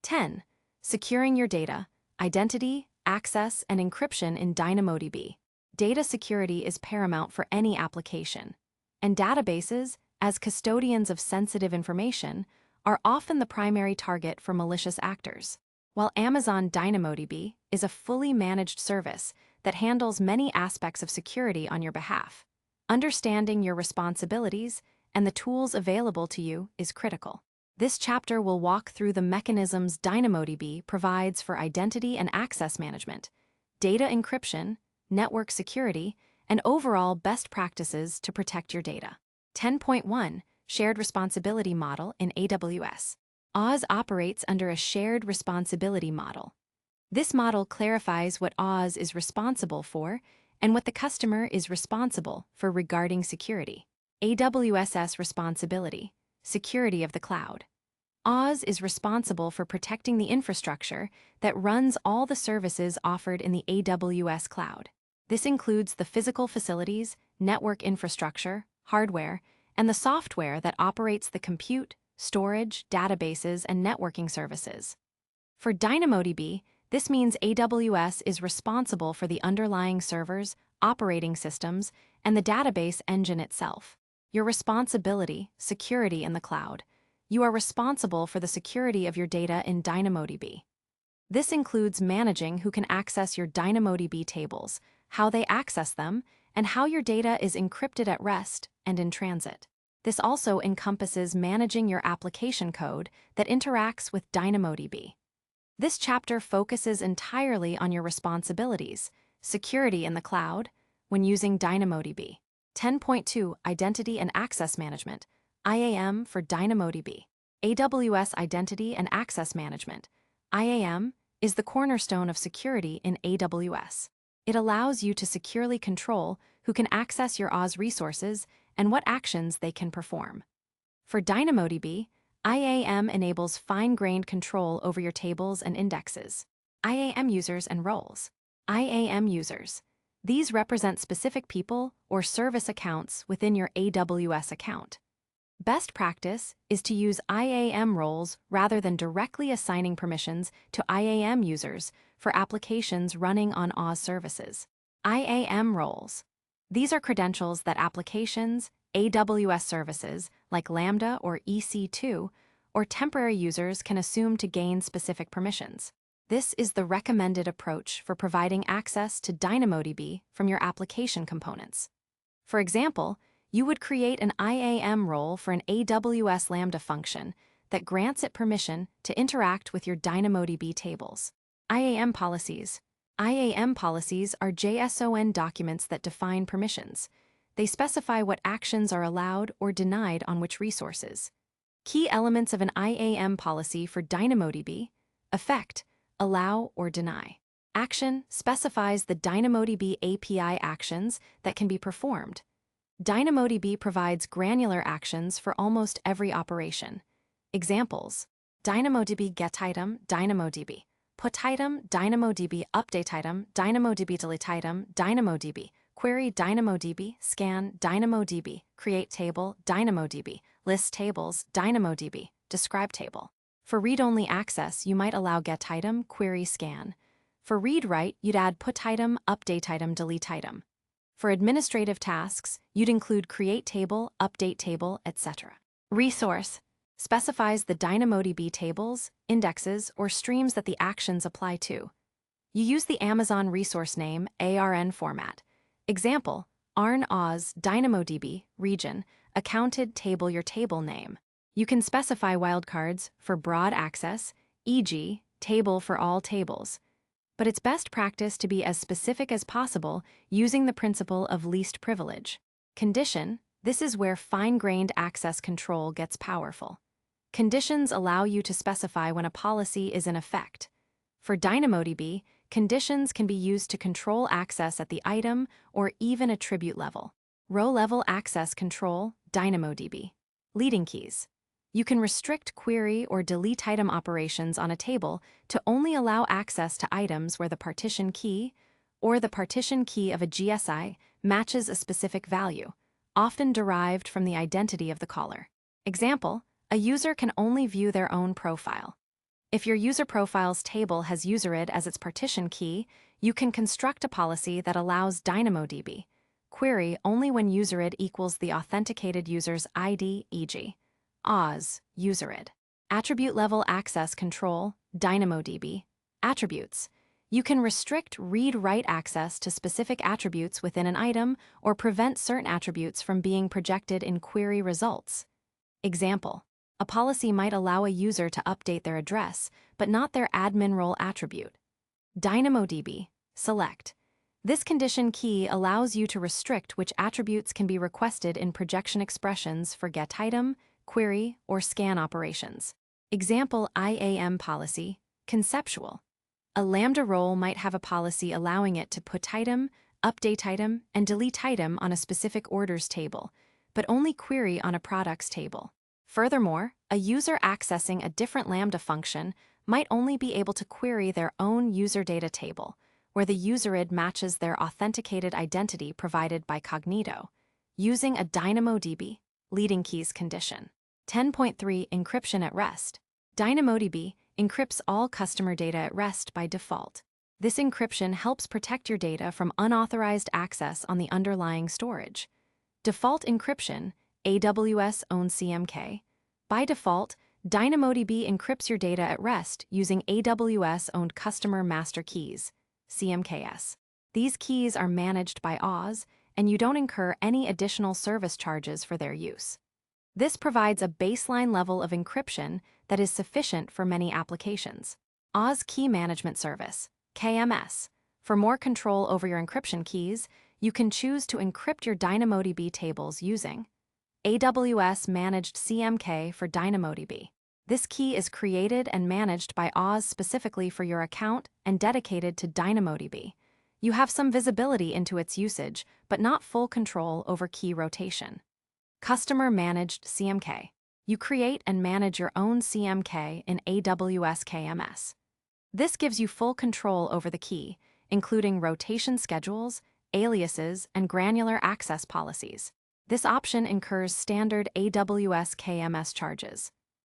A: 10. Securing your data, identity, access, and encryption in DynamoDB. Data security is paramount for any application, and databases, as custodians of sensitive information, are often the primary target for malicious actors. While Amazon DynamoDB is a fully managed service that handles many aspects of security on your behalf, understanding your responsibilities and the tools available to you is critical. This chapter will walk through the mechanisms DynamoDB provides for identity and access management, data encryption, network security, and overall best practices to protect your data. 10.1 Shared Responsibility Model in AWS. Oz operates under a shared responsibility model. This model clarifies what Oz is responsible for and what the customer is responsible for regarding security. AWS's responsibility: security of the cloud. Oz is responsible for protecting the infrastructure that runs all the services offered in the AWS cloud. This includes the physical facilities, network infrastructure, hardware, and the software that operates the compute, storage, databases, and networking services. For DynamoDB, this means AWS is responsible for the underlying servers, operating systems, and the database engine itself. Your responsibility: security in the cloud. You are responsible for the security of your data in DynamoDB. This includes managing who can access your DynamoDB tables, how they access them, and how your data is encrypted at rest and in transit. This also encompasses managing your application code that interacts with DynamoDB. This chapter focuses entirely on your responsibilities, security in the cloud, when using DynamoDB. 10.2 Identity and Access Management, IAM for DynamoDB. AWS Identity and Access Management, IAM, is the cornerstone of security in AWS. It allows you to securely control who can access your Oz resources and what actions they can perform. For DynamoDB, IAM enables fine-grained control over your tables and indexes. IAM users and roles. IAM users. These represent specific people or service accounts within your AWS account. Best practice is to use IAM roles rather than directly assigning permissions to IAM users for applications running on Oz services. IAM roles. These are credentials that applications, AWS services like Lambda or EC2, or temporary users can assume to gain specific permissions. This is the recommended approach for providing access to DynamoDB from your application components. For example, you would create an IAM role for an AWS Lambda function that grants it permission to interact with your DynamoDB tables. IAM policies. IAM policies are JSON documents that define permissions. They specify what actions are allowed or denied on which resources. Key elements of an IAM policy for DynamoDB: effect, allow or deny. Action specifies the DynamoDB API actions that can be performed. DynamoDB provides granular actions for almost every operation. Examples: DynamoDB get item, DynamoDB put item, DynamoDB update item, DynamoDB delete item, DynamoDB query, DynamoDB scan, DynamoDB create table, DynamoDB list tables, DynamoDB describe table. For read-only access, you might allow get item, query, scan. For read-write, you'd add put item, update item, delete item. For administrative tasks, you'd include create table, update table, etc. Resource specifies the DynamoDB tables, indexes, or streams that the actions apply to. You use the Amazon resource name ARN format. Example, ARN Oz DynamoDB region accounted table your table name. You can specify wildcards for broad access, e.g., table for all tables. But it's best practice to be as specific as possible using the principle of least privilege. Condition, this is where fine-grained access control gets powerful. Conditions allow you to specify when a policy is in effect. For DynamoDB, conditions can be used to control access at the item or even attribute level. Row-level access control, DynamoDB. Leading keys. You can restrict query or delete item operations on a table to only allow access to items where the partition key or the partition key of a GSI matches a specific value, often derived from the identity of the caller. Example, a user can only view their own profile. If your user profile's table has userid as its partition key, you can construct a policy that allows DynamoDB query only when userid equals the authenticated user's ID, e.g., Oz, userid. Attribute-level access control, DynamoDB. Attributes. You can restrict read-write access to specific attributes within an item or prevent certain attributes from being projected in query results. Example, a policy might allow a user to update their address, but not their admin role attribute. DynamoDB. Select. This condition key allows you to restrict which attributes can be requested in projection expressions for get item, query, or scan operations. Example, IAM policy, conceptual. A Lambda role might have a policy allowing it to put item, update item, and delete item on a specific orders table, but only query on a products table. Furthermore, a user accessing a different Lambda function might only be able to query their own user data table, where the userid matches their authenticated identity provided by Cognito, using a DynamoDB leading keys condition. 10.3 Encryption at rest. DynamoDB encrypts all customer data at rest by default. This encryption helps protect your data from unauthorized access on the underlying storage. Default encryption, AWS owned CMK. By default, DynamoDB encrypts your data at rest using AWS owned customer master keys, CMKs. These keys are managed by Oz, and you don't incur any additional service charges for their use. This provides a baseline level of encryption that is sufficient for many applications. Oz Key Management Service, KMS. For more control over your encryption keys, you can choose to encrypt your DynamoDB tables using AWS Managed CMK for DynamoDB. This key is created and managed by Oz specifically for your account and dedicated to DynamoDB. You have some visibility into its usage, but not full control over key rotation. Customer Managed CMK. You create and manage your own CMK in AWS KMS. This gives you full control over the key, including rotation schedules, aliases, and granular access policies. This option incurs standard AWS KMS charges.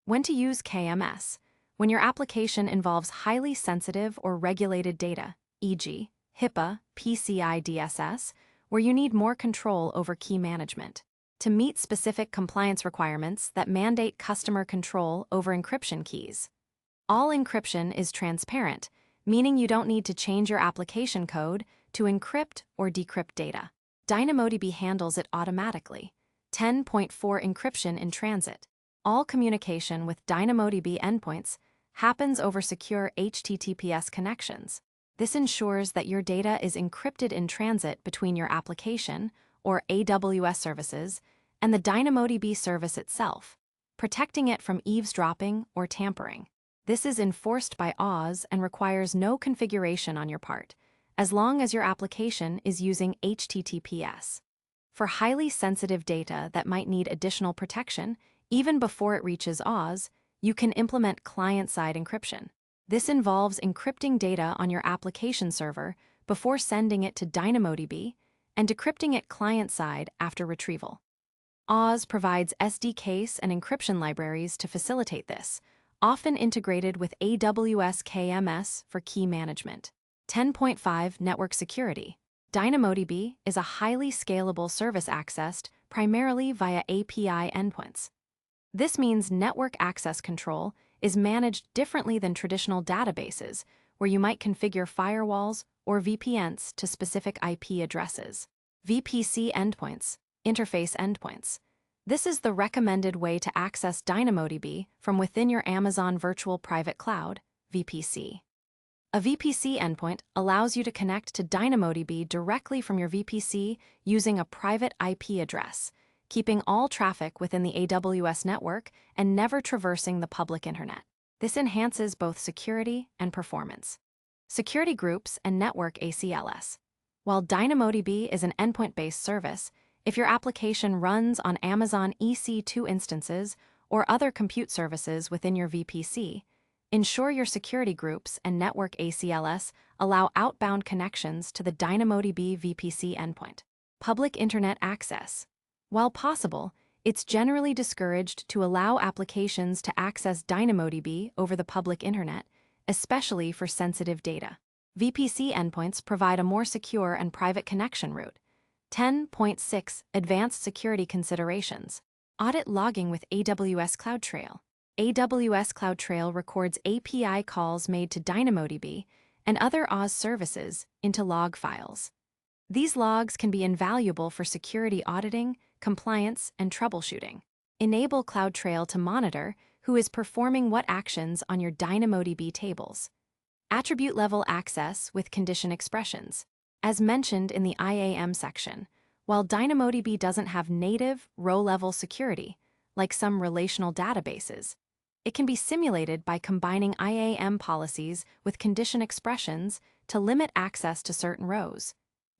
A: When to use KMS? When your application involves highly sensitive or regulated data, e.g., HIPAA, PCI DSS, where you need more control over key management. To meet specific compliance requirements that mandate customer control over encryption keys. All encryption is transparent, meaning you don't need to change your application code to encrypt or decrypt data. DynamoDB handles it automatically. 10.4 Encryption in transit. All communication with DynamoDB endpoints happens over secure HTTPS connections. This ensures that your data is encrypted in transit between your application, or AWS services, and the DynamoDB service itself, protecting it from eavesdropping or tampering. This is enforced by Oz and requires no configuration on your part, as long as your application is using HTTPS. For highly sensitive data that might need additional protection, even before it reaches Oz, You can implement client-side encryption. This involves encrypting data on your application server before sending it to DynamoDB and decrypting it client-side after retrieval. Oz provides SDKs and encryption libraries to facilitate this, often integrated with AWS KMS for key management. 10.5 Network Security. DynamoDB is a highly scalable service accessed primarily via API endpoints. This means network access control is managed differently than traditional databases, where you might configure firewalls or VPNs to specific IP addresses. VPC endpoints, interface endpoints. This is the recommended way to access DynamoDB from within your Amazon Virtual Private Cloud, VPC. A VPC endpoint allows you to connect to DynamoDB directly from your VPC using a private IP address, keeping all traffic within the AWS network and never traversing the public internet. This enhances both security and performance. Security groups and network ACLS. While DynamoDB is an endpoint-based service, if your application runs on Amazon EC2 instances or other compute services within your VPC, ensure your security groups and network ACLS allow outbound connections to the DynamoDB VPC endpoint. Public internet access. While possible, it's generally discouraged to allow applications to access DynamoDB over the public internet, especially for sensitive data. VPC endpoints provide a more secure and private connection route. 10.6 Advanced Security Considerations. Audit logging with AWS CloudTrail. AWS CloudTrail records API calls made to DynamoDB and other Oz services into log files. These logs can be invaluable for security auditing, compliance, and troubleshooting. Enable CloudTrail to monitor who is performing what actions on your DynamoDB tables. Attribute-level access with condition expressions. As mentioned in the IAM section, while DynamoDB doesn't have native, row-level security, like some relational databases, it can be simulated by combining IAM policies with condition expressions to limit access to certain rows,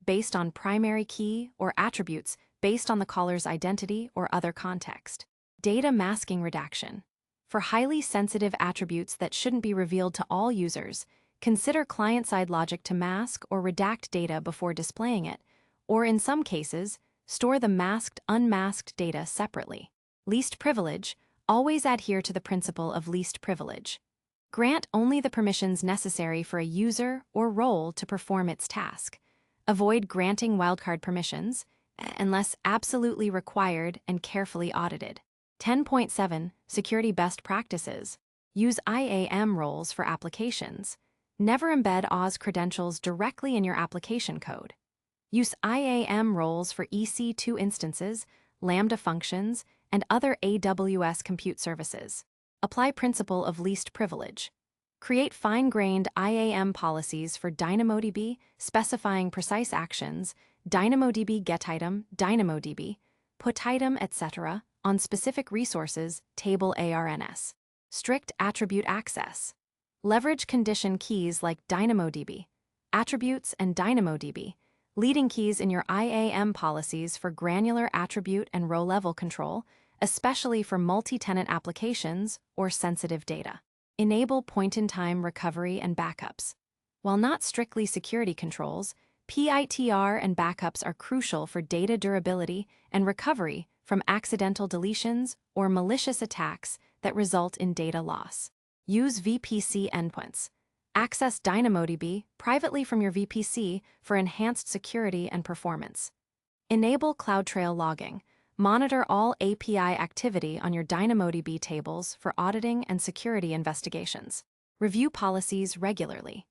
A: based on primary key or attributes based on the caller's identity or other context. Data masking redaction. For highly sensitive attributes that shouldn't be revealed to all users, consider client-side logic to mask or redact data before displaying it, or in some cases, store the masked, unmasked data separately. Least privilege. Always adhere to the principle of least privilege. Grant only the permissions necessary for a user or role to perform its task. Avoid granting wildcard permissions, unless absolutely required and carefully audited. 10.7 Security Best Practices. Use IAM roles for applications. Never embed Oz credentials directly in your application code. Use IAM roles for EC2 instances, Lambda functions, and other AWS compute services. Apply principle of least privilege. Create fine-grained IAM policies for DynamoDB, specifying precise actions, DynamoDB getItem, DynamoDB, putItem, etc., on specific resources, table ARNS. Strict attribute access. Leverage condition keys like DynamoDB, attributes, and DynamoDB, leading keys in your IAM policies for granular attribute and row-level control, especially for multi-tenant applications or sensitive data. Enable point-in-time recovery and backups. While not strictly security controls, PITR and backups are crucial for data durability and recovery from accidental deletions or malicious attacks that result in data loss. Use VPC endpoints. Access DynamoDB privately from your VPC for enhanced security and performance. Enable CloudTrail logging. Monitor all API activity on your DynamoDB tables for auditing and security investigations. Review policies regularly.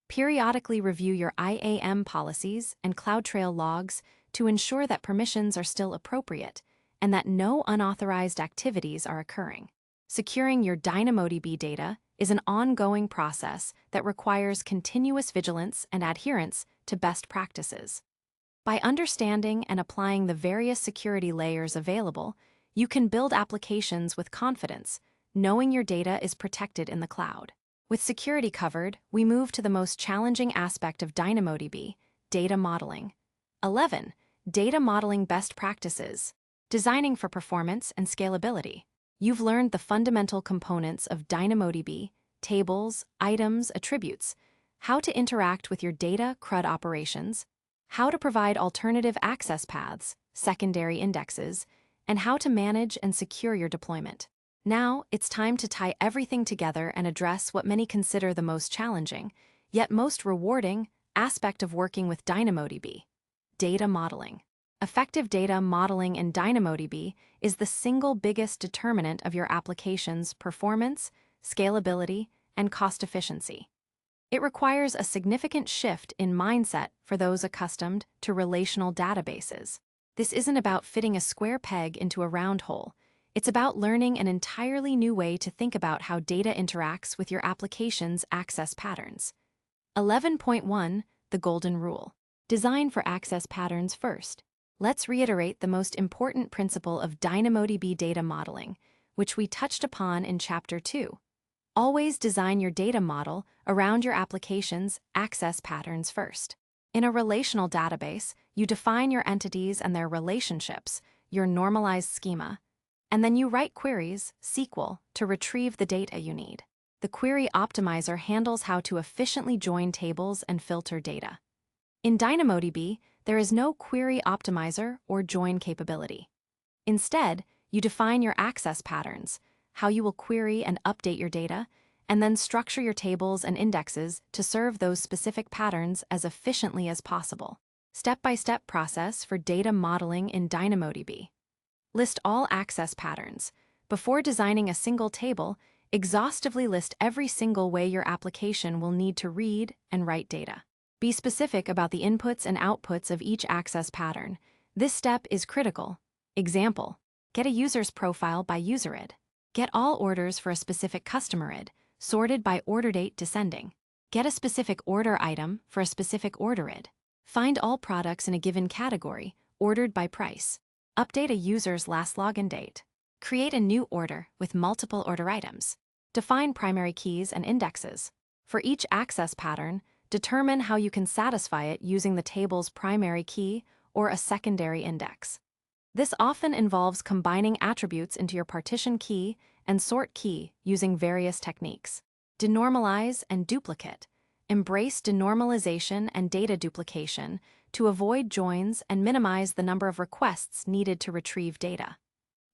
A: Periodically review your IAM policies and CloudTrail logs to ensure that permissions are still appropriate and that no unauthorized activities are occurring. Securing your DynamoDB data is an ongoing process that requires continuous vigilance and adherence to best practices. By understanding and applying the various security layers available, you can build applications with confidence, knowing your data is protected in the cloud. With security covered, we move to the most challenging aspect of DynamoDB, data modeling. 11. Data modeling best practices. Designing for performance and scalability. You've learned the fundamental components of DynamoDB, tables, items, attributes, how to interact with your data CRUD operations, how to provide alternative access paths, secondary indexes, and how to manage and secure your deployment. Now, it's time to tie everything together and address what many consider the most challenging, yet most rewarding, aspect of working with DynamoDB: data modeling. Effective data modeling in DynamoDB is the single biggest determinant of your application's performance, scalability, and cost efficiency. It requires a significant shift in mindset for those accustomed to relational databases. This isn't about fitting a square peg into a round hole. It's about learning an entirely new way to think about how data interacts with your application's access patterns. 11.1 The Golden Rule. Design for access patterns first. Let's reiterate the most important principle of DynamoDB data modeling, which we touched upon in Chapter 2. Always design your data model around your application's access patterns first. In a relational database, you define your entities and their relationships, your normalized schema, and then you write queries, SQL, to retrieve the data you need. The query optimizer handles how to efficiently join tables and filter data. In DynamoDB, there is no query optimizer or join capability. Instead, you define your access patterns, how you will query and update your data, and then structure your tables and indexes to serve those specific patterns as efficiently as possible. Step-by-step process for data modeling in DynamoDB. List all access patterns. Before designing a single table, exhaustively list every single way your application will need to read and write data. Be specific about the inputs and outputs of each access pattern. This step is critical. Example: get a user's profile by user ID. Get all orders for a specific customer ID, sorted by order date descending. Get a specific order item for a specific order ID. Find all products in a given category, ordered by price. Update a user's last login date. Create a new order with multiple order items. Define primary keys and indexes. For each access pattern, determine how you can satisfy it using the table's primary key or a secondary index. This often involves combining attributes into your partition key and sort key using various techniques. Denormalize and duplicate. Embrace denormalization and data duplication to avoid joins and minimize the number of requests needed to retrieve data.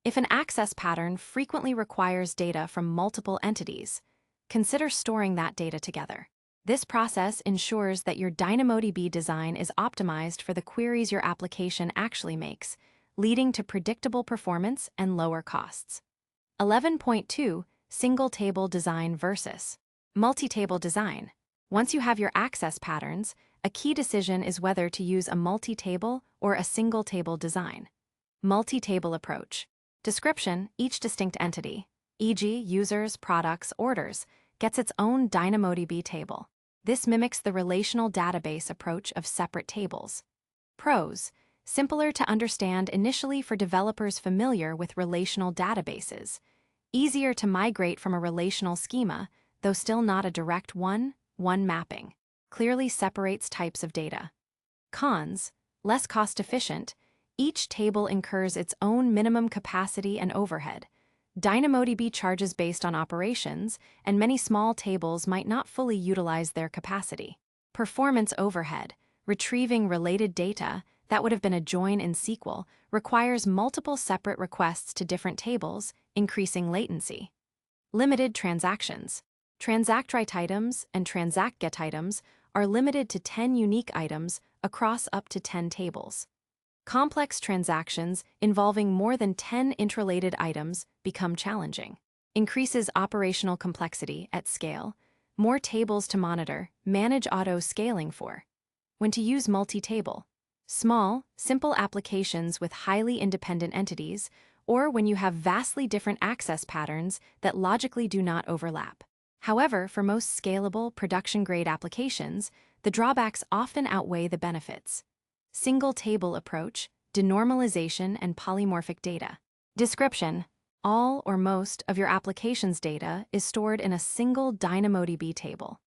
A: If an access pattern frequently requires data from multiple entities, consider storing that data together. This process ensures that your DynamoDB design is optimized for the queries your application actually makes, leading to predictable performance and lower costs. 11.2 Single Table Design versus Multi-Table Design. Once you have your access patterns, a key decision is whether to use a multi-table or a single-table design. Multi-table approach. Description: each distinct entity, e.g., users, products, orders, gets its own DynamoDB table. This mimics the relational database approach of separate tables. Pros: simpler to understand initially for developers familiar with relational databases. Easier to migrate from a relational schema, though still not a direct one-one mapping. Clearly separates types of data. Cons: less cost-efficient. Each table incurs its own minimum capacity and overhead. DynamoDB charges based on operations, and many small tables might not fully utilize their capacity. Performance overhead. Retrieving related data, that would have been a join in SQL, requires multiple separate requests to different tables, increasing latency. Limited transactions. Transact write items and transact get items are limited to 10 unique items across up to 10 tables. Complex transactions involving more than 10 interrelated items become challenging. Increases operational complexity at scale. More tables to monitor, manage auto-scaling for. When to use multi-table. Small, simple applications with highly independent entities, or when you have vastly different access patterns that logically do not overlap. However, for most scalable, production-grade applications, the drawbacks often outweigh the benefits. Single table approach, denormalization, and polymorphic data. Description: all or most of your application's data is stored in a single DynamoDB table.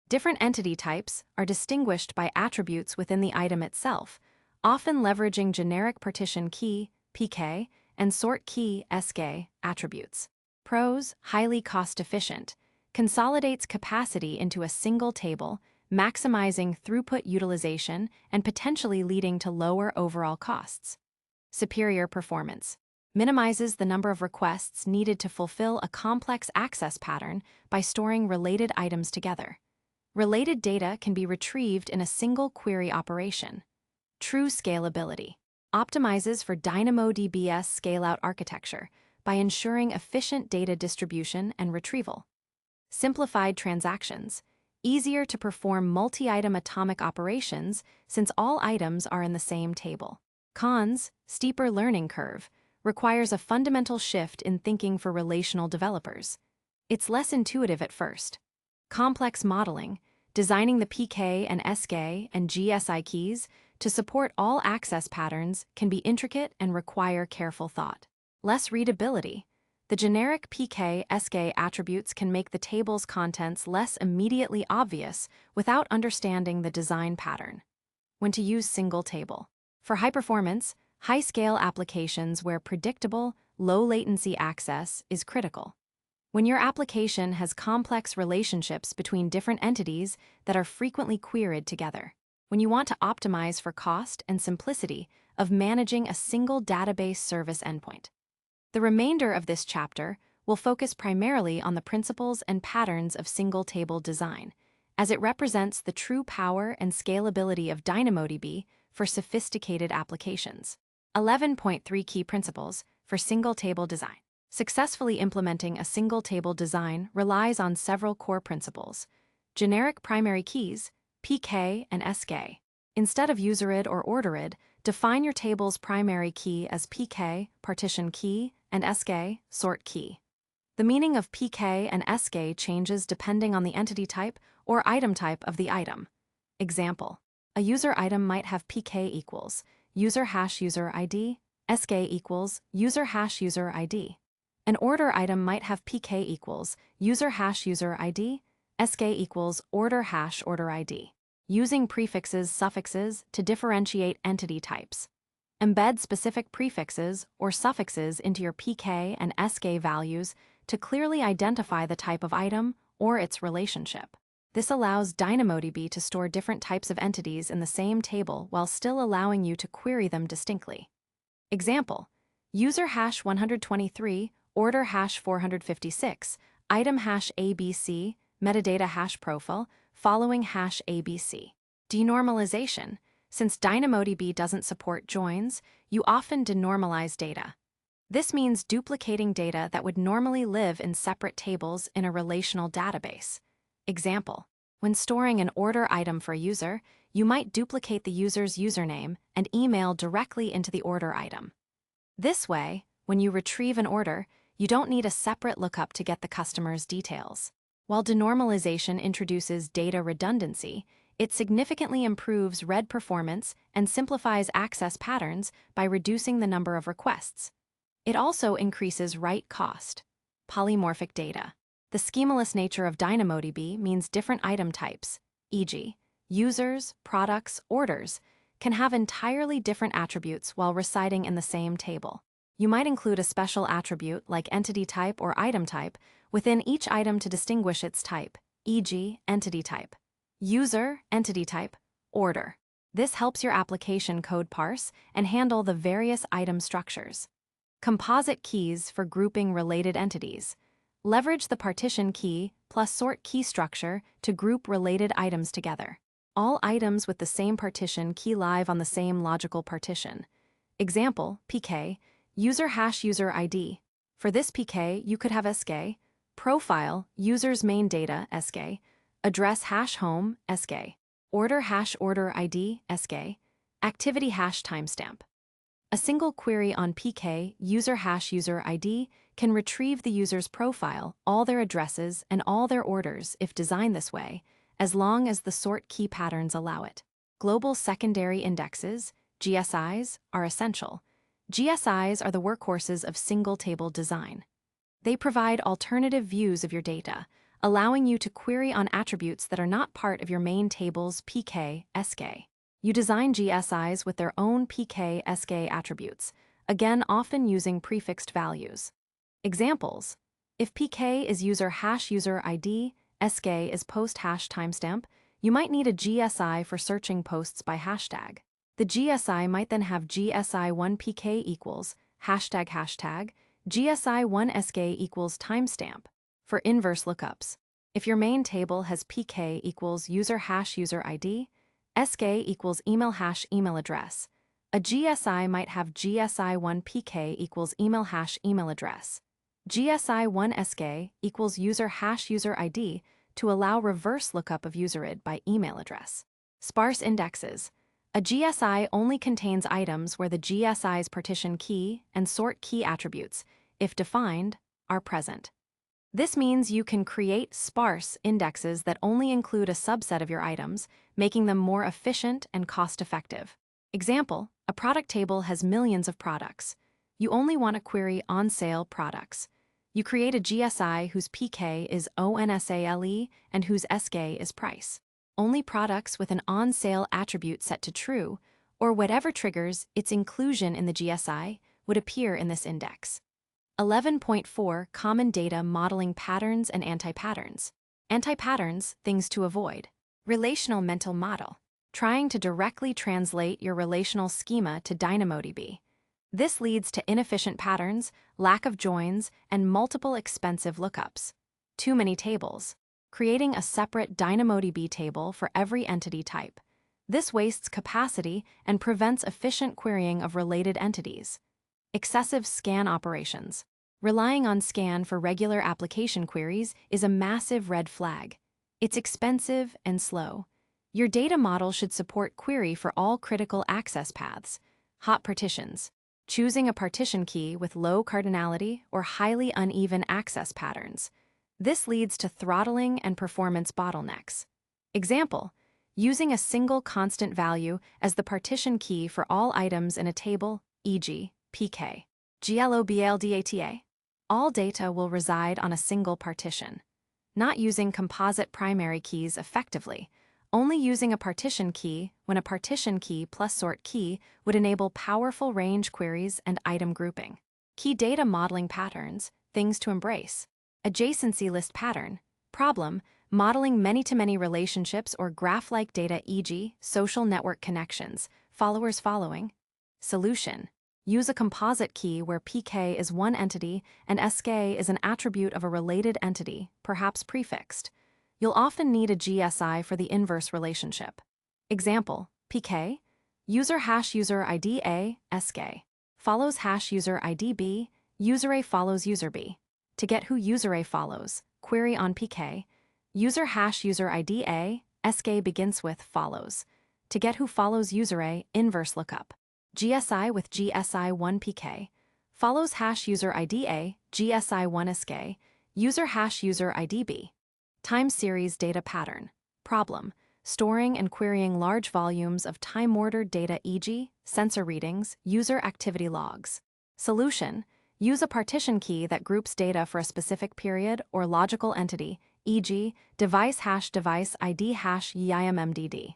A: Different entity types are distinguished by attributes within the item itself, often leveraging generic partition key, PK, and sort key SK attributes. Pros: highly cost-efficient, consolidates capacity into a single table, maximizing throughput utilization and potentially leading to lower overall costs. Superior performance, minimizes the number of requests needed to fulfill a complex access pattern by storing related items together. Related data can be retrieved in a single query operation. True scalability, optimizes for DynamoDB's scale-out architecture by ensuring efficient data distribution and retrieval. Simplified transactions, easier to perform multi-item atomic operations since all items are in the same table. Cons: steeper learning curve, requires a fundamental shift in thinking for relational developers. It's less intuitive at first. Complex modeling, designing the PK and SK and GSI keys to support all access patterns can be intricate and require careful thought. Less readability. The generic PK/SK attributes can make the table's contents less immediately obvious without understanding the design pattern. When to use single table. For high performance, high-scale applications where predictable, low-latency access is critical. When your application has complex relationships between different entities that are frequently queried together. When you want to optimize for cost and simplicity of managing a single database service endpoint. The remainder of this chapter will focus primarily on the principles and patterns of single-table design, as it represents the true power and scalability of DynamoDB for sophisticated applications. 11.3 Key Principles for Single-Table Design. Successfully implementing a single-table design relies on several core principles. Generic primary keys, PK and SK. Instead of userid or orderid, define your table's primary key as PK, partition key, and SK, sort key. The meaning of PK and SK changes depending on the entity type or item type of the item. Example: a user item might have PK equals user hash user ID, SK equals user hash user ID. An order item might have PK equals user hash user ID, SK equals order hash order ID. Using prefixes, suffixes to differentiate entity types. Embed specific prefixes or suffixes into your PK and SK values to clearly identify the type of item or its relationship. This allows DynamoDB to store different types of entities in the same table while still allowing you to query them distinctly. Example: user hash 123, order hash 456, item hash ABC, metadata hash profile, following hash ABC. Denormalization. Since DynamoDB doesn't support joins, you often denormalize data. This means duplicating data that would normally live in separate tables in a relational database. Example: when storing an order item for a user, you might duplicate the user's username and email directly into the order item. This way, when you retrieve an order, you don't need a separate lookup to get the customer's details. While denormalization introduces data redundancy, it significantly improves read performance and simplifies access patterns by reducing the number of requests. It also increases write cost. Polymorphic data. The schemaless nature of DynamoDB means different item types, e.g., users, products, orders, can have entirely different attributes while residing in the same table. You might include a special attribute like entity type or item type within each item to distinguish its type, e.g., entity type, user, entity type, order. This helps your application code parse and handle the various item structures. Composite keys for grouping related entities. Leverage the partition key plus sort key structure to group related items together. All items with the same partition key live on the same logical partition. Example: PK, user hash user ID. For this PK, you could have SK, profile, user's main data, SK, address hash home, SK, order hash order ID, SK, activity hash timestamp. A single query on PK, user hash user ID, can retrieve the user's profile, all their addresses, and all their orders if designed this way, as long as the sort key patterns allow it. Global secondary indexes, GSIs, are essential. GSIs are the workhorses of single-table design. They provide alternative views of your data, allowing you to query on attributes that are not part of your main table's PK/SK. You design GSIs with their own PK/SK attributes, again often using prefixed values. Examples: if pk is user hash user ID, sk is post hash timestamp, you might need a GSI for searching posts by hashtag. The GSI might then have GSI1pk equals hashtag hashtag, GSI1sk equals timestamp. For inverse lookups, if your main table has pk equals user hash user ID, sk equals email hash email address, a GSI might have GSI1pk equals email hash email address, GSI1sk equals user hash user ID to allow reverse lookup of user ID by email address. Sparse indexes. A GSI only contains items where the GSI's partition key and sort key attributes, if defined, are present. This means you can create sparse indexes that only include a subset of your items, making them more efficient and cost-effective. Example: a product table has millions of products. You only want to query on-sale products. You create a GSI whose PK is ONSALE and whose SK is price. Only products with an on-sale attribute set to true, or whatever triggers its inclusion in the GSI, would appear in this index. 11.4 Common Data Modeling Patterns and Anti-Patterns. Anti-patterns, things to avoid. Relational mental model. Trying to directly translate your relational schema to DynamoDB. This leads to inefficient patterns, lack of joins, and multiple expensive lookups. Too many tables. Creating a separate DynamoDB table for every entity type. This wastes capacity and prevents efficient querying of related entities. Excessive scan operations. Relying on scan for regular application queries is a massive red flag. It's expensive and slow. Your data model should support query for all critical access paths. Hot partitions. Choosing a partition key with low cardinality or highly uneven access patterns. This leads to throttling and performance bottlenecks. Example: using a single constant value as the partition key for all items in a table, e.g., pk. GLOBALDATA. All data will reside on a single partition. Not using composite primary keys effectively, only using a partition key when a partition key plus sort key would enable powerful range queries and item grouping. Key data modeling patterns, things to embrace. Adjacency list pattern. Problem: modeling many-to-many relationships or graph-like data, e.g., social network connections, followers following. Solution: use a composite key where pk is one entity and sk is an attribute of a related entity, perhaps prefixed. You'll often need a GSI for the inverse relationship. Example: pk, user hash user ID A, sk, follows hash user ID B, user A follows user B. To get who user A follows, query on pk, user hash user ID A, sk begins with follows. To get who follows user A, inverse lookup. GSI with GSI1pk, follows hash user ID A, GSI1sk, user hash user ID B. Time series data pattern. Problem: storing and querying large volumes of time-ordered data, e.g., sensor readings, user activity logs. Solution: use a partition key that groups data for a specific period or logical entity, e.g., device ID hash yimmdd.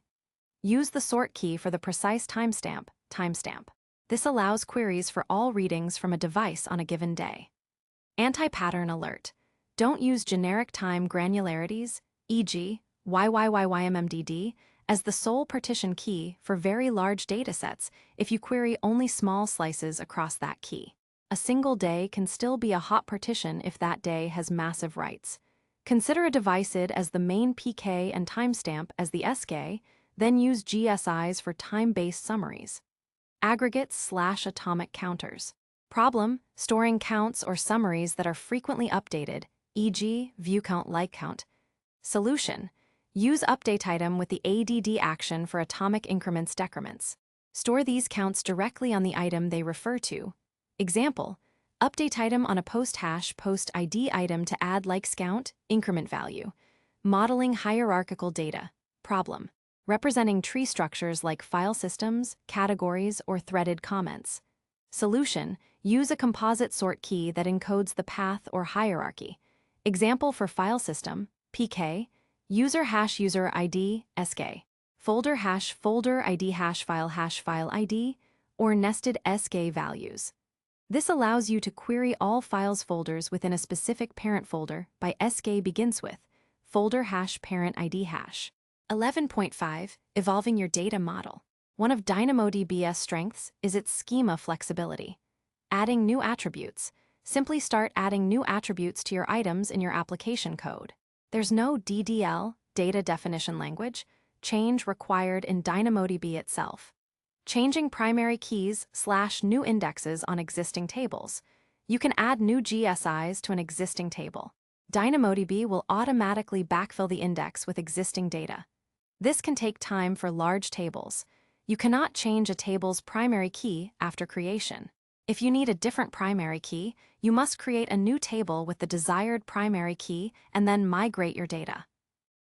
A: Use the sort key for the precise timestamp. This allows queries for all readings from a device on a given day. Anti-pattern alert. Don't use generic time granularities, e.g., YYYYMMDD, as the sole partition key for very large datasets if you query only small slices across that key. A single day can still be a hot partition if that day has massive writes. Consider a device ID as the main PK and timestamp as the SK, then use GSIs for time-based summaries. Aggregates/atomic counters. Problem: storing counts or summaries that are frequently updated, e.g., viewCount LikeCount. Solution: use update item with the ADD action for atomic increments decrements. Store these counts directly on the item they refer to. Example: update item on a post hash post ID item to add likesCount increment value. Modeling hierarchical data. Problem: representing tree structures like file systems, categories, or threaded comments. Solution: use a composite sort key that encodes the path or hierarchy. Example for file system: pk, user hash user ID, sk, folder ID hash file ID, or nested sk values. This allows you to query all files folders within a specific parent folder by SK begins with folder hash parent ID hash. 11.5. Evolving your data model. One of DynamoDB's strengths is its schema flexibility. Adding new attributes. Simply start adding new attributes to your items in your application code. There's no DDL, data definition language, change required in DynamoDB itself. Changing primary keys / new indexes on existing tables. You can add new GSIs to an existing table. DynamoDB will automatically backfill the index with existing data. This can take time for large tables. You cannot change a table's primary key after creation. If you need a different primary key, you must create a new table with the desired primary key and then migrate your data.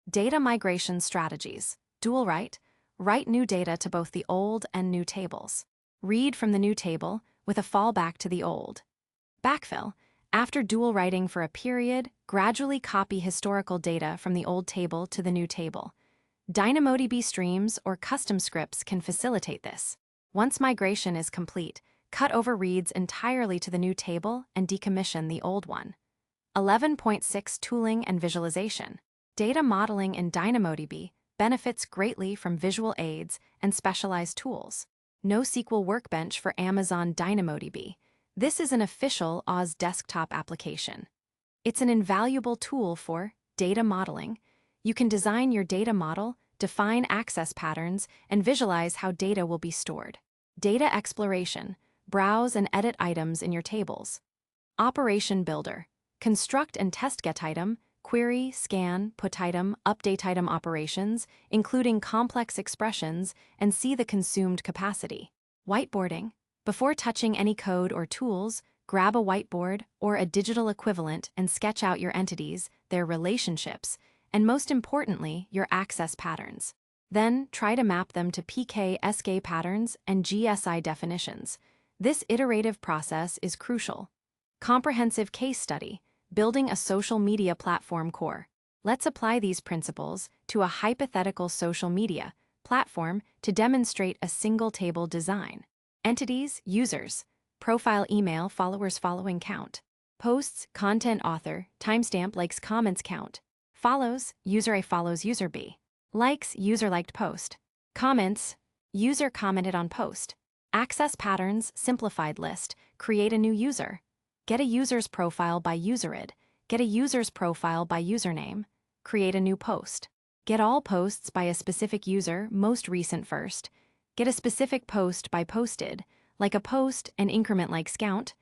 A: Data migration strategies. Dual write. Write new data to both the old and new tables. Read from the new table with a fallback to the old. Backfill. After dual writing for a period, gradually copy historical data from the old table to the new table. DynamoDB streams or custom scripts can facilitate this. Once migration is complete, cut over reads entirely to the new table and decommission the old one. 11.6. Tooling and visualization. Data modeling in DynamoDB benefits greatly from visual aids and specialized tools. NoSQL Workbench for Amazon DynamoDB. This is an official Oz desktop application. It's an invaluable tool for data modeling. You can design your data model, define access patterns, and visualize how data will be stored. Data exploration. Browse and edit items in your tables. Operation Builder. Construct and test getItem, query, scan, putItem, updateItem operations, including complex expressions, and see the consumed capacity. Whiteboarding. Before touching any code or tools, grab a whiteboard or a digital equivalent and sketch out your entities, their relationships, and most importantly, your access patterns. Then, try to map them to PK/SK patterns and GSI definitions. This iterative process is crucial. Comprehensive case study. Building a social media platform core. Let's apply these principles to a hypothetical social media platform to demonstrate a single table design. Entities, users, profile, email, followers, following count. Posts, content, author, timestamp, likes, comments, count. Follows, user A follows user B. Likes, user liked post. Comments, user commented on post. Access patterns, simplified list, create a new user. Get a user's profile by userid. Get a user's profile by username. Create a new post. Get all posts by a specific user, most recent first. Get a specific post by posted, like a post and increment likes count.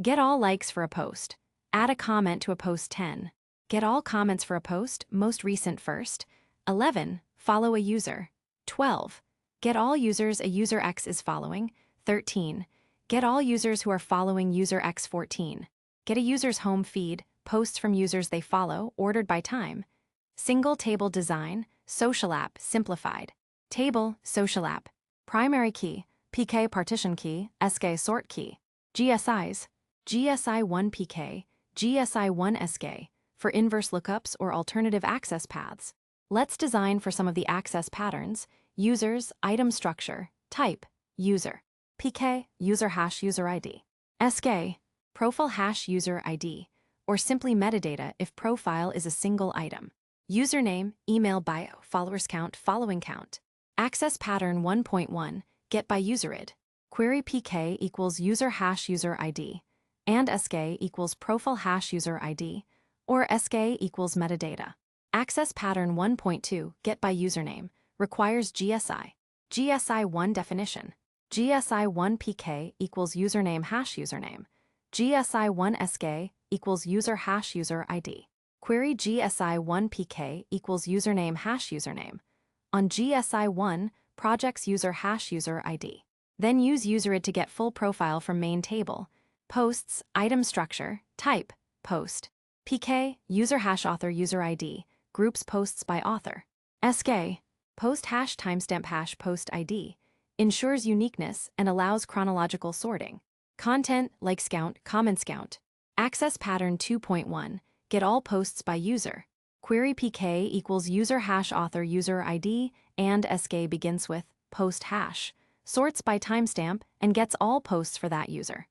A: Get all likes for a post. Add a comment to a post 10. Get all comments for a post, most recent first. 11. Follow a user. 12. Get all users a user X is following. 13. Get all users who are following user X. 14. Get a user's home feed, posts from users they follow, ordered by time. Single table design, social app, simplified. Table, social app. Primary key, PK partition key, SK sort key. GSIs, GSI1 PK, GSI1 SK, for inverse lookups or alternative access paths. Let's design for some of the access patterns. Users, item structure, type, user. PK, user hash user ID. SK, profile hash user ID, or simply metadata if profile is a single item. Username, email bio, followers count, following count. Access pattern 1.1, get by userid. Query PK equals user hash user ID, and SK equals profile hash user ID, or SK equals metadata. Access pattern 1.2, get by username, requires GSI. GSI1 definition. GSI1 PK equals username hash username. GSI1 SK equals user hash user ID. Query GSI1 PK equals username hash username. On GSI1, project's user hash user ID. Then use userid to get full profile from main table. Posts, item structure, type, post. PK, user hash author user ID, groups posts by author. SK, post hash timestamp hash post ID, ensures uniqueness and allows chronological sorting. Content, likes count, comments count. Access pattern 2.1, get all posts by user. Query PK equals user hash author user ID, and SK begins with post hash, sorts by timestamp, and gets all posts for that user.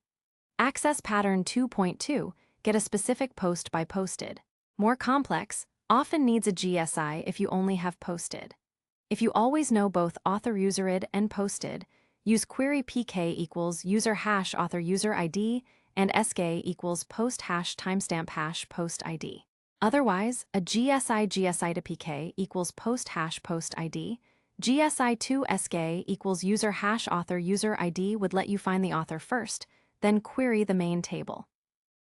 A: Access pattern 2.2, get a specific post by posted. More complex, often needs a GSI if you only have posted. If you always know both author userid and posted, use query pk equals user hash author user ID and sk equals post hash timestamp hash post ID. Otherwise, a GSI to pk equals post hash post ID. GSI to sk equals user hash author user ID would let you find the author first, then query the main table.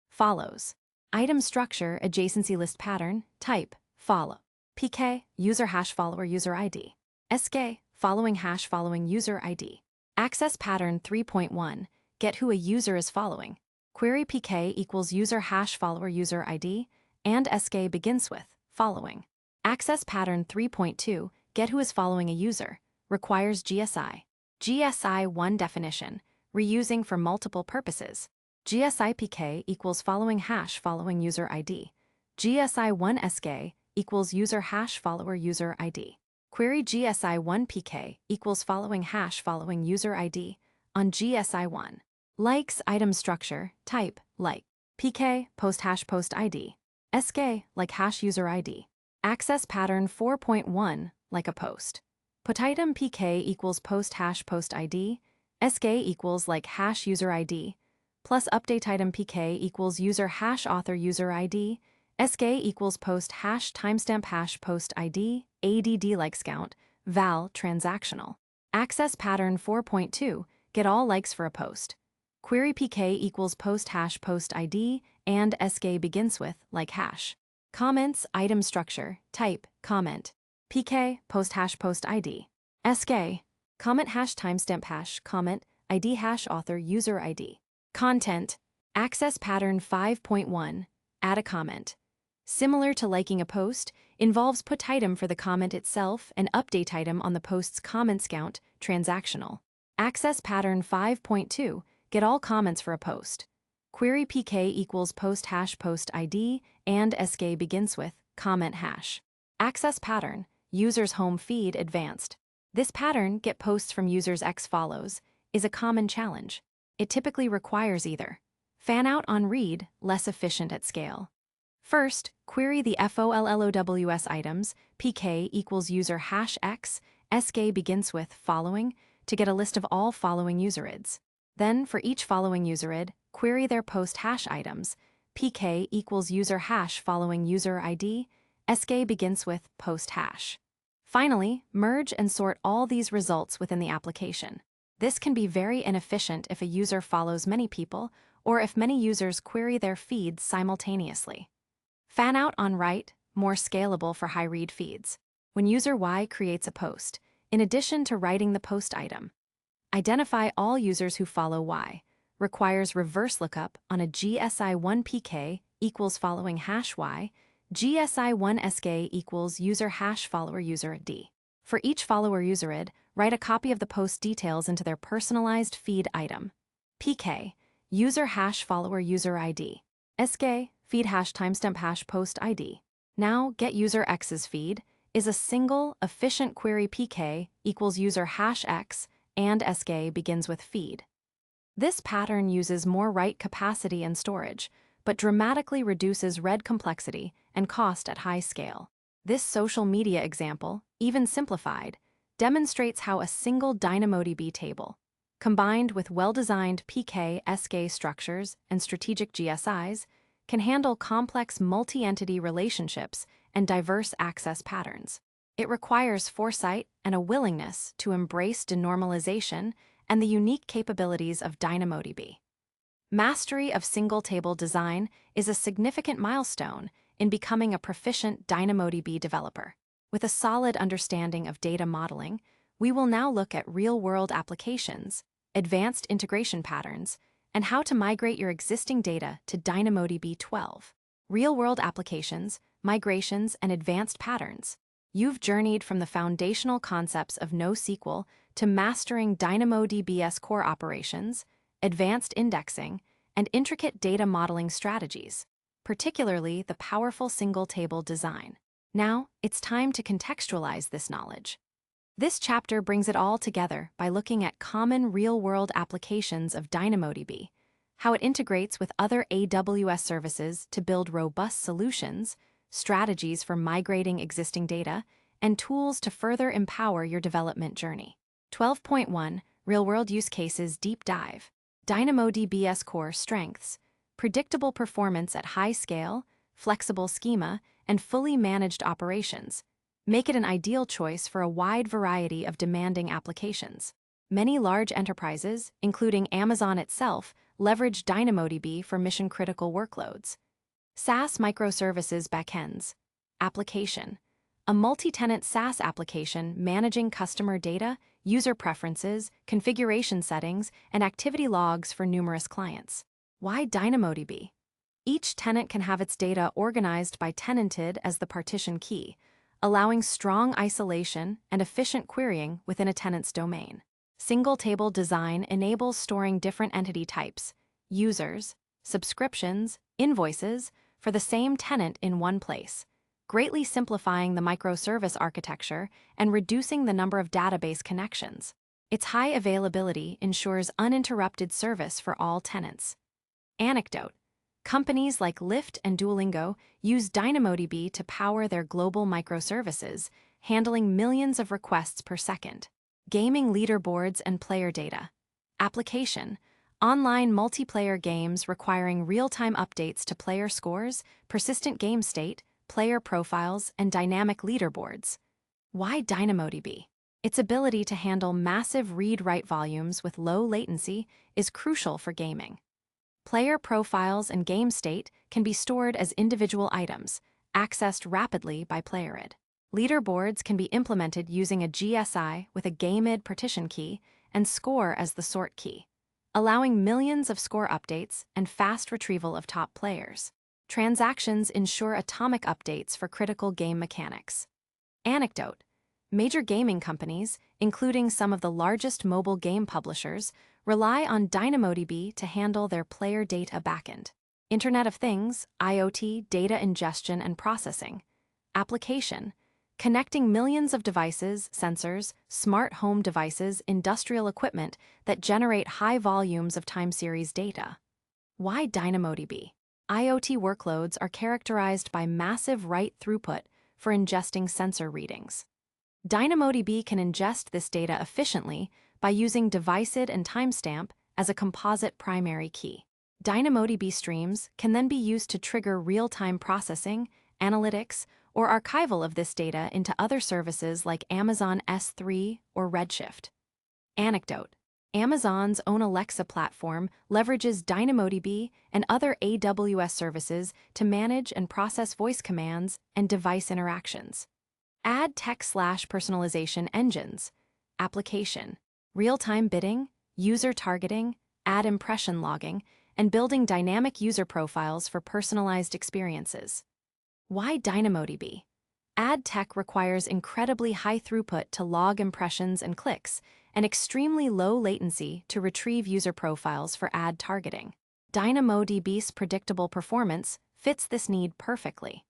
A: Follows. Item structure adjacency list pattern type follow. PK user hash follower user ID. SK following hash following user ID. Access pattern 3.1 get who a user is following. Query PK equals user hash follower user ID and SK begins with following. Access pattern 3.2 get who is following a user requires GSI. GSI 1 definition reusing for multiple purposes. GSI PK equals following hash following user ID. GSI 1 SK equals user hash follower user ID. Query GSI 1 PK equals following hash following user ID on GSI 1. Likes item structure type like. PK post hash post ID. SK like hash user ID. Access pattern 4.1 like a post. Put item PK equals post hash post ID. SK equals like hash user ID. Plus update item PK equals user hash author user ID. SK equals post hash timestamp hash post ID. ADD likes count. Val transactional. Access pattern 4.2 get all likes for a post. Query PK equals post hash post ID and SK begins with like hash. Comments item structure type comment. PK post hash post ID. SK comment hash timestamp hash comment ID hash author user ID. Content access pattern 5.1 add a comment. Similar to liking a post, involves put item for the comment itself and update item on the post's comments count transactional. Access pattern 5.2 get all comments for a post. Query PK equals post hash post ID and SK begins with comment hash. Access pattern users home feed advanced. This pattern get posts from users X follows is a common challenge. It typically requires either fan out on read, less efficient at scale. First, query the FOLLOWS items, PK equals user hash X, SK begins with following, to get a list of all following userids. Then, for each following userid, query their post hash items, PK equals user hash following user ID, SK begins with post hash. Finally, merge and sort all these results within the application. This can be very inefficient if a user follows many people or if many users query their feeds simultaneously. Fan out on write, more scalable for high read feeds. When user Y creates a post, in addition to writing the post item, identify all users who follow Y, requires reverse lookup on a GSI1 PK equals following hash Y, GSI1 SK equals user hash follower user D. For each follower userid, write a copy of the post details into their personalized feed item. PK, user hash follower user ID. SK, feed hash timestamp hash post ID. Now, get user X's feed is a single, efficient query PK equals user hash X and SK begins with feed. This pattern uses more write capacity and storage, but dramatically reduces read complexity and cost at high scale. This social media example, even simplified, demonstrates how a single DynamoDB table, combined with well-designed PK-SK structures and strategic GSIs, can handle complex multi-entity relationships and diverse access patterns. It requires foresight and a willingness to embrace denormalization and the unique capabilities of DynamoDB. Mastery of single-table design is a significant milestone in becoming a proficient DynamoDB developer. With a solid understanding of data modeling, we will now look at real-world applications, advanced integration patterns, and how to migrate your existing data to DynamoDB 12. Real-world applications, migrations, and advanced patterns. You've journeyed from the foundational concepts of NoSQL to mastering DynamoDB's core operations, advanced indexing, and intricate data modeling strategies, particularly the powerful single-table design. Now, it's time to contextualize this knowledge. This chapter brings it all together by looking at common real-world applications of DynamoDB, how it integrates with other AWS services to build robust solutions, strategies for migrating existing data, and tools to further empower your development journey. 12.1 Real-World Use Cases Deep Dive. DynamoDB's core strengths: predictable performance at high scale, flexible schema, and fully managed operations make it an ideal choice for a wide variety of demanding applications. Many large enterprises, including Amazon itself, leverage DynamoDB for mission-critical workloads. SaaS microservices backends. Application: a multi-tenant SaaS application managing customer data, user preferences, configuration settings, and activity logs for numerous clients. Why DynamoDB? Each tenant can have its data organized by tenanted as the partition key, allowing strong isolation and efficient querying within a tenant's domain. Single table design enables storing different entity types, users, subscriptions, invoices for the same tenant in one place, greatly simplifying the microservice architecture and reducing the number of database connections. Its high availability ensures uninterrupted service for all tenants. Anecdote: companies like Lyft and Duolingo use DynamoDB to power their global microservices, handling millions of requests per second. Gaming leaderboards and player data. Application: online multiplayer games requiring real-time updates to player scores, persistent game state, player profiles, and dynamic leaderboards. Why DynamoDB? Its ability to handle massive read-write volumes with low latency is crucial for gaming. Player profiles and game state can be stored as individual items, accessed rapidly by PlayerID. Leaderboards can be implemented using a GSI with a GameID partition key and score as the sort key, allowing millions of score updates and fast retrieval of top players. Transactions ensure atomic updates for critical game mechanics. Anecdote: major gaming companies, including some of the largest mobile game publishers, rely on DynamoDB to handle their player data backend. Internet of Things, IoT, data ingestion and processing. Application: connecting millions of devices, sensors, smart home devices, industrial equipment that generate high volumes of time series data. Why DynamoDB? IoT workloads are characterized by massive write throughput for ingesting sensor readings. DynamoDB can ingest this data efficiently by using deviceID and timestamp as a composite primary key. DynamoDB streams can then be used to trigger real-time processing, analytics, or archival of this data into other services like Amazon S3 or Redshift. Anecdote: Amazon's own Alexa platform leverages DynamoDB and other AWS services to manage and process voice commands and device interactions. Ad tech/personalization engines. Application: real-time bidding, user targeting, ad impression logging, and building dynamic user profiles for personalized experiences. Why DynamoDB? Ad tech requires incredibly high throughput to log impressions and clicks, and extremely low latency to retrieve user profiles for ad targeting. DynamoDB's predictable performance fits this need perfectly.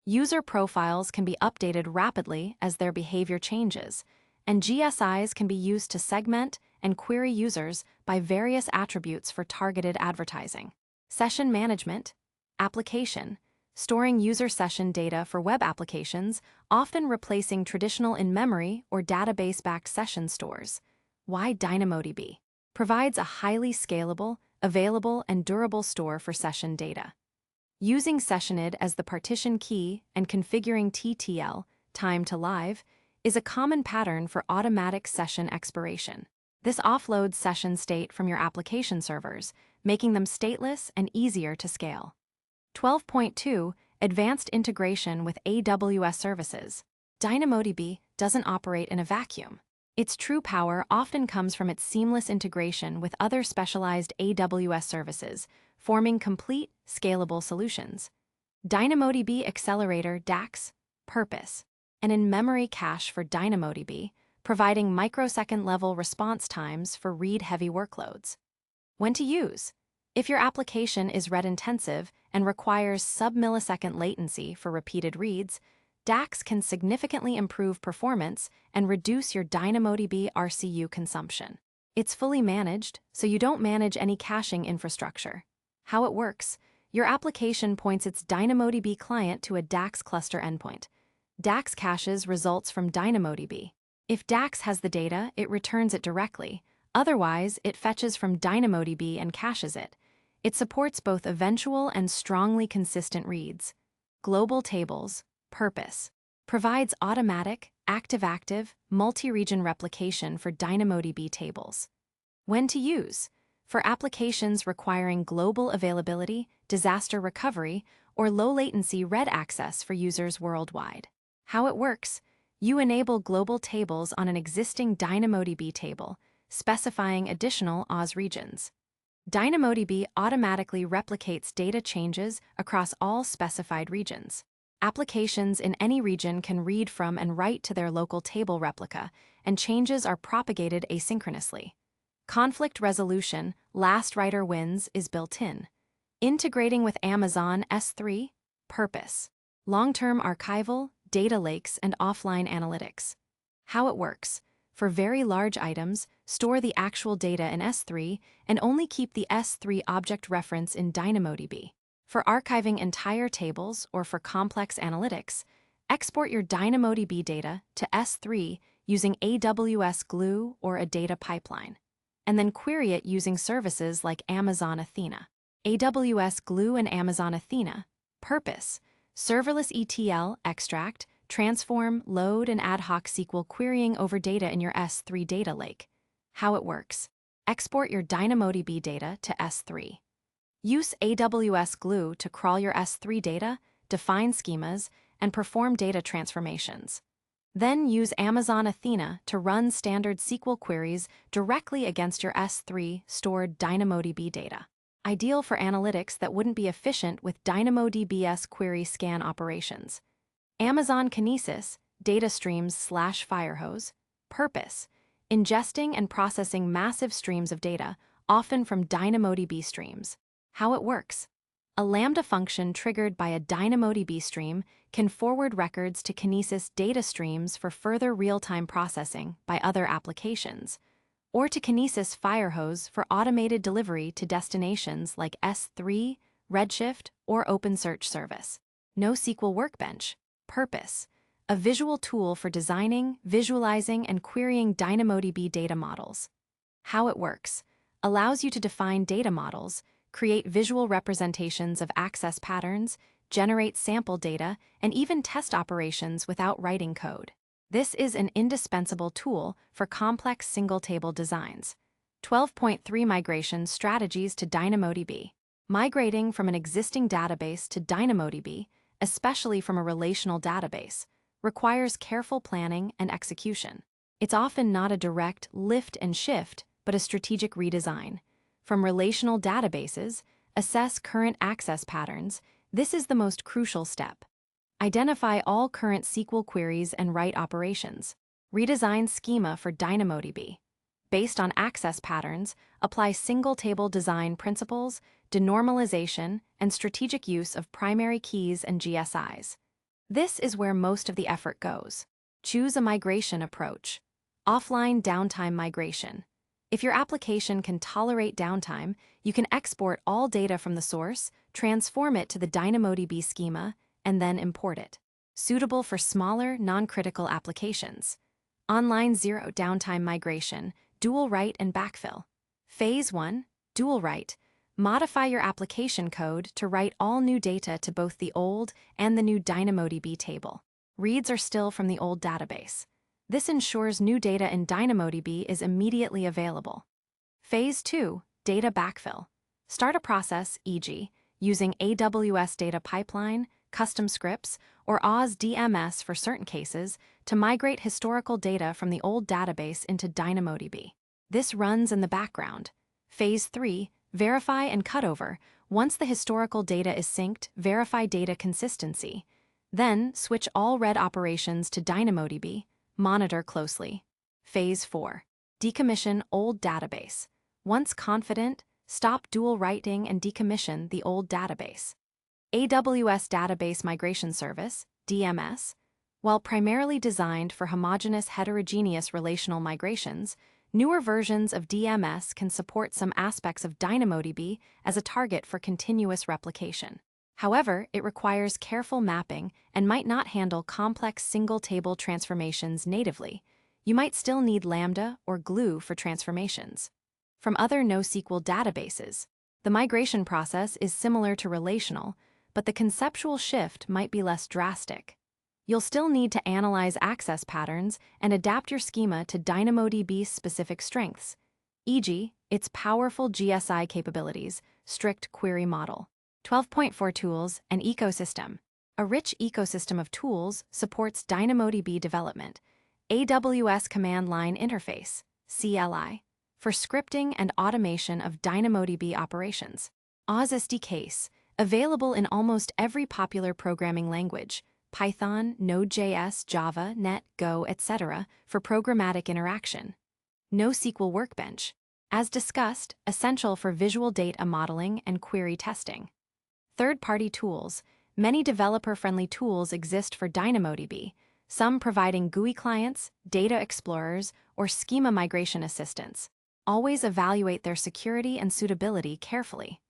A: User profiles can be updated rapidly as their behavior changes, and GSIs can be used to segment and query users by various attributes for targeted advertising. Session management. Application: storing user session data for web applications, often replacing traditional in-memory or database-backed session stores. Why DynamoDB? Provides a highly scalable, available, and durable store for session data. Using SessionID as the partition key and configuring TTL, time to live, is a common pattern for automatic session expiration. This offloads session state from your application servers, making them stateless and easier to scale. 12.2 Advanced integration with AWS services. DynamoDB doesn't operate in a vacuum. Its true power often comes from its seamless integration with other specialized AWS services, forming complete, scalable solutions. DynamoDB Accelerator DAX. Purpose: an in-memory cache for DynamoDB, providing microsecond-level response times for read-heavy workloads. When to use: if your application is read-intensive and requires sub-millisecond latency for repeated reads, DAX can significantly improve performance and reduce your DynamoDB RCU consumption. It's fully managed, so you don't manage any caching infrastructure. How it works: your application points its DynamoDB client to a DAX cluster endpoint. DAX caches results from DynamoDB. If DAX has the data, it returns it directly. Otherwise, it fetches from DynamoDB and caches it. It supports both eventual and strongly consistent reads. Global tables. Purpose: provides automatic, active-active, multi-region replication for DynamoDB tables. When to use: for applications requiring global availability, disaster recovery, or low-latency read access for users worldwide. How it works: you enable global tables on an existing DynamoDB table, specifying additional Oz regions. DynamoDB automatically replicates data changes across all specified regions. Applications in any region can read from and write to their local table replica, and changes are propagated asynchronously. Conflict resolution, last writer wins, is built in. Integrating with Amazon S3. Purpose: long-term archival, data lakes, and offline analytics. How it works: for very large items, store the actual data in S3 and only keep the S3 object reference in DynamoDB. For archiving entire tables or for complex analytics, export your DynamoDB data to S3 using AWS Glue or a data pipeline, and then query it using services like Amazon Athena. AWS Glue and Amazon Athena. Purpose: serverless ETL, extract, transform, load, and ad hoc SQL querying over data in your S3 data lake. How it works: export your DynamoDB data to S3. Use AWS Glue to crawl your S3 data, define schemas, and perform data transformations. Then use Amazon Athena to run standard SQL queries directly against your S3 stored DynamoDB data. Ideal for analytics that wouldn't be efficient with DynamoDB's query scan operations. Amazon Kinesis, data streams/firehose. Purpose: ingesting and processing massive streams of data, often from DynamoDB streams. How it works: a Lambda function triggered by a DynamoDB stream can forward records to Kinesis data streams for further real-time processing by other applications, or to Kinesis Firehose for automated delivery to destinations like S3, Redshift, or OpenSearch service. NoSQL Workbench. Purpose: a visual tool for designing, visualizing, and querying DynamoDB data models. How it works: allows you to define data models, create visual representations of access patterns, generate sample data, and even test operations without writing code. This is an indispensable tool for complex single-table designs. 12.3 Migration strategies to DynamoDB. Migrating from an existing database to DynamoDB, especially from a relational database, requires careful planning and execution. It's often not a direct lift and shift, but a strategic redesign. From relational databases, assess current access patterns. This is the most crucial step. Identify all current SQL queries and write operations. Redesign schema for DynamoDB. Based on access patterns, apply single-table design principles, denormalization, and strategic use of primary keys and GSIs. This is where most of the effort goes. Choose a migration approach. Offline downtime migration. If your application can tolerate downtime, you can export all data from the source, transform it to the DynamoDB schema, and then import it. Suitable for smaller, non-critical applications. Online zero downtime migration, dual write and backfill. Phase 1, dual write. Modify your application code to write all new data to both the old and the new DynamoDB table. Reads are still from the old database. This ensures new data in DynamoDB is immediately available. Phase 2, data backfill. Start a process, e.g., using AWS Data Pipeline, custom scripts, or Oz DMS for certain cases, to migrate historical data from the old database into DynamoDB. This runs in the background. Phase 3, verify and cutover. Once the historical data is synced, verify data consistency. Then, switch all read operations to DynamoDB. Monitor closely. Phase 4, decommission old database. Once confident, stop dual writing and decommission the old database. AWS Database Migration Service, DMS. While primarily designed for homogeneous heterogeneous relational migrations, Newer versions of DMS can support some aspects of DynamoDB as a target for continuous replication. However, it requires careful mapping and might not handle complex single-table transformations natively. You might still need Lambda or Glue for transformations. From other NoSQL databases, the migration process is similar to relational, but the conceptual shift might be less drastic. You'll still need to analyze access patterns and adapt your schema to DynamoDB's specific strengths, e.g., its powerful GSI capabilities, strict query model. 12.4 Tools and Ecosystem. A rich ecosystem of tools supports DynamoDB development. AWS Command Line Interface, CLI, for scripting and automation of DynamoDB operations. Oz SDKs, available in almost every popular programming language, Python, Node.js, Java, Net, Go, etc., for programmatic interaction. NoSQL Workbench, as discussed, essential for visual data modeling and query testing. Third-party tools. Many developer-friendly tools exist for DynamoDB, some providing GUI clients, data explorers, or schema migration assistants. Always evaluate their security and suitability carefully.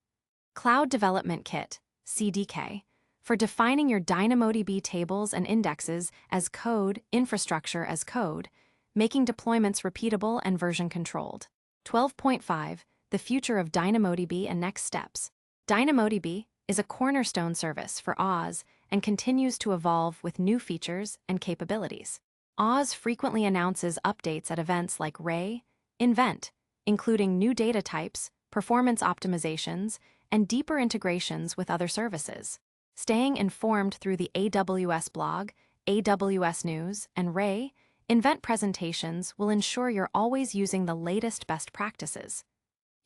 A: Cloud Development Kit, CDK, for defining your DynamoDB tables and indexes as code, infrastructure as code, making deployments repeatable and version-controlled. 12.5 The Future of DynamoDB and Next Steps. DynamoDB is a cornerstone service for Oz and continues to evolve with new features and capabilities. Oz frequently announces updates at events like Ray, Invent, including new data types, performance optimizations, and deeper integrations with other services. Staying informed through the AWS blog, AWS News, and Ray, Invent presentations will ensure you're always using the latest best practices.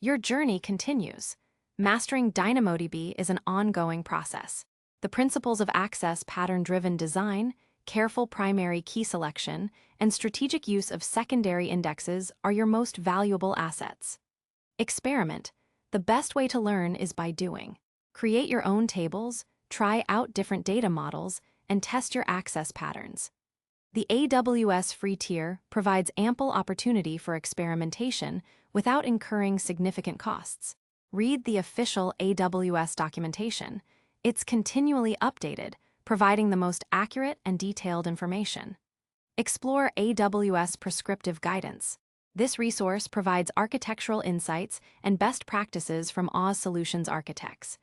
A: Your journey continues. Mastering DynamoDB is an ongoing process. The principles of access pattern-driven design, careful primary key selection, and strategic use of secondary indexes are your most valuable assets. Experiment. The best way to learn is by doing. Create your own tables, try out different data models, and test your access patterns. The AWS free tier provides ample opportunity for experimentation without incurring significant costs. Read the official AWS documentation. It's continually updated, providing the most accurate and detailed information. Explore AWS Prescriptive Guidance. This resource provides architectural insights and best practices from Oz Solutions architects.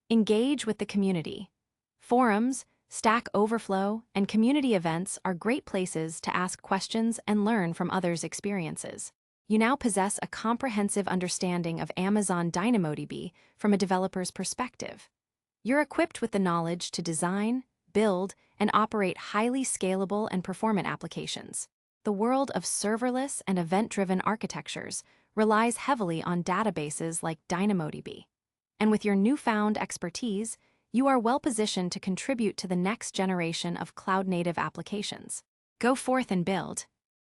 A: Engage with the community. Forums, Stack Overflow, and community events are great places to ask questions and learn from others' experiences. You now possess a comprehensive understanding of Amazon DynamoDB from a developer's perspective. You're equipped with the knowledge to design, build, and operate highly scalable and performant applications. The world of serverless and event-driven architectures relies heavily on databases like DynamoDB. And with your newfound expertise, you are well-positioned to contribute to the next generation of cloud-native applications. Go forth and build.